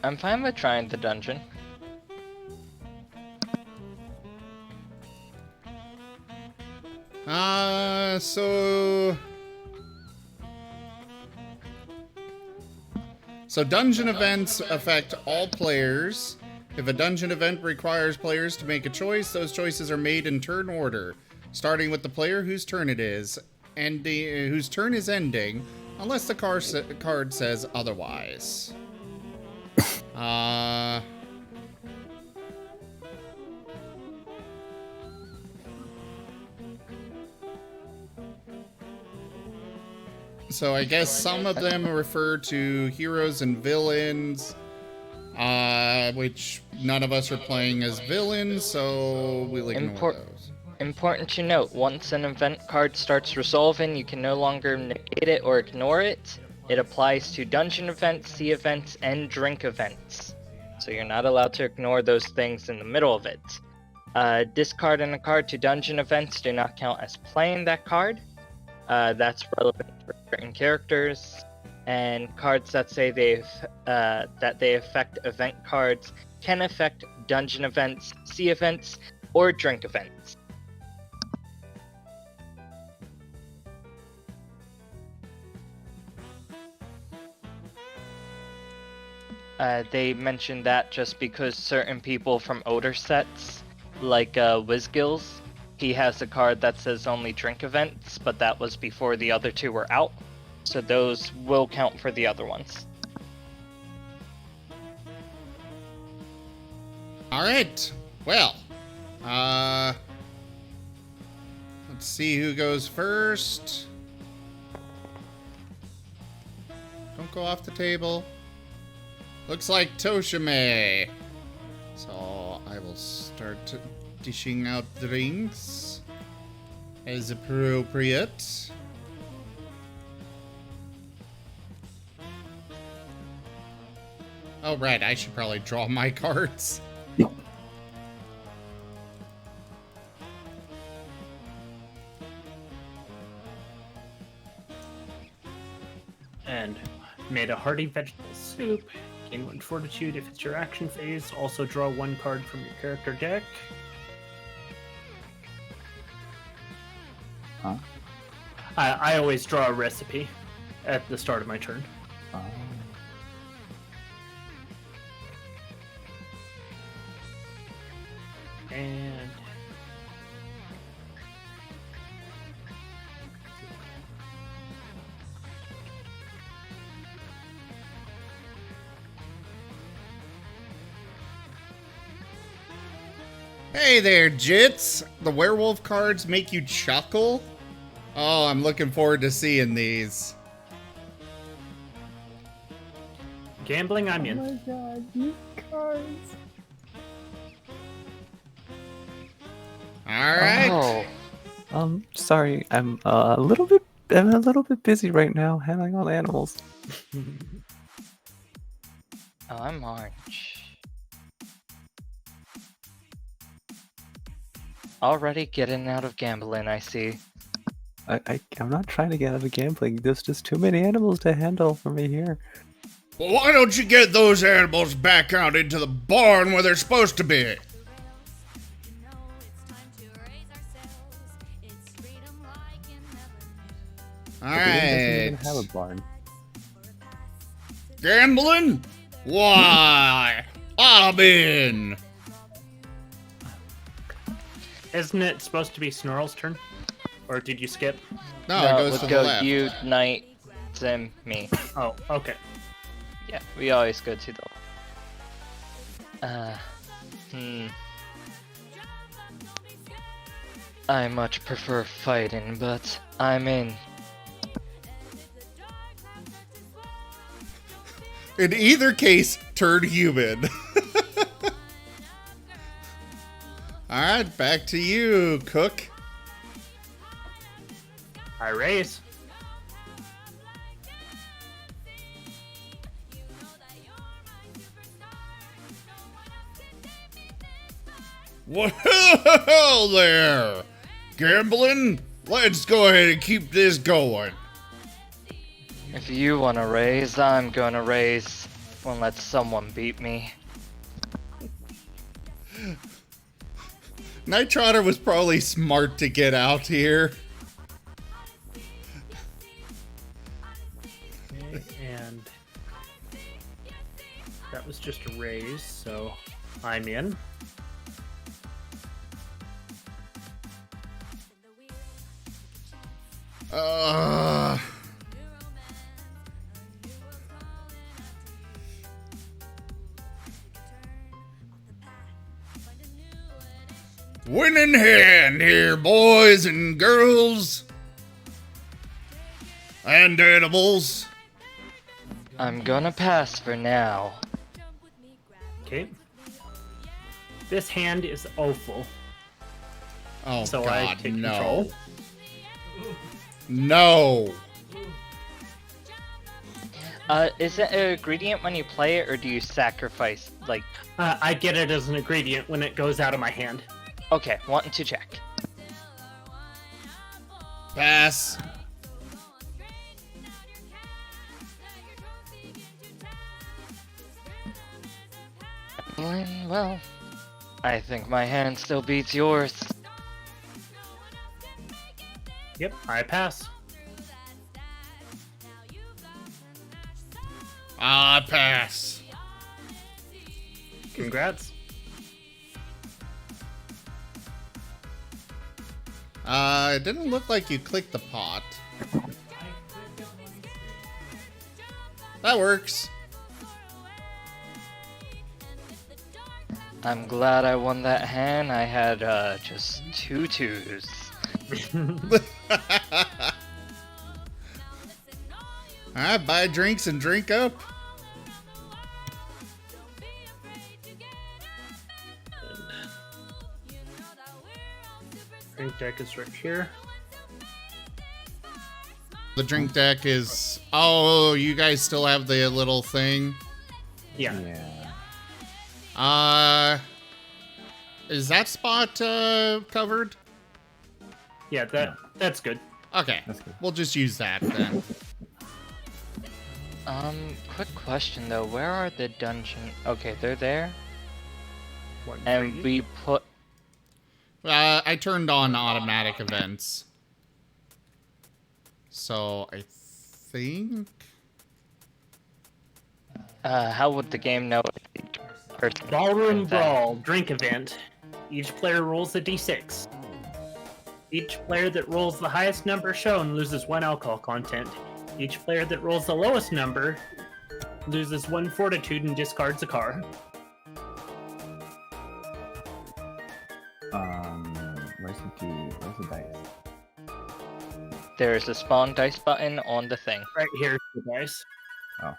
I'm fine with trying the dungeon. So dungeon events affect all players. If a dungeon event requires players to make a choice, those choices are made in turn order, starting with the player whose turn it is, and whose turn is ending, unless the card says otherwise. So I guess some of them refer to heroes and villains, which none of us are playing as villains, so we'll ignore those. Important to note, once an event card starts resolving, you can no longer negate it or ignore it. It applies to dungeon events, sea events, and drink events. So you're not allowed to ignore those things in the middle of it. Discarding a card to dungeon events do not count as playing that card. That's relevant for certain characters, and cards that say they affect event cards can affect dungeon events, sea events, or drink events. They mentioned that just because certain people from older sets, like Wizgills, he has a card that says only drink events, but that was before the other 2 were out, so those will count for the other ones. Alright, well, let's see who goes first. Don't go off the table. Looks like Toshime. So I will start dishing out drinks as appropriate. Oh, right, I should probably draw my cards. And made a hearty vegetable soup. Gain 1 fortitude if it's your action phase. Also draw 1 card from your character deck. Huh? I always draw a recipe at the start of my turn. And Hey there, Jits! The werewolf cards make you chuckle? Oh, I'm looking forward to seeing these. Gambling, I'm in. Oh my god, you cards. Alright. Oh, Sorry, I'm a little bit busy right now handling all the animals. oh, I'm orange. Already getting out of gambling, I see. I'm not trying to get out of gambling. There's just too many animals to handle for me here. Well, why don't you get those animals back out into the barn where they're supposed to be? Doesn't even Alright. have a barn. Gambling? Why? I'm in. Isn't it supposed to be Snarl's turn? Or did you skip? No, it goes let's to go the left. you, Knight, Zim, me. Oh, okay. Yeah, we always go to the... I much prefer fighting, but I'm in. In either case, turn human. Alright, back to you, Cook. I raise. Well there! Gambling? Let's go ahead and keep this going. If you want to raise, I'm gonna raise. Won't let someone beat me. Night Trotter was probably smart to get out here. Okay, and that was just a raise, so I'm in. Winning hand here, boys and girls. And animals. I'm gonna pass for now. Okay. This hand is awful, Oh so I god, take no. control. No. Is it an ingredient when you play it, or do you sacrifice, like... I get it as an ingredient when it goes out of my hand. Okay, wanting to check. Pass. Well, I think my hand still beats yours. Yep, I pass. Ah, pass. Congrats. It didn't look like you clicked the pot. That works. I'm glad I won that hand. I had just 2 twos. Alright, buy drinks and drink up. Drink deck is right here. The drink deck is... Oh, you guys still have the little thing? Yeah. Yeah. Is that spot covered? Yeah, that's good. Okay, That's good. we'll just use that then. Quick question though, where are the dungeon? Okay, they're there. One, And three. we put... I turned on automatic events. So, I think... how would the game know? Ballroom Brawl drink event. Each player rolls a d6. Each player that rolls the highest number shown loses 1 alcohol content. Each player that rolls the lowest number loses 1 fortitude and discards a car. Where's the dice? There's a spawn dice button on the thing. Right here, the dice. Oh,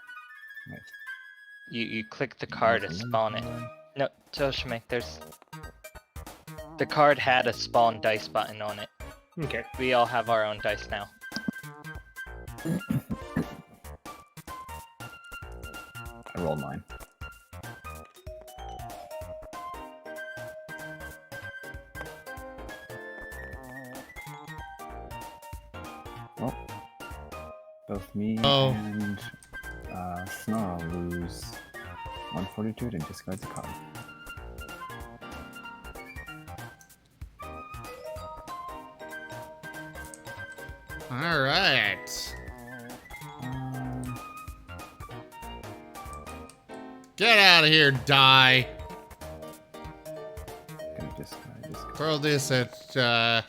nice. You click the card to There's a spawn it. one. No, Toshime, there's... The card had a spawn dice button on it. Okay. We all have our own dice now. I rolled mine. Well, both me and Snarl lose 1 fortitude and discard the card. All right. Get out of here, die. Gonna discard. Throw this at, I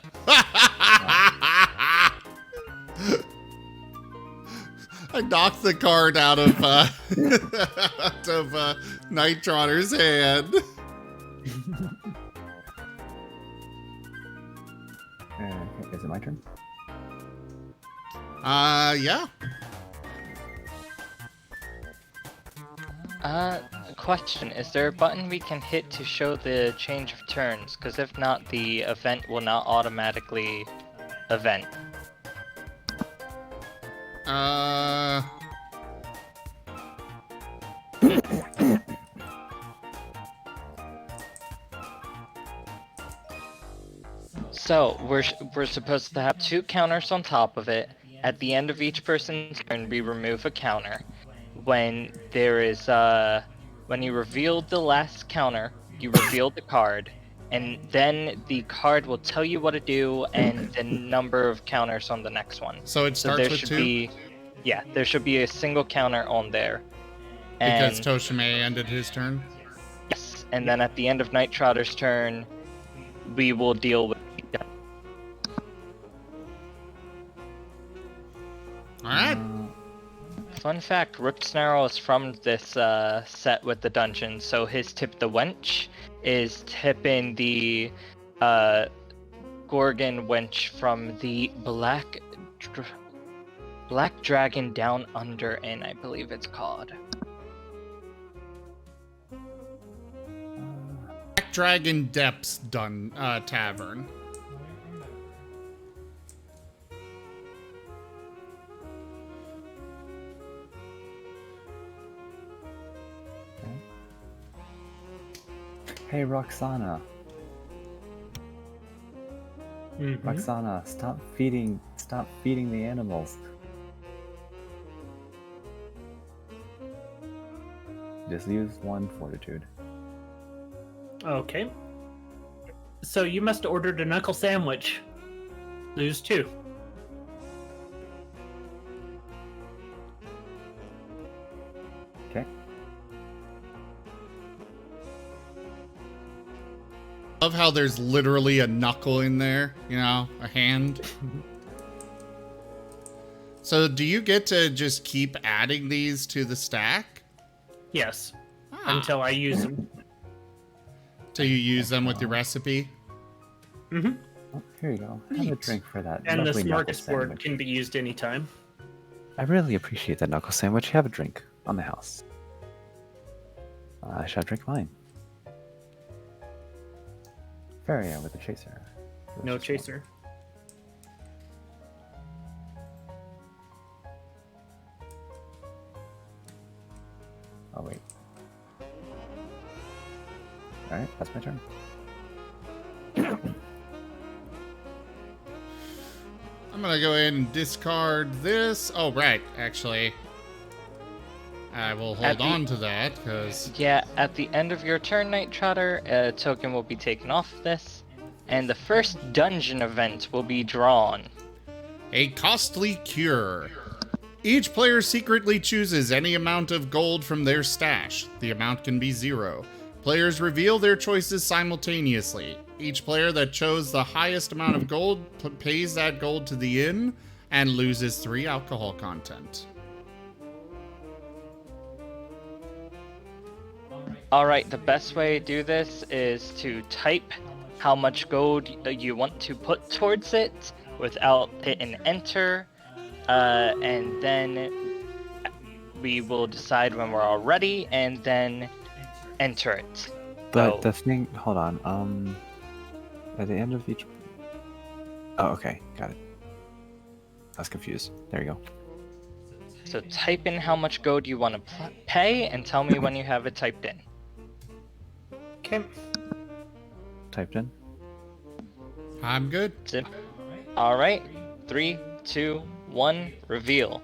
knocked the card out of, Night Trotter's hand. Is it my turn? Yeah. Question, is there a button we can hit to show the change of turns? Because if not, the event will not automatically event. So, we're supposed to have 2 counters on top of it. At the end of each person's turn, we remove a counter. When there is, when you reveal the last counter, you reveal the card, and then the card will tell you what to do and the number of counters on the next one. So it starts there with should 2? be, yeah, there should be a single counter on there. Because And, Toshime ended his turn? yes, and then at the end of Night Trotter's turn, we will deal with. Alright. Fun fact, Rip Snarl is from this set with the dungeon, so his tip the wench is tipping the Gorgon wench from the Black Dragon Down Under Inn, I believe it's called. Black Dragon Depths Tavern. Hey, Roxana. Roxana, stop feeding the animals. Just use 1 fortitude. Okay. So you must have ordered a knuckle sandwich. Lose 2. Okay. Love how there's literally a knuckle in there, you know, a hand. So do you get to just keep adding these to the stack? Yes. Ah. Until I use them. Till you use them with your recipe? Mm-hmm. Oh, here you go. Have a Neat. drink for that. And the lovely knuckle smorgasbord sandwich. can be used anytime. I really appreciate that knuckle sandwich. Have a drink on the house. I shall drink mine. Faria with the chaser. No chaser. Oh wait. Alright, that's my turn. I'm gonna go ahead and discard this. Oh, right, actually. I will hold on to that, because... Yeah, at the end of your turn, Night Trotter, a token will be taken off this, and the first dungeon event will be drawn. A costly cure. Each player secretly chooses any amount of gold from their stash. The amount can be 0. Players reveal their choices simultaneously. Each player that chose the highest amount of gold pays that gold to the inn and loses 3 alcohol content. Alright, the best way to do this is to type how much gold you want to put towards it without hitting enter, and then we will decide when we're all ready, and then enter it. But So- the thing, hold on. At the end of each. Oh, okay, got it. I was confused. There you go. So type in how much gold you want to pay, and tell me when you have it typed in. Okay. Typed in. I'm good. All right, 3, 2, 1, reveal.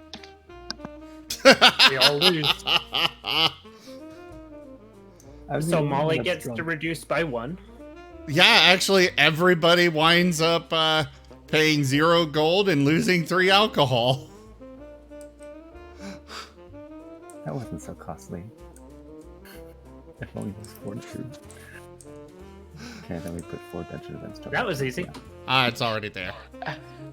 We all lose. So Molly gets to reduce by 1. Yeah, actually, everybody winds up paying 0 gold and losing 3 alcohol. That wasn't so costly. If only it was fortitude. Okay, then we put 4 dungeon events. That was easy. It's already there.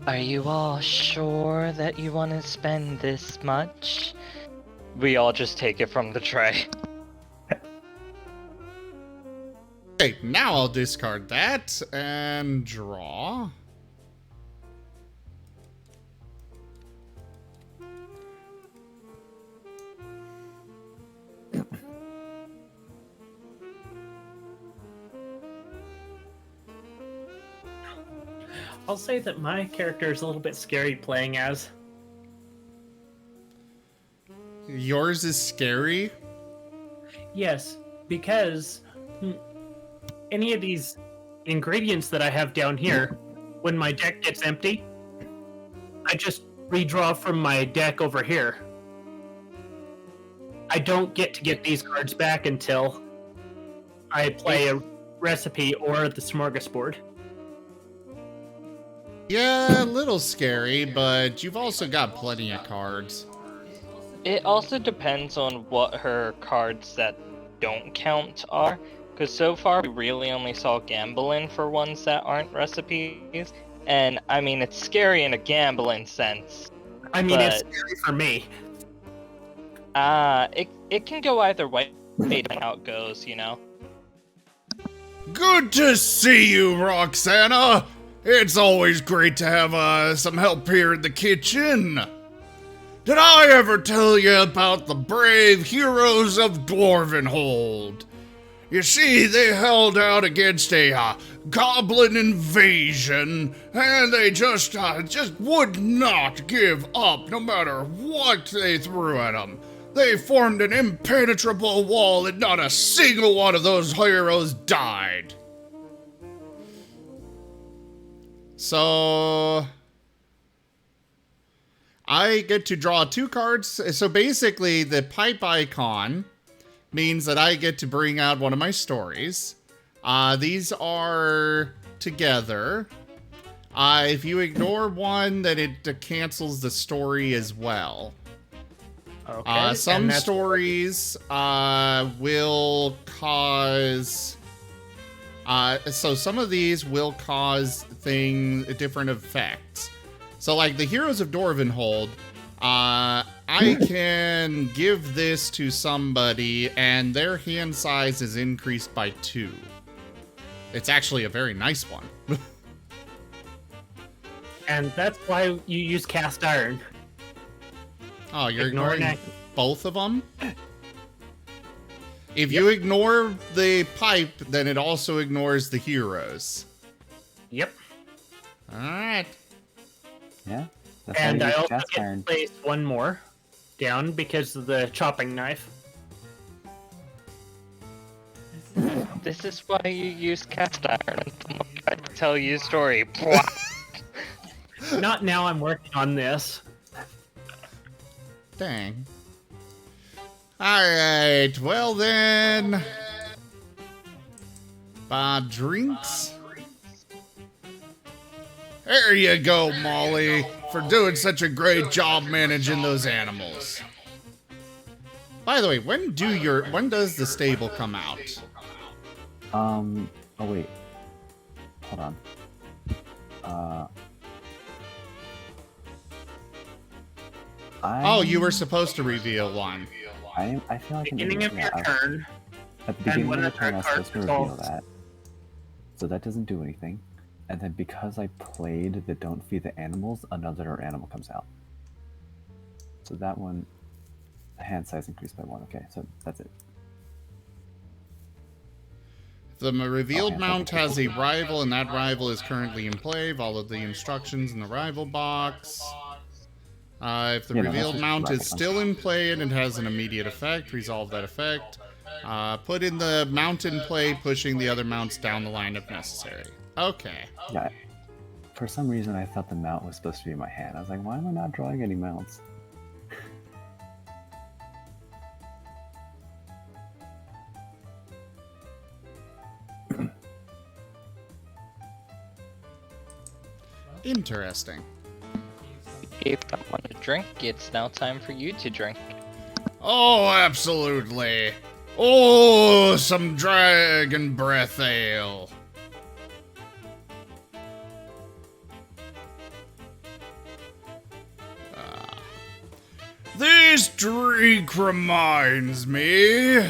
Are you all sure that you want to spend this much? We all just take it from the tray. Okay, now I'll discard that and draw. I'll say that my character is a little bit scary playing as. Yours is scary. Yes, because any of these ingredients that I have down here, when my deck gets empty, I just redraw from my deck over here. I don't get to get these cards back until I play a recipe or the smorgasbord. Yeah, a little scary, but you've also got plenty of cards. It also depends on what her cards that don't count are, because so far we really only saw gambling for ones that aren't recipes, and I mean it's scary in a gambling sense. I mean, it's But- scary for me. It can go either way depending on how it goes, you know. Good to see you, Roxana! It's always great to have some help here in the kitchen. Did I ever tell you about the brave heroes of Dwarvenhold? You see, they held out against a goblin invasion, and they just would not give up no matter what they threw at them. They formed an impenetrable wall, and not a single one of those heroes died. So I get to draw 2 cards. So basically, the pipe icon means that I get to bring out one of my stories. These are together. If you ignore one, then it cancels the story as well. Okay. Some and that's- stories will cause... so some of these will cause different effects. So like the Heroes of Dwarvenhold, I can give this to somebody and their hand size is increased by 2. It's actually a very nice one. And that's why you use cast iron. Oh, you're Ignore ignoring that. both of them? If you ignore the pipe, then it also ignores the heroes. Yep. Alright. Yeah. That's And why I use also cast get iron. to place one more down because of the chopping knife. This is why you use cast iron. Someone tried to tell you a story. Not now, I'm working on this. Dang. Alright, well then. Drinks. There you go, Molly, for doing such a great job managing those animals. By the way, when does the stable come out? Oh wait. Hold on. Oh, you were supposed to reveal one. I feel like Beginning of your turn. at the beginning when of the the turn, I was card supposed to reveal resolves. that. So that doesn't do anything. And then because I played the Don't Feed the Animals, another animal comes out. So that one, the hand size increased by 1. Okay, so that's it. The revealed mount has a rival, and that rival is currently in play. Follow the instructions in the rival box. If the revealed mount is still in play and it has an immediate effect, resolve that effect. Put in the mount in play, pushing the other mounts down the line if necessary. Okay. Yeah. For some reason, I thought the mount was supposed to be in my hand. I was like, why am I not drawing any mounts? Interesting. If I want to drink, it's now time for you to drink. Oh, absolutely. Oh, some dragon breath ale. This drink reminds me.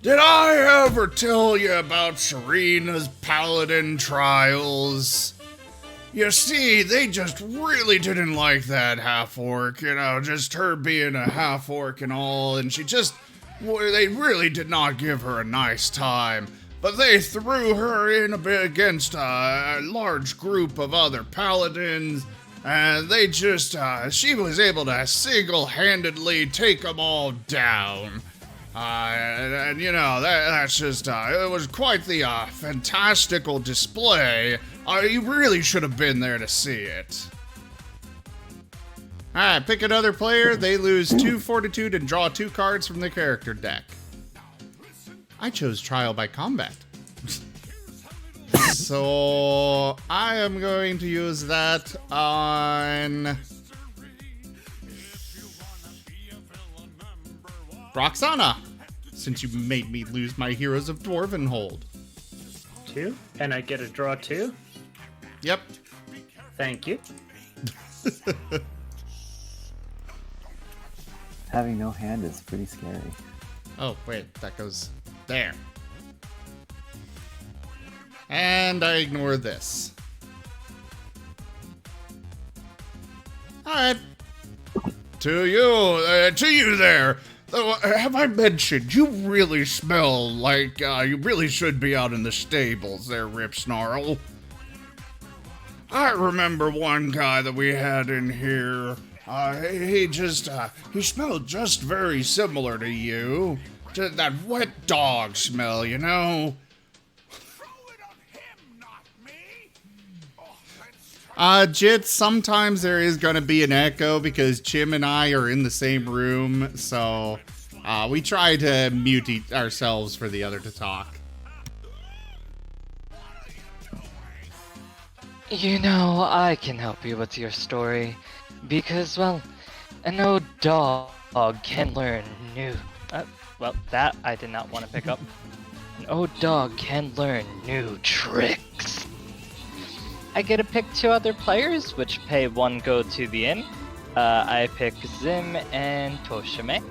Did I ever tell you about Serena's paladin trials? You see, they just really didn't like that half-orc, you know, just her being a half-orc and all, and they really did not give her a nice time. But they threw her in a bit against a large group of other paladins, and they just, she was able to single-handedly take them all down. And you know, that's just, it was quite the fantastical display. You really should have been there to see it. Alright, pick another player. They lose 2 fortitude and draw 2 cards from the character deck. I chose trial by combat. So I am going to use that on Roxana, since you made me lose my Heroes of Dwarvenhold. 2, and I get a draw 2. Yep. Thank you. Having no hand is pretty scary. Oh, wait, that goes there. And I ignore this. Alright. To you there. Have I mentioned you really smell like you really should be out in the stables there, Rip Snarl? I remember one guy that we had in here. He smelled just very similar to you. Just that wet dog smell, you know? Jit, sometimes there is gonna be an echo because Chim and I are in the same room, so we try to mute ourselves for the other to talk. You know, I can help you with your story, because, well, an old dog can learn new... well, that I did not want to pick up. An old dog can learn new tricks. I get to pick 2 other players, which pay 1 gold to the inn. I pick Zim and Toshime.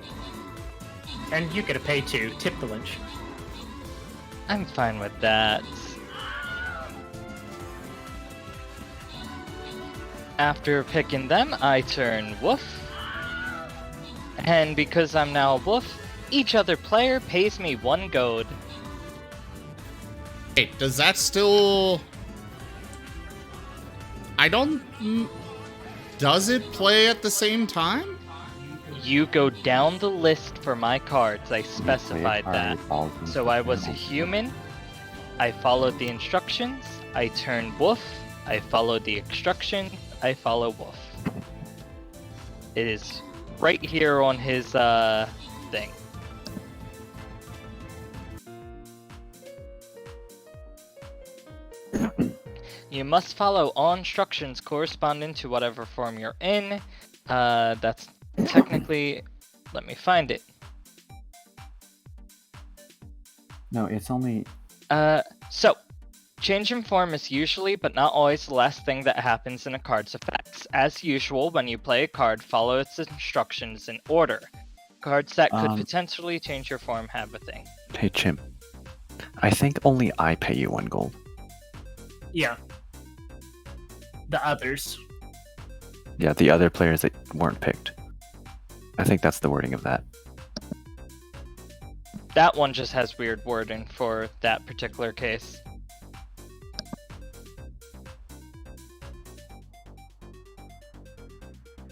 And you get to pay 2. Tip the lynch. I'm fine with that. After picking them, I turn Woof. And because I'm now a Woof, each other player pays me 1 gold. Wait, does that still... Does it play at the same time? You go down the list for my cards, I specified that. So I was a human, I followed the instructions, I turned Woof, I followed the instructions, I follow Woof. It is right here on his thing. You must follow all instructions corresponding to whatever form you're in. That's technically... Let me find it. No, it's only... So, change in form is usually, but not always, the last thing that happens in a card's effects. As usual, when you play a card, follow its instructions in order. Cards that could Um, potentially change your form have a thing. Hey, Chimp. I think only I pay you 1 gold. Yeah. The others. Yeah, the other players that weren't picked. I think that's the wording of that. That one just has weird wording for that particular case.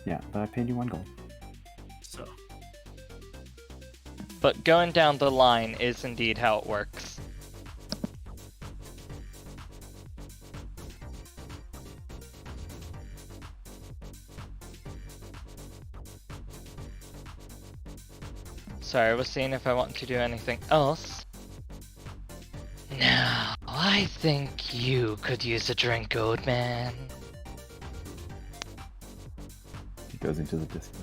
Yeah, but I paid you 1 gold. So But going down the line is indeed how it works. Sorry, I was seeing if I want to do anything else. Now, I think you could use a drink, old man. He goes into the Discord.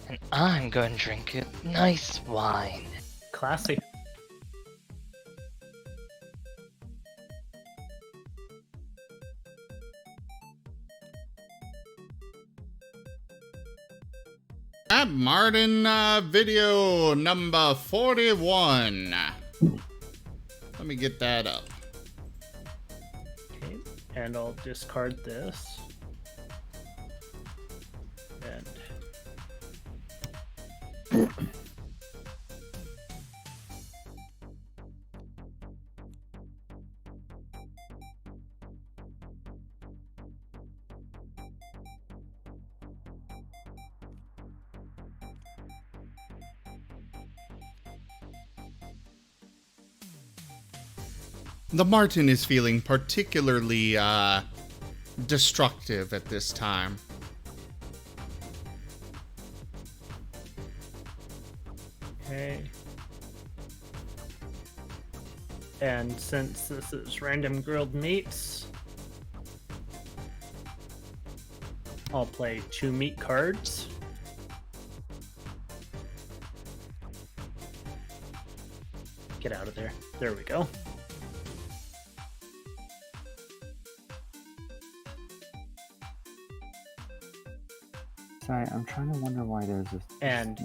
And I'm going to drink a nice wine. classy. At Marten, video number 41. Let me get that up. Okay, and I'll discard this. And The Marten is feeling particularly destructive at this time. okay. And since this is random grilled meats, I'll play 2 meat cards. Get out of there. There we go. Sorry, I'm trying to wonder why there's this. And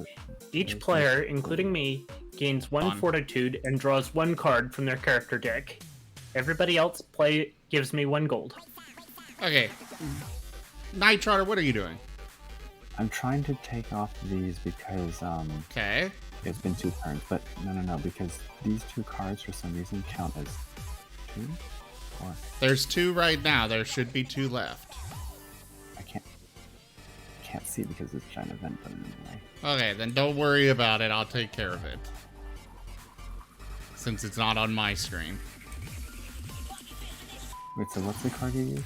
each there's player, this- including me, gains 1 On. fortitude and draws 1 card from their character deck. Everybody else gives me 1 gold. Okay. Night Trotter, what are you doing? I'm trying to take off these because Okay. it's been 2 turns, but no, because these 2 cards for some reason count as 2 or There's 2 right now. There should be 2 left. I can't see because it's giant event button in the way. Okay, then don't worry about it. I'll take care of it. Since it's not on my screen. Wait, so what's the card you use?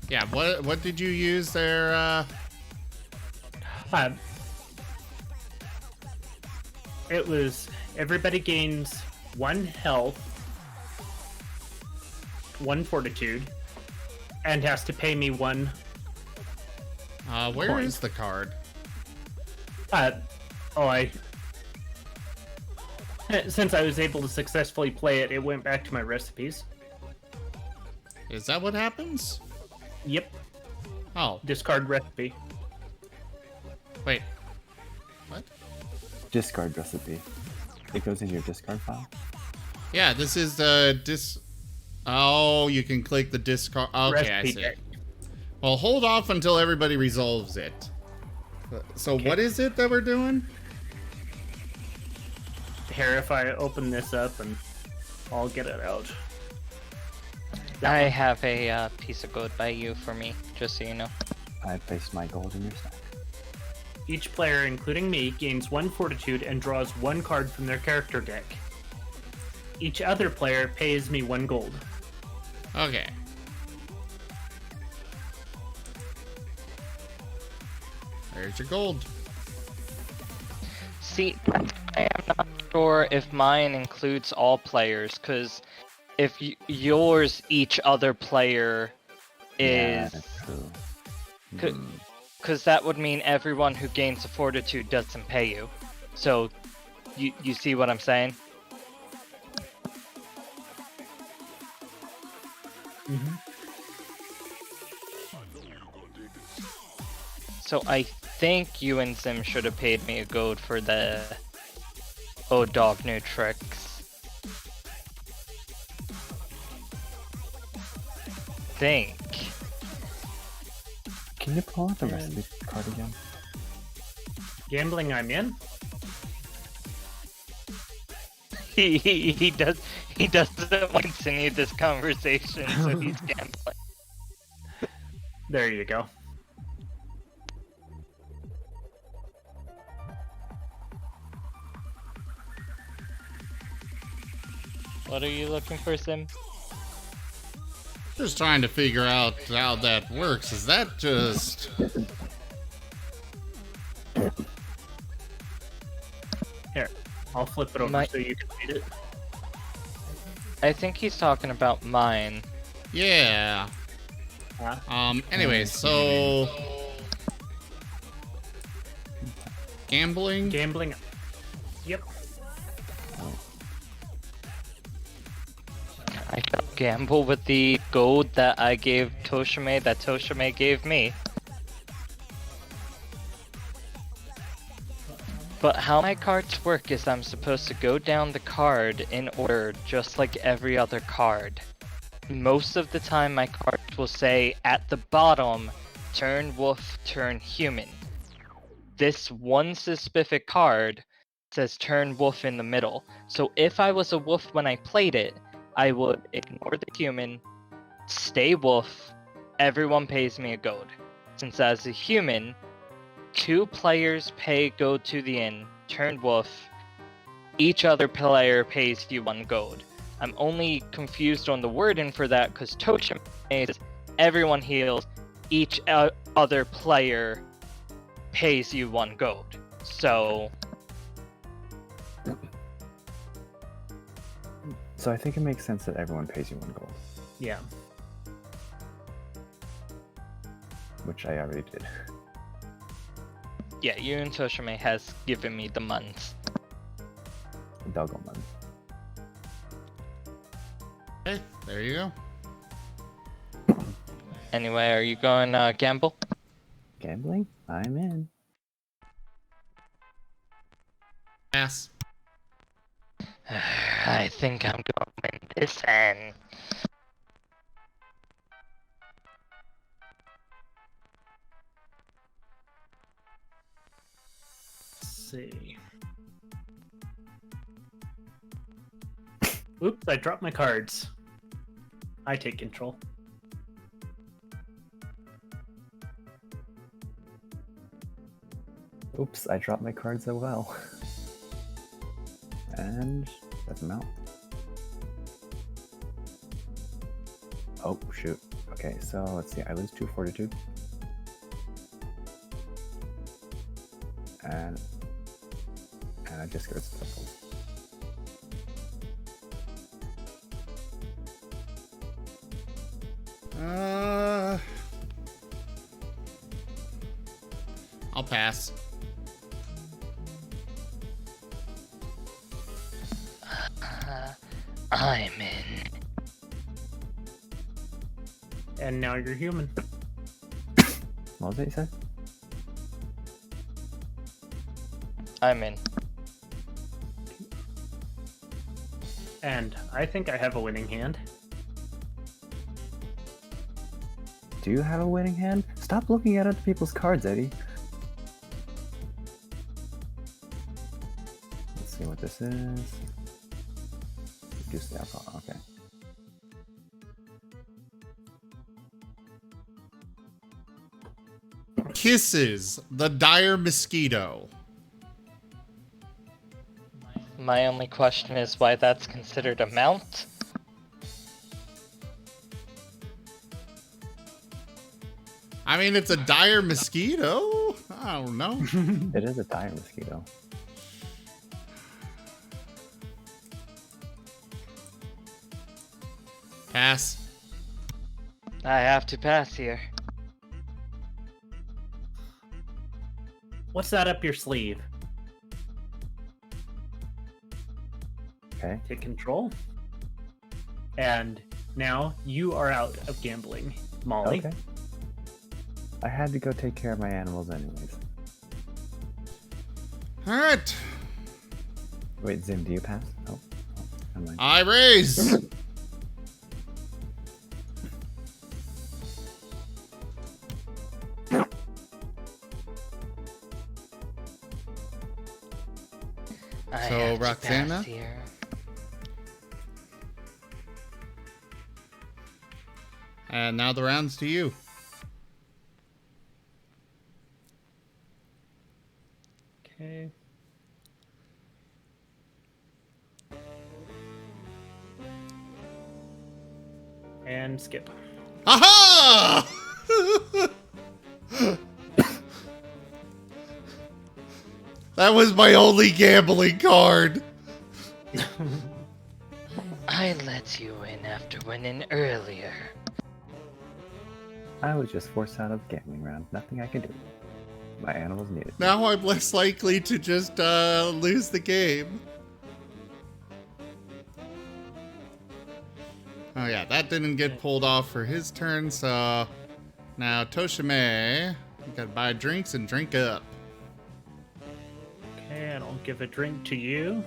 Yeah, what did you use there? It was everybody gains 1 health, 1 fortitude, and has to pay me 1. Where Coin. is the card? Since I was able to successfully play it, it went back to my recipes. Is that what happens? Yep, Oh, discard recipe. wait. What? Discard recipe. It goes in your discard file. Yeah, this is the Oh, you can click the discard. Okay, I Recipe see. deck. Well, hold off until everybody resolves it. So Okay. what is it that we're doing? Here, if I open this up and I'll get it out. I have a piece of gold by you for me, just so you know. I placed my gold in your stack. Each player, including me, gains 1 fortitude and draws 1 card from their character deck. Each other player pays me 1 gold. Okay. There's your gold. See, I am not sure if mine includes all players, because if yours, each other player Yeah, is... that's true. Could- Hmm. Because that would mean everyone who gains a fortitude doesn't pay you. So, you see what I'm saying? So I think you and Sim should have paid me a gold for the Oh Dog New Tricks. Think. Can you pull out the recipe card again? Gambling, I'm in. He doesn't want to continue this conversation, so he's gambling. There you go. What are you looking for, Sim? Just trying to figure out how that works. Is that just... Here, I'll flip it over so you can read it. I think he's talking about mine. Yeah. Anyway, so... Gambling? Gambling. Yep. I can gamble with the gold that I gave Toshime that Toshime gave me. But how my cards work is I'm supposed to go down the card in order just like every other card. Most of the time my cards will say at the bottom, turn wolf, turn human. This one specific card says turn wolf in the middle. So if I was a wolf when I played it, I would ignore the human, stay wolf, everyone pays me a gold. Since as a human, 2 players pay gold to the inn, turn wolf, each other player pays you 1 gold. I'm only confused on the wording for that because Toshime says everyone heals, each other player pays you 1 gold. So... So I think it makes sense that everyone pays you 1 gold, Yeah. which I already did. yeah, you and Toshime has given me the months. Doggo month. Hey, there you go. Anyway, are you going gamble? Gambling? I'm in. Pass. I think I'm gonna win this end. Let's see. Oops, I dropped my cards. I take control. Oops, I dropped my cards as well. And that's them out. Oh, shoot. Okay, so let's see. I lose 2 fortitude. And I just go simple. I'll pass. I'm in. And now you're human. What was it you said? I'm in. And I think I have a winning hand. Do you have a winning hand? Stop looking at other people's cards, Eddie. Let's see what this is. Reduce the alcohol. Okay. Kisses, the dire mosquito. My only question is why that's considered a mount? I mean, it's a dire mosquito. I don't know. It is a dire mosquito. Pass. I have to pass here. What's that up your sleeve? Okay. Take control. And now you are out of gambling, Molly. Okay. I had to go take care of my animals anyways. Alright. Wait, Zim, do you pass? Oh, never mind. I raise. I So, have to Roxana? pass here. And now the round's to you. Okay. And skip. Aha! That was my only gambling card. I let you in after winning earlier. I was just forced out of the gambling round. Nothing I could do. My animals needed. Now I'm less likely to just lose the game. Oh yeah, that didn't get pulled off for his turn, so now Toshime, you gotta buy drinks and drink up. Okay, and I'll give a drink to you.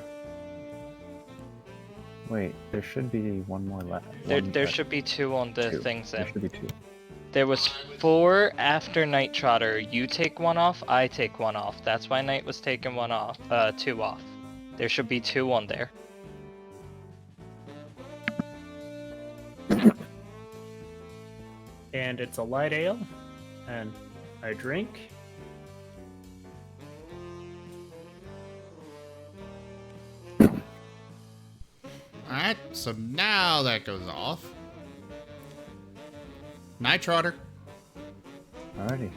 Wait, there should be one more left. There should be 2 on the two. things There then. should be 2. There was 4 after Night Trotter. You take 1 off, I take 1 off. That's why Night was taking 1 off, 2 off. There should be 2 on there. And it's a light ale. And I drink. Alright, so now that goes off. Night Trotter. Alrighty.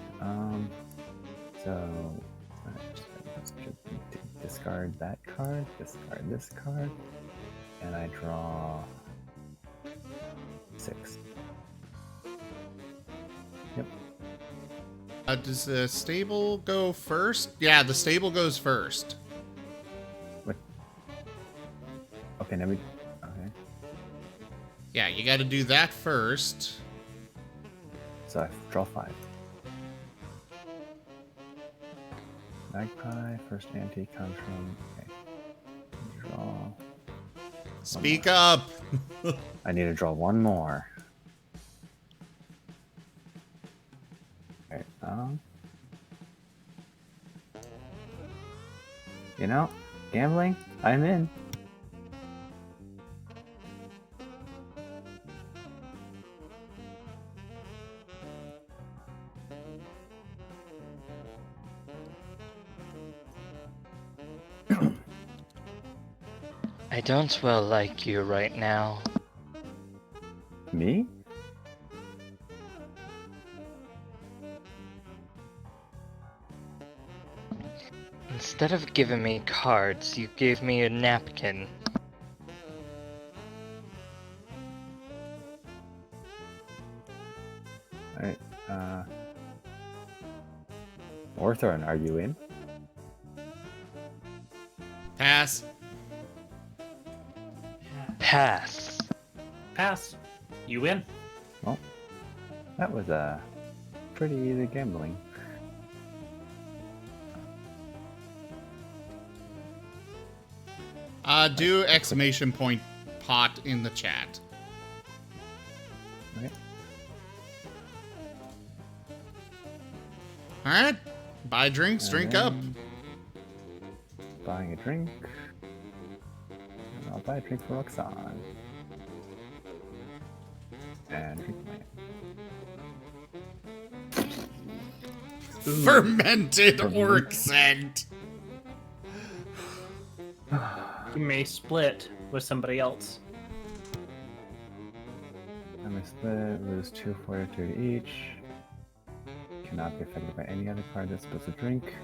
So let's discard that card, discard this card, and I draw 6. Yep. Does the stable go first? Yeah, the stable goes first. What? Okay, now we. Okay. Yeah, you gotta do that first. So I draw 5. Magpie, first antique comes from. Okay. Draw. Speak up! I need to draw 1 more. Okay, you know, gambling, I'm in. I don't well like you right now. Me? Instead of giving me cards, you gave me a napkin. Alright, Orthorn, are you in? Pass. Pass. Pass. You win. Well, that was pretty easy gambling. Do exclamation point pot in the chat. Okay. Alright. Buy drinks, drink up. Buying a drink. And I'll buy a drink for Roxanne. And drink mine. Fermented orc scent. You may split with somebody else. I'm gonna split, lose 2 fortitude each. Cannot be affected by any other card that splits a drink.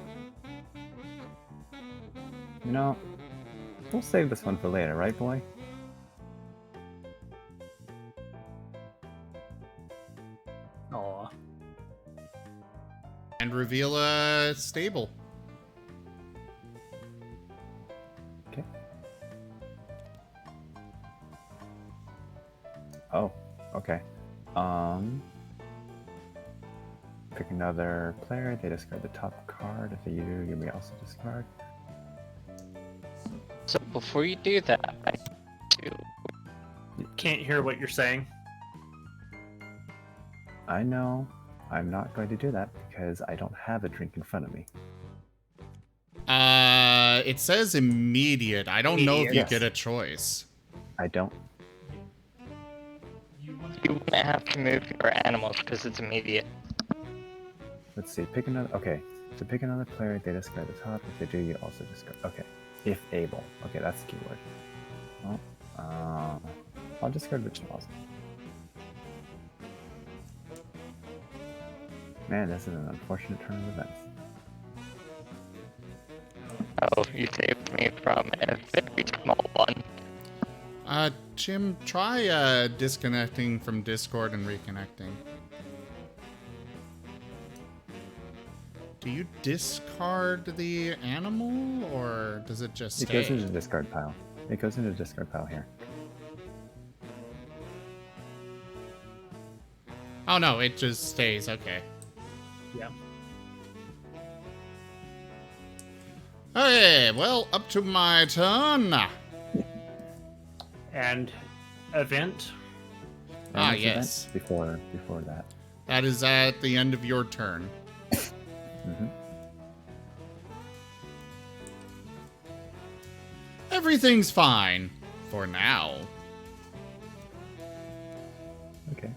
You know, we'll save this one for later, right, boy? Aw. And reveal a stable. Okay. Oh, okay. Pick another player. They discard the top card. If they do, you may also discard. So before you do that, I do. Can't hear what you're saying. I know I'm not going to do that because I don't have a drink in front of me. It says immediate. I don't know if you Yes. get a choice. I don't. You wouldn't have to move your animals because it's immediate. Let's see. Pick another. Okay. To pick another player, they discard the top. If they do, you also discard. Okay. If able. Okay, that's the keyword. Well, I'll discard Rich Laws. Man, this is an unfortunate turn of events. Oh, you saved me from a very small one. Jim, try disconnecting from Discord and reconnecting. Do you discard the animal, or does it just It stay? goes into the discard pile. It goes into the discard pile here. Oh no, it just stays. Okay. Yeah. Okay, well, up to my turn. And event. Ah, Bonus event yes. Before that. That is at the end of your turn. Mm-hmm. Everything's fine. For now. Okay.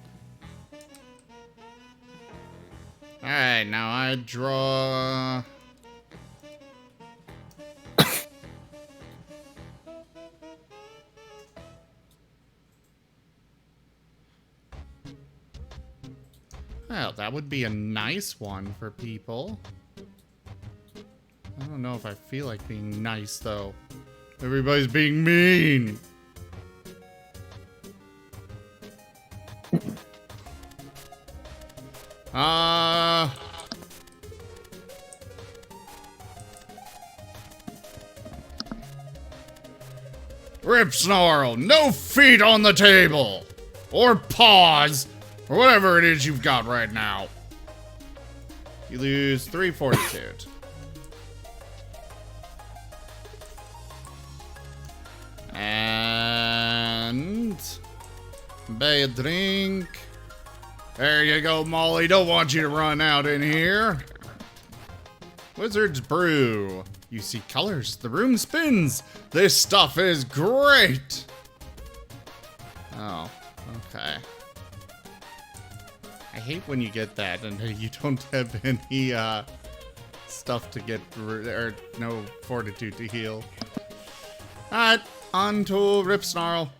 Alright, now I draw... Well, that would be a nice one for people. I don't know if I feel like being nice, though. Everybody's being mean! Rip Snarl, no feet on the table! Or paws! Or whatever it is you've got right now. You lose 3 fortitude. And... buy a drink. There you go, Molly. Don't want you to run out in here. Wizard's Brew. You see colors. The room spins. This stuff is great. Oh, okay. I hate when you get that and you don't have any stuff to get, or no fortitude to heal. Alright, on to Rip Snarl.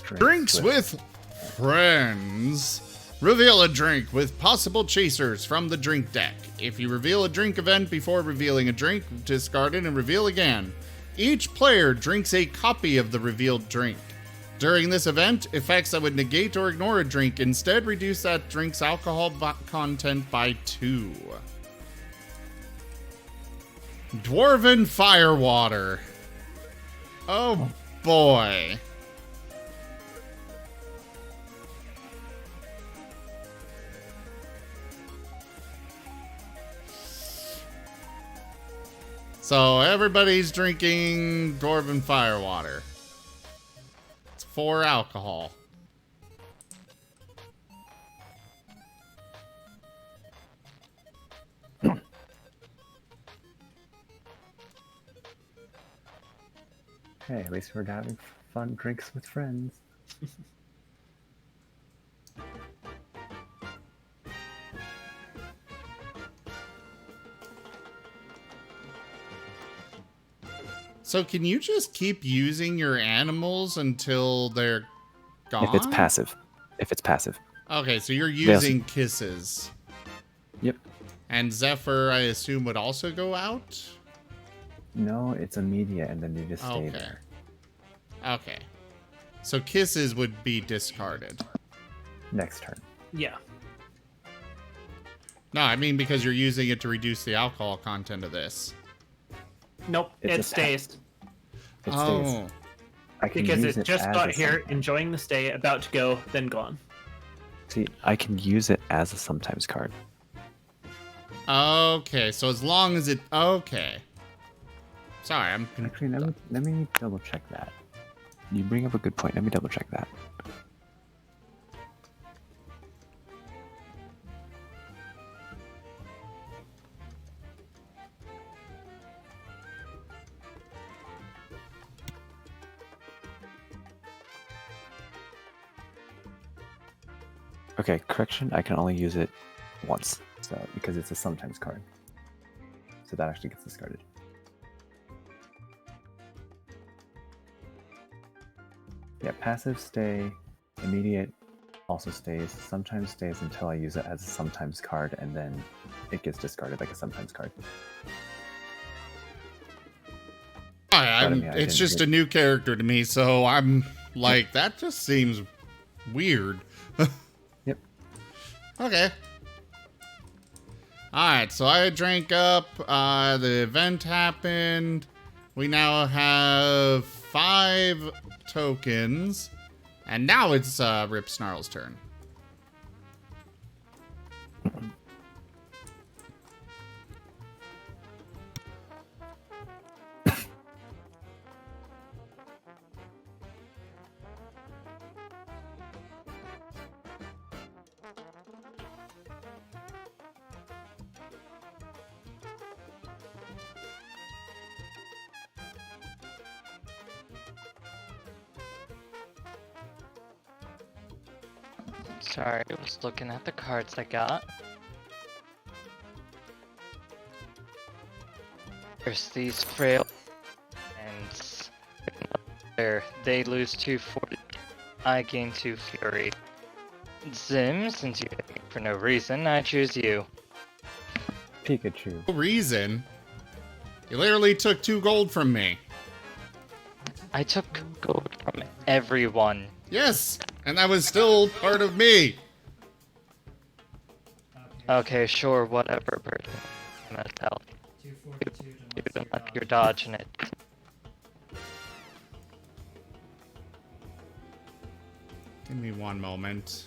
Drinks with friends. Reveal a drink with possible chasers from the drink deck. If you reveal a drink event before revealing a drink, discard it and reveal again. Each player drinks a copy of the revealed drink. During this event, effects that would negate or ignore a drink instead reduce that drink's alcohol content by 2. Dwarven Firewater. Oh boy. So everybody's drinking Dwarven Firewater. It's 4 alcohol. Hey, at least we're having fun drinks with friends. So can you just keep using your animals until they're gone? If it's passive. If it's passive. Okay, so you're using kisses. Yep. And Zephyr, I assume, would also go out? No, it's immediate and then you just stay Okay. there. Okay. So kisses would be discarded. Next turn. Yeah. No, I mean because you're using it to reduce the alcohol content of this. Nope. It's It a stays. It stays. Oh. I can Because use it it just as got a here, sometimes. enjoying the stay, about to go, then gone. See, I can use it as a sometimes card. Okay, so as long as it... Okay. Sorry, I'm... Actually, let me double check that. You bring up a good point. Let me double check that. Okay, correction. I can only use it once, so because it's a sometimes card. So that actually gets discarded. Yeah, passive stay, immediate also stays, sometimes stays until I use it as a sometimes card, and then it gets discarded like a sometimes card. It's just a new character to me, so I'm like, that just seems weird. Yep. Okay. Alright, so I drank up, the event happened. We now have 5 tokens. And now it's Rip Snarl's turn. Sorry, I was looking at the cards I got. There's these frail and there they lose 2 fortitude. I gain 2 fury. Zim, since you hit me for no reason, I choose you. Pikachu. No reason? You literally took 2 gold from me. I took gold from everyone. Yes, and that was still part of me. Okay, sure, whatever, Bird. I'm gonna tell you. You're dodging it. Give me one moment.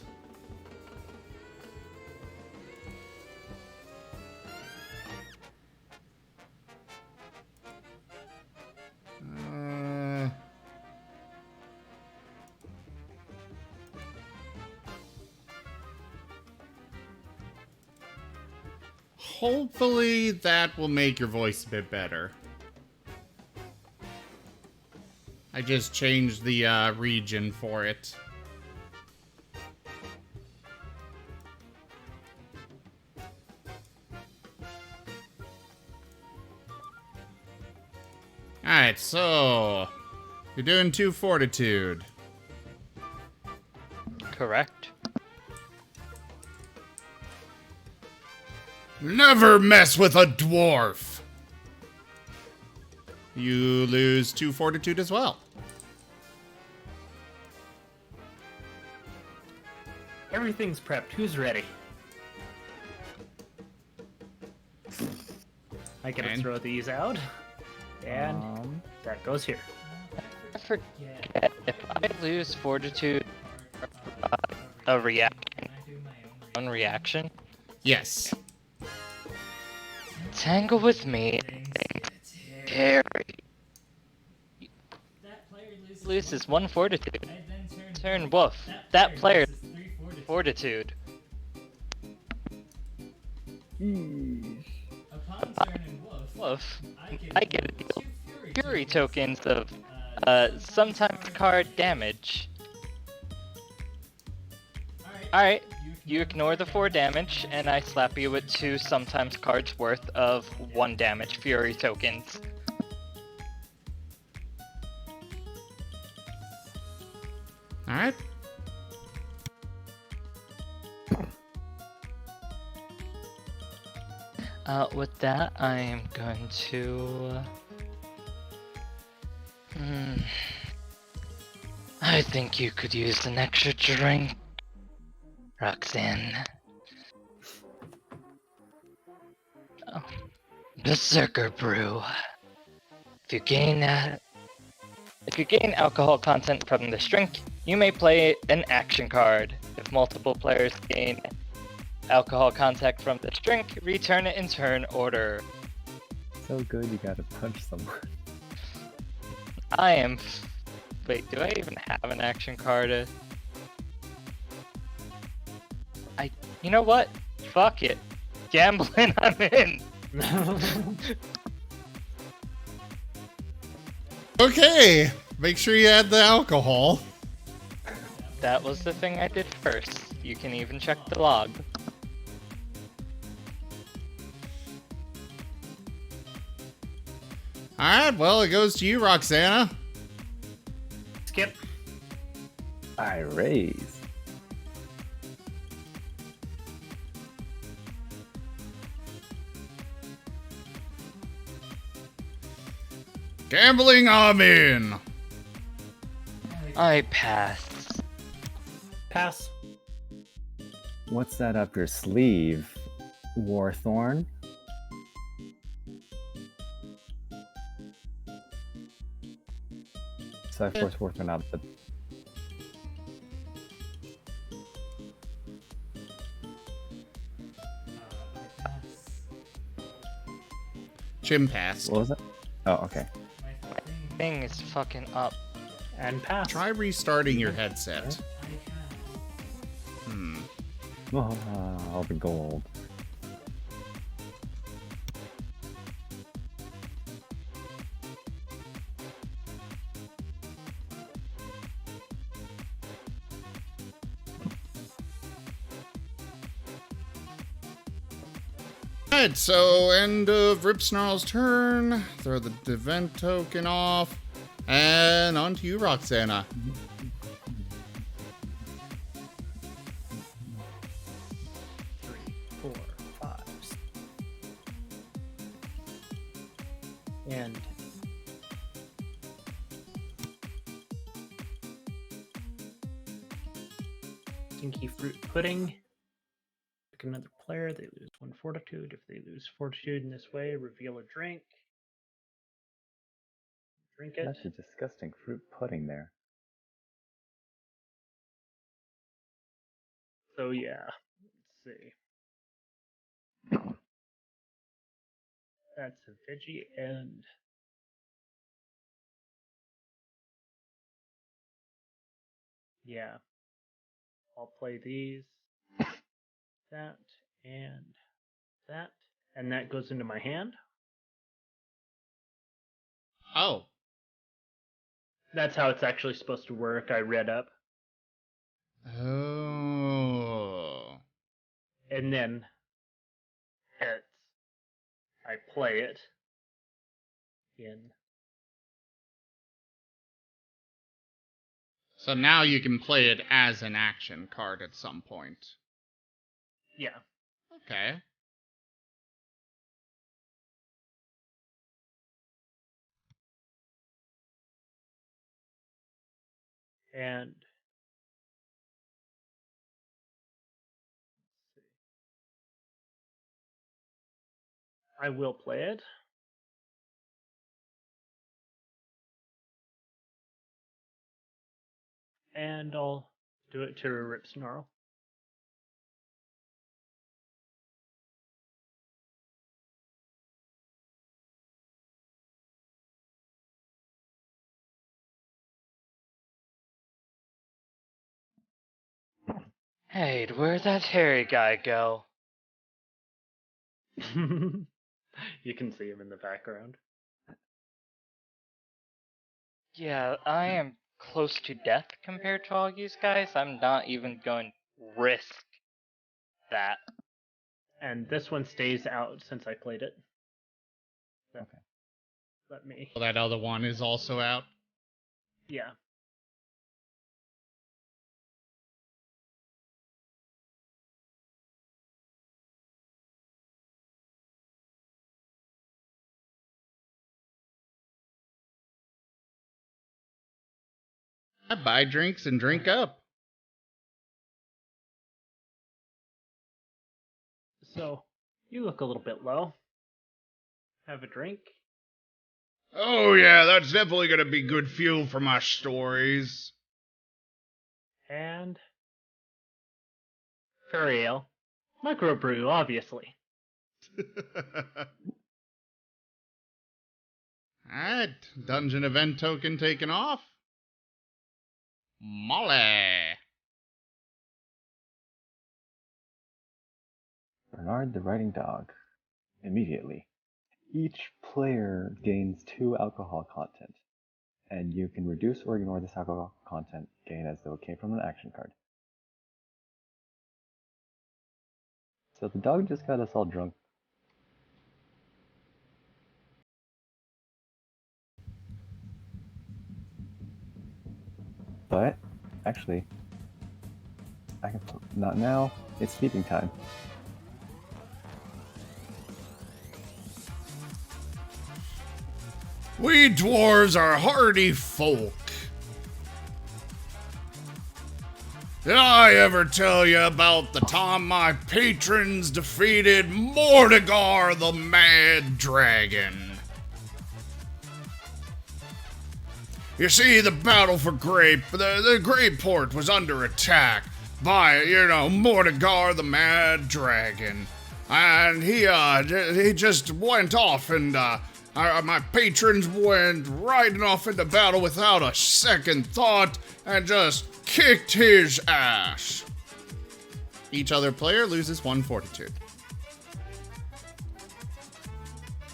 Hopefully that will make your voice a bit better. I just changed the region for it. Alright, so you're doing 2 fortitude. Correct. Never mess with a dwarf! You lose 2 fortitude as well. Everything's prepped. Who's ready? I gotta And? throw these out. And that goes here. I forget if I lose fortitude, a reaction, one reaction. Yes. Tangle with me. Carry. Loses 1 fortitude. Turn woof. That player fortitude. Woof. I get a deal. Fury tokens of sometimes card damage. Alright, you ignore the 4 damage, and I slap you with 2 sometimes cards worth of 1 damage Fury tokens. Alright. With that, I am going to... I think you could use an extra drink, Roxanne. Oh. Berserker Brew. If you gain that, if you gain alcohol content from this drink, you may play an action card. If multiple players gain alcohol content from this drink, return it in turn order. So good, you gotta punch someone. I am. Wait, do I even have an action card? You know what? Fuck it. Gambling, I'm in. Okay, make sure you add the alcohol. That was the thing I did first. You can even check the log. Alright, well, it goes to you, Roxana. Skip. I raise. Gambling, I'm in. I pass. Pass. What's that up your sleeve, Warthorn? So I forced Warthorn out, but Jim passed. what was it? Oh, okay. Thing is fucking up. And pass. Try restarting your headset. Oh, all the gold. Alright, so end of Rip Snarl's turn. Throw the event token off. And on to you, Roxana. Three, 4, 5. And Stinky Fruit Pudding. Pick another player. They lose 1 fortitude. If they lose fortitude in this way, reveal a drink. Drink it. That's a disgusting fruit pudding there. So yeah, let's see. That's a veggie and yeah. I'll play these, that, and that, and that goes into my hand. Oh. That's how it's actually supposed to work. I read up. Oh. And then I play it in. So now you can play it as an action card at some point. Yeah. Okay. And I will play it. And I'll do it to a Rip Snarl. Hey, where'd that hairy guy go? You can see him in the background. Yeah, I am close to death compared to all you guys. I'm not even going to risk that. And this one stays out since I played it. So, Okay. Let me. Well, that other one is also out. Yeah. I buy drinks and drink up. So, you look a little bit low. Have a drink. Oh yeah, that's definitely gonna be good fuel for my stories. And furry ale. Microbrew, obviously. Alright, dungeon event token taken off. Molly. Bernard the writing dog. Immediately. Each player gains 2 alcohol content, and you can reduce or ignore this alcohol content gain as though it came from an action card. So the dog just got us all drunk. But, actually, I can not now. It's sleeping time. We dwarves are hardy folk. Did I ever tell you about the time my patrons defeated Mordegar the Mad Dragon? You see, the battle for the Great Port was under attack by, Mordegar the Mad Dragon. And he just went off and, my patrons went riding off into battle without a second thought and just kicked his ass. Each other player loses 1 fortitude.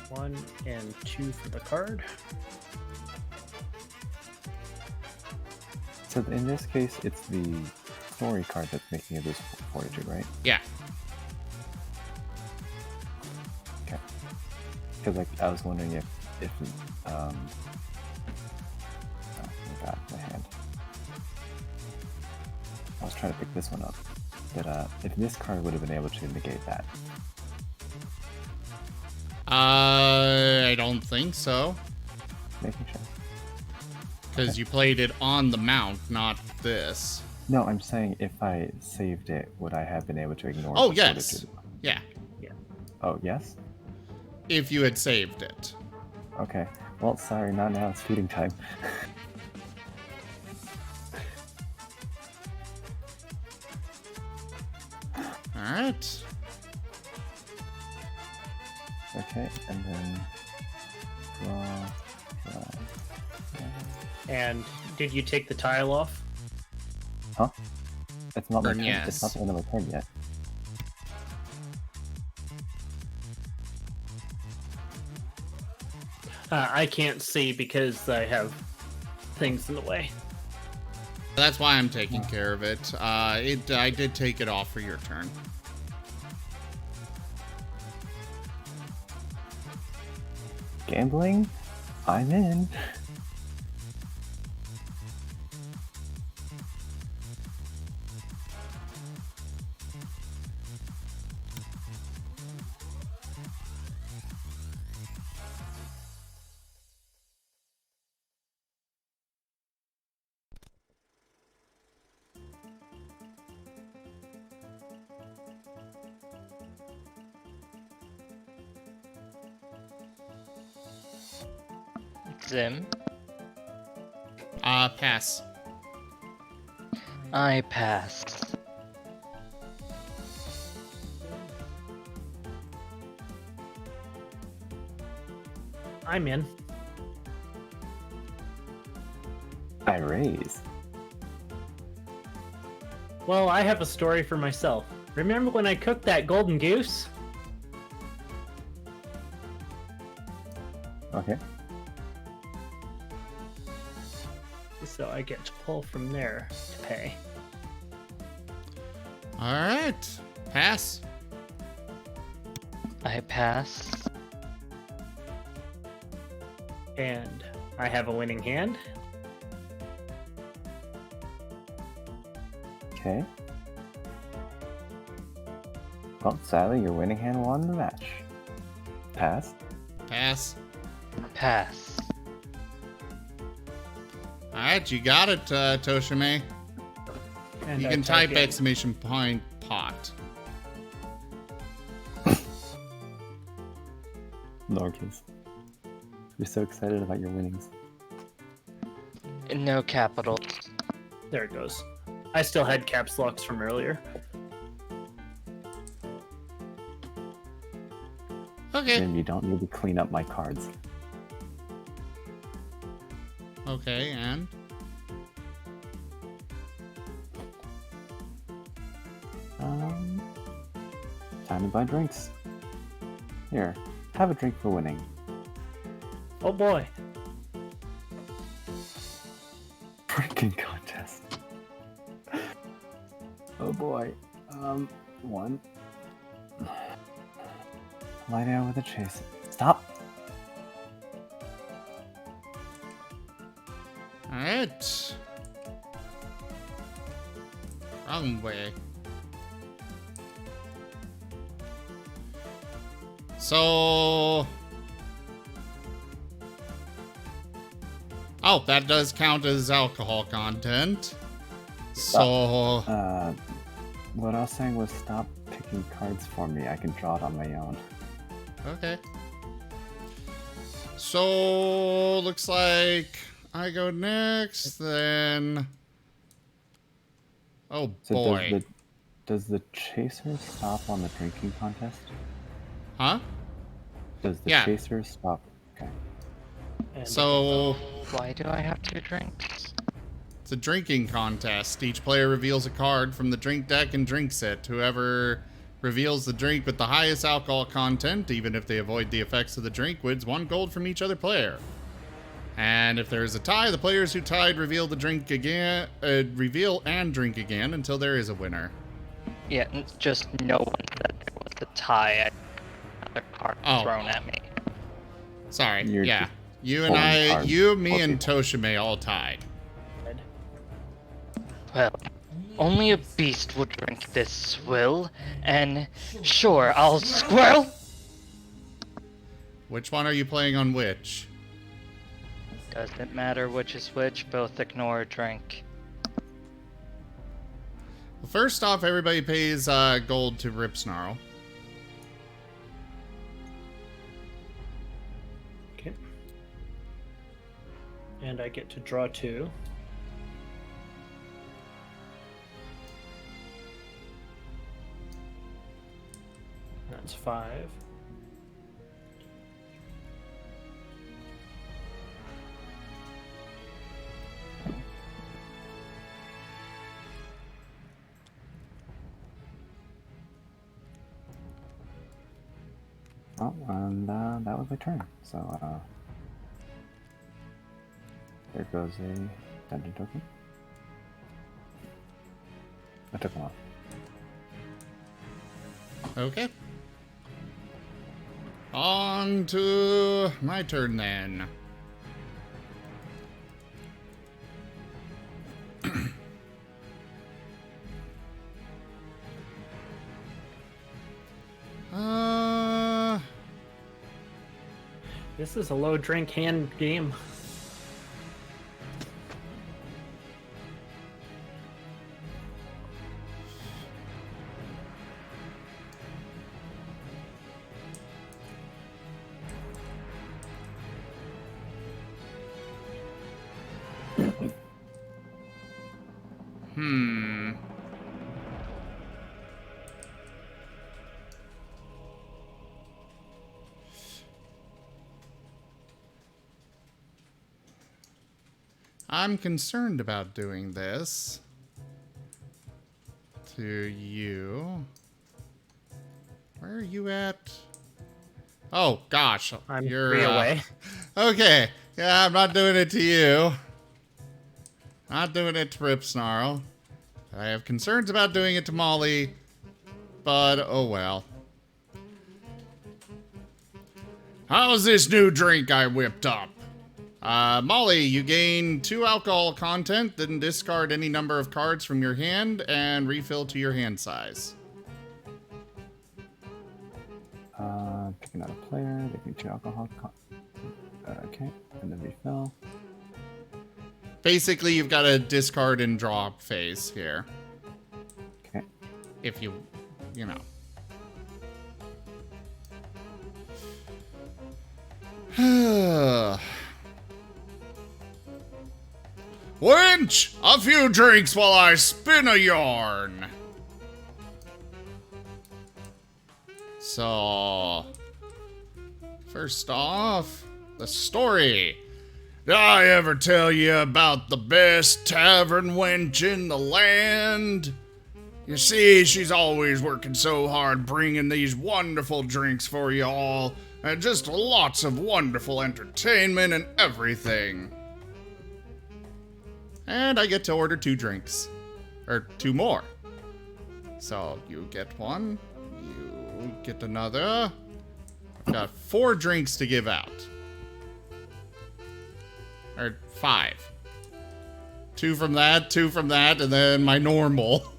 1 and 2 for the card. So in this case, it's the story card that's making you lose fortitude, right? Yeah. Okay. Because I was wondering if oh my god, my hand. I was trying to pick this one up, but if this card would have been able to negate that. I don't think so. Making sure. Because you played it on the mount, not this. No, I'm saying if I saved it, would I have been able to ignore? Oh, the yes. fortitude? Yeah. Oh, yes? If you had saved it. Okay. Well, sorry, not now. It's feeding time. Alright. Okay, and then draw. And did you take the tile off? Huh? It's not my Then turn. yes. It's not the end of my turn yet. I can't see because I have things in the way. That's why I'm taking care of it. I did take it off for your turn. Gambling? I'm in. Zim. Pass. I pass. I'm in. I raise. Well, I have a story for myself. Remember when I cooked that golden goose? Okay. So I get to pull from there to pay. Alright. Pass. I pass. And I have a winning hand. Okay. Well, sadly, your winning hand won the match. Pass. Pass. Pass. Alright, you got it, Toshime. And You I can type in. exclamation point pot. Lowercase. You're so excited about your winnings. No capital. There it goes. I still had caps locks from earlier. Okay. And you don't need to clean up my cards. Okay, and? Time to buy drinks. Here, have a drink for winning. Oh boy. Drinking contest. Oh boy. One. Lie down with a chase. Stop! Alright. Wrong way. So... Oh, that does count as alcohol content. So... What I was saying was stop picking cards for me. I can draw it on my own. Okay. So, looks like I go next, then... Oh, So boy. does the chaser stop on the drinking contest? Huh? Does the Yeah. chaser stop? Okay. And So, Why do I have 2 drinks? it's a drinking contest. Each player reveals a card from the drink deck and drinks it. Whoever reveals the drink with the highest alcohol content, even if they avoid the effects of the drink, wins 1 gold from each other player. And if there is a tie, the players who tied reveal the drink again, reveal and drink again until there is a winner. Yeah, just no one said there was a tie. I had another card Oh. thrown at me. Sorry. You're yeah. just You and pulling I, cards you, me, for and people. Toshime all tied. Well, only a beast would drink this swill, and sure, I'll squirrel! Which one are you playing on which? Doesn't matter which is which, both ignore a drink. Well, first off, everybody pays gold to Rip Snarl. okay. And I get to draw 2. That's 5. Oh, and that was my turn. So, there goes a dungeon token. I took one off. Okay. On to my turn then. This is a low drink hand game. I'm concerned about doing this to you. Where are you at? Oh, gosh. I'm You're 3 away. Okay. Yeah, I'm not doing it to you. Not doing it to Rip Snarl. I have concerns about doing it to Molly, but oh well. How's this new drink I whipped up? Molly, you gain 2 alcohol content, then discard any number of cards from your hand and refill to your hand size. Picking out a player, they can 2 alcohol. Okay, and then refill. Basically, you've got a discard and draw phase here. Okay. If you know. Winch! A few drinks while I spin a yarn. So, first off, the story. Did I ever tell you about the best tavern wench in the land? You see, she's always working so hard bringing these wonderful drinks for you all, and just lots of wonderful entertainment and everything. And I get to order 2 drinks. Or 2 more. So, you get one, you get another. I've got 4 drinks to give out. Or 5. 2 from that, 2 from that, and then my normal.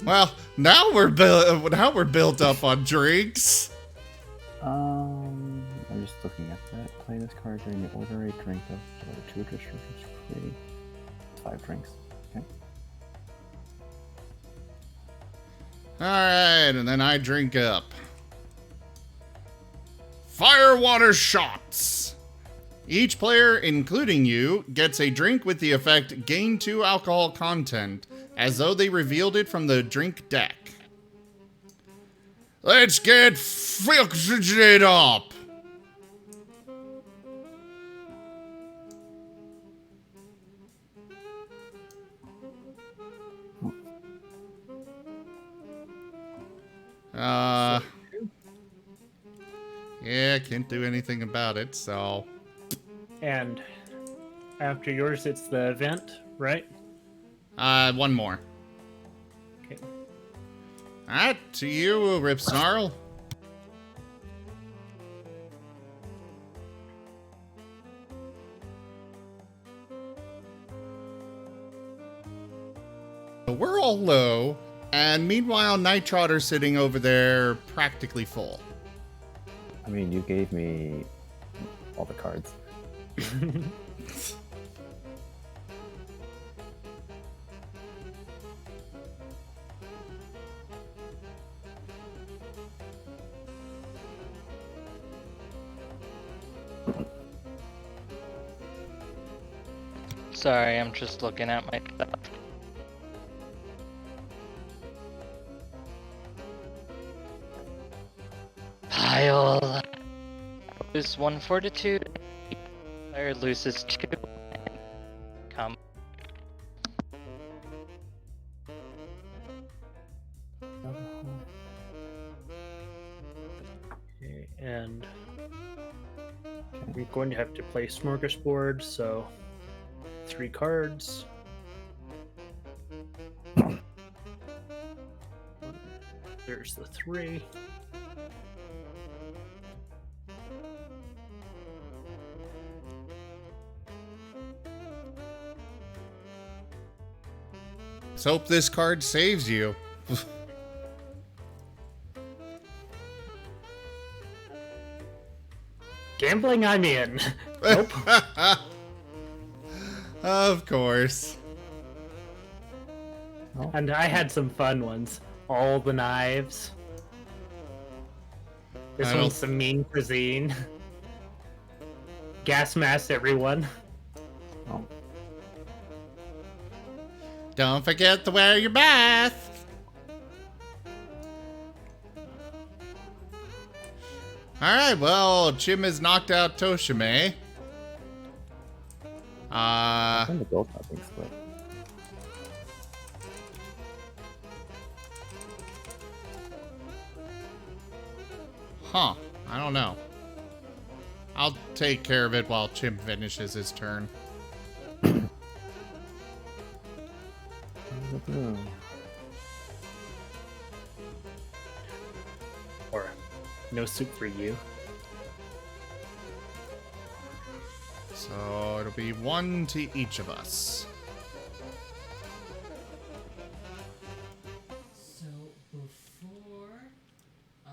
Well, now we're built up on drinks. I'm just looking at that. Play this card during the order a drink of order 2 additional drinks free. 5 drinks. Okay. Alright, and then I drink up. Firewater shots. Each player, including you, gets a drink with the effect gain 2 alcohol content, as though they revealed it from the drink deck. Let's get fixed it up. Yeah, can't do anything about it, so... And after yours, it's the event, right? One more. Okay. Alright, to you, Rip Snarl. We're all low, and meanwhile, Night Trotter's sitting over there practically full. I mean, you gave me all the cards. Sorry, I'm just looking at my stuff. Pile. Lose 1 fortitude. Player loses 2. Come. Okay, and we're going to have to play Smorgasbord, so 3 cards. There's the 3. Let's hope this card saves you. Gambling, I'm in. Nope. Of course. And I had some fun ones. All the knives. This I don't- one's some mean cuisine. Gas mask, everyone. Oh, Don't forget to wear your mask. Alright, well, Chim has knocked out Toshime. I think the gold's not being split. Huh. I don't know. I'll take care of it while Chim finishes his turn. Or no soup for you. So it'll be 1 to each of us. So before I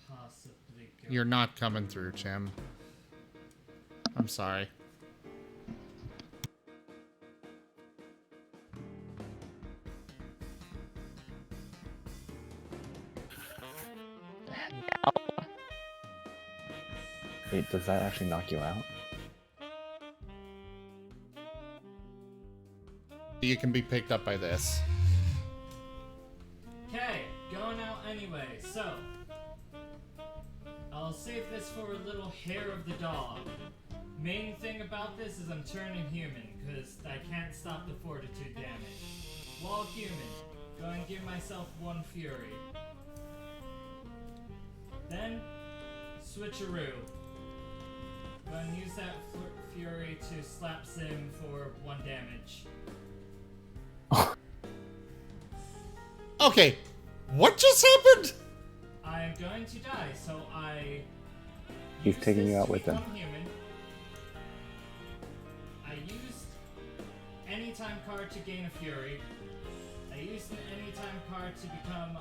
possibly go. You're not coming through, Chim. I'm sorry. Wait, does that actually knock you out? You can be picked up by this. Okay, going out anyway, so I'll save this for a little hair of the dog. Main thing about this is I'm turning human, because I can't stop the fortitude damage. While human, go and give myself 1 fury. Then, switcheroo. Go and use that fury to slap Sim for 1 damage. Okay, what just happened? I am going to die, so I... He's use taking this you out to with him. become human. I used anytime card to gain a fury. I used an anytime card to become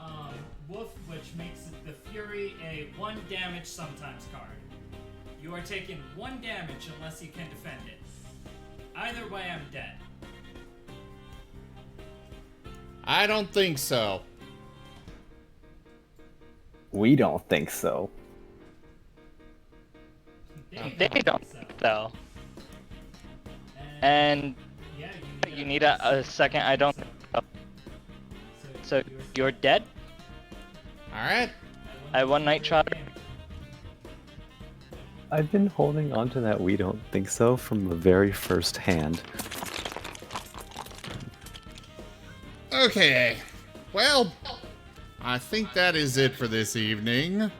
Wolf, which makes the fury a 1 damage sometimes card. You are taking 1 damage unless you can defend it. Either way, I'm dead. I don't think so. We don't think so. They don't think so. And Yeah, you need a second. I don't think so. So you're dead? Alright. I won Night Trotter. I've been holding on to that we don't think so from the very first hand. Okay. Well, I think that is it for this evening.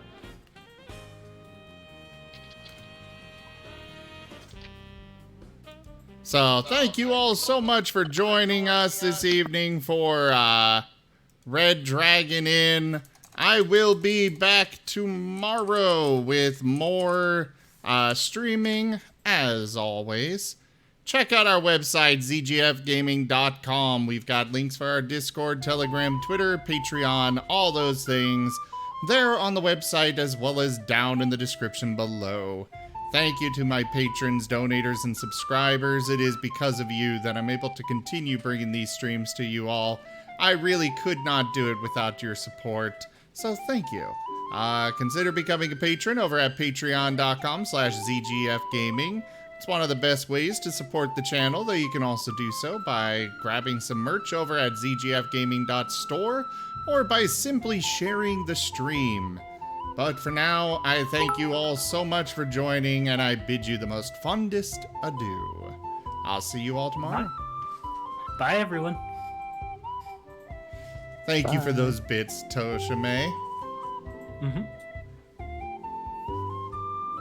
So, thank you all so much for joining us this evening for Red Dragon Inn. I will be back tomorrow with more streaming, as always. Check out our website, zgfgaming.com. We've got links for our Discord, Telegram, Twitter, Patreon, all those things. They're on the website as well as down in the description below. Thank you to my patrons, donators, and subscribers. It is because of you that I'm able to continue bringing these streams to you all. I really could not do it without your support, so thank you. Consider becoming a patron over at patreon.com/zgfgaming. It's one of the best ways to support the channel, though you can also do so by grabbing some merch over at zgfgaming.store or by simply sharing the stream. But for now, I thank you all so much for joining, and I bid you the most fondest adieu. I'll see you all tomorrow. Bye, everyone. Thank you for those bits, Toshime. Mm-hmm.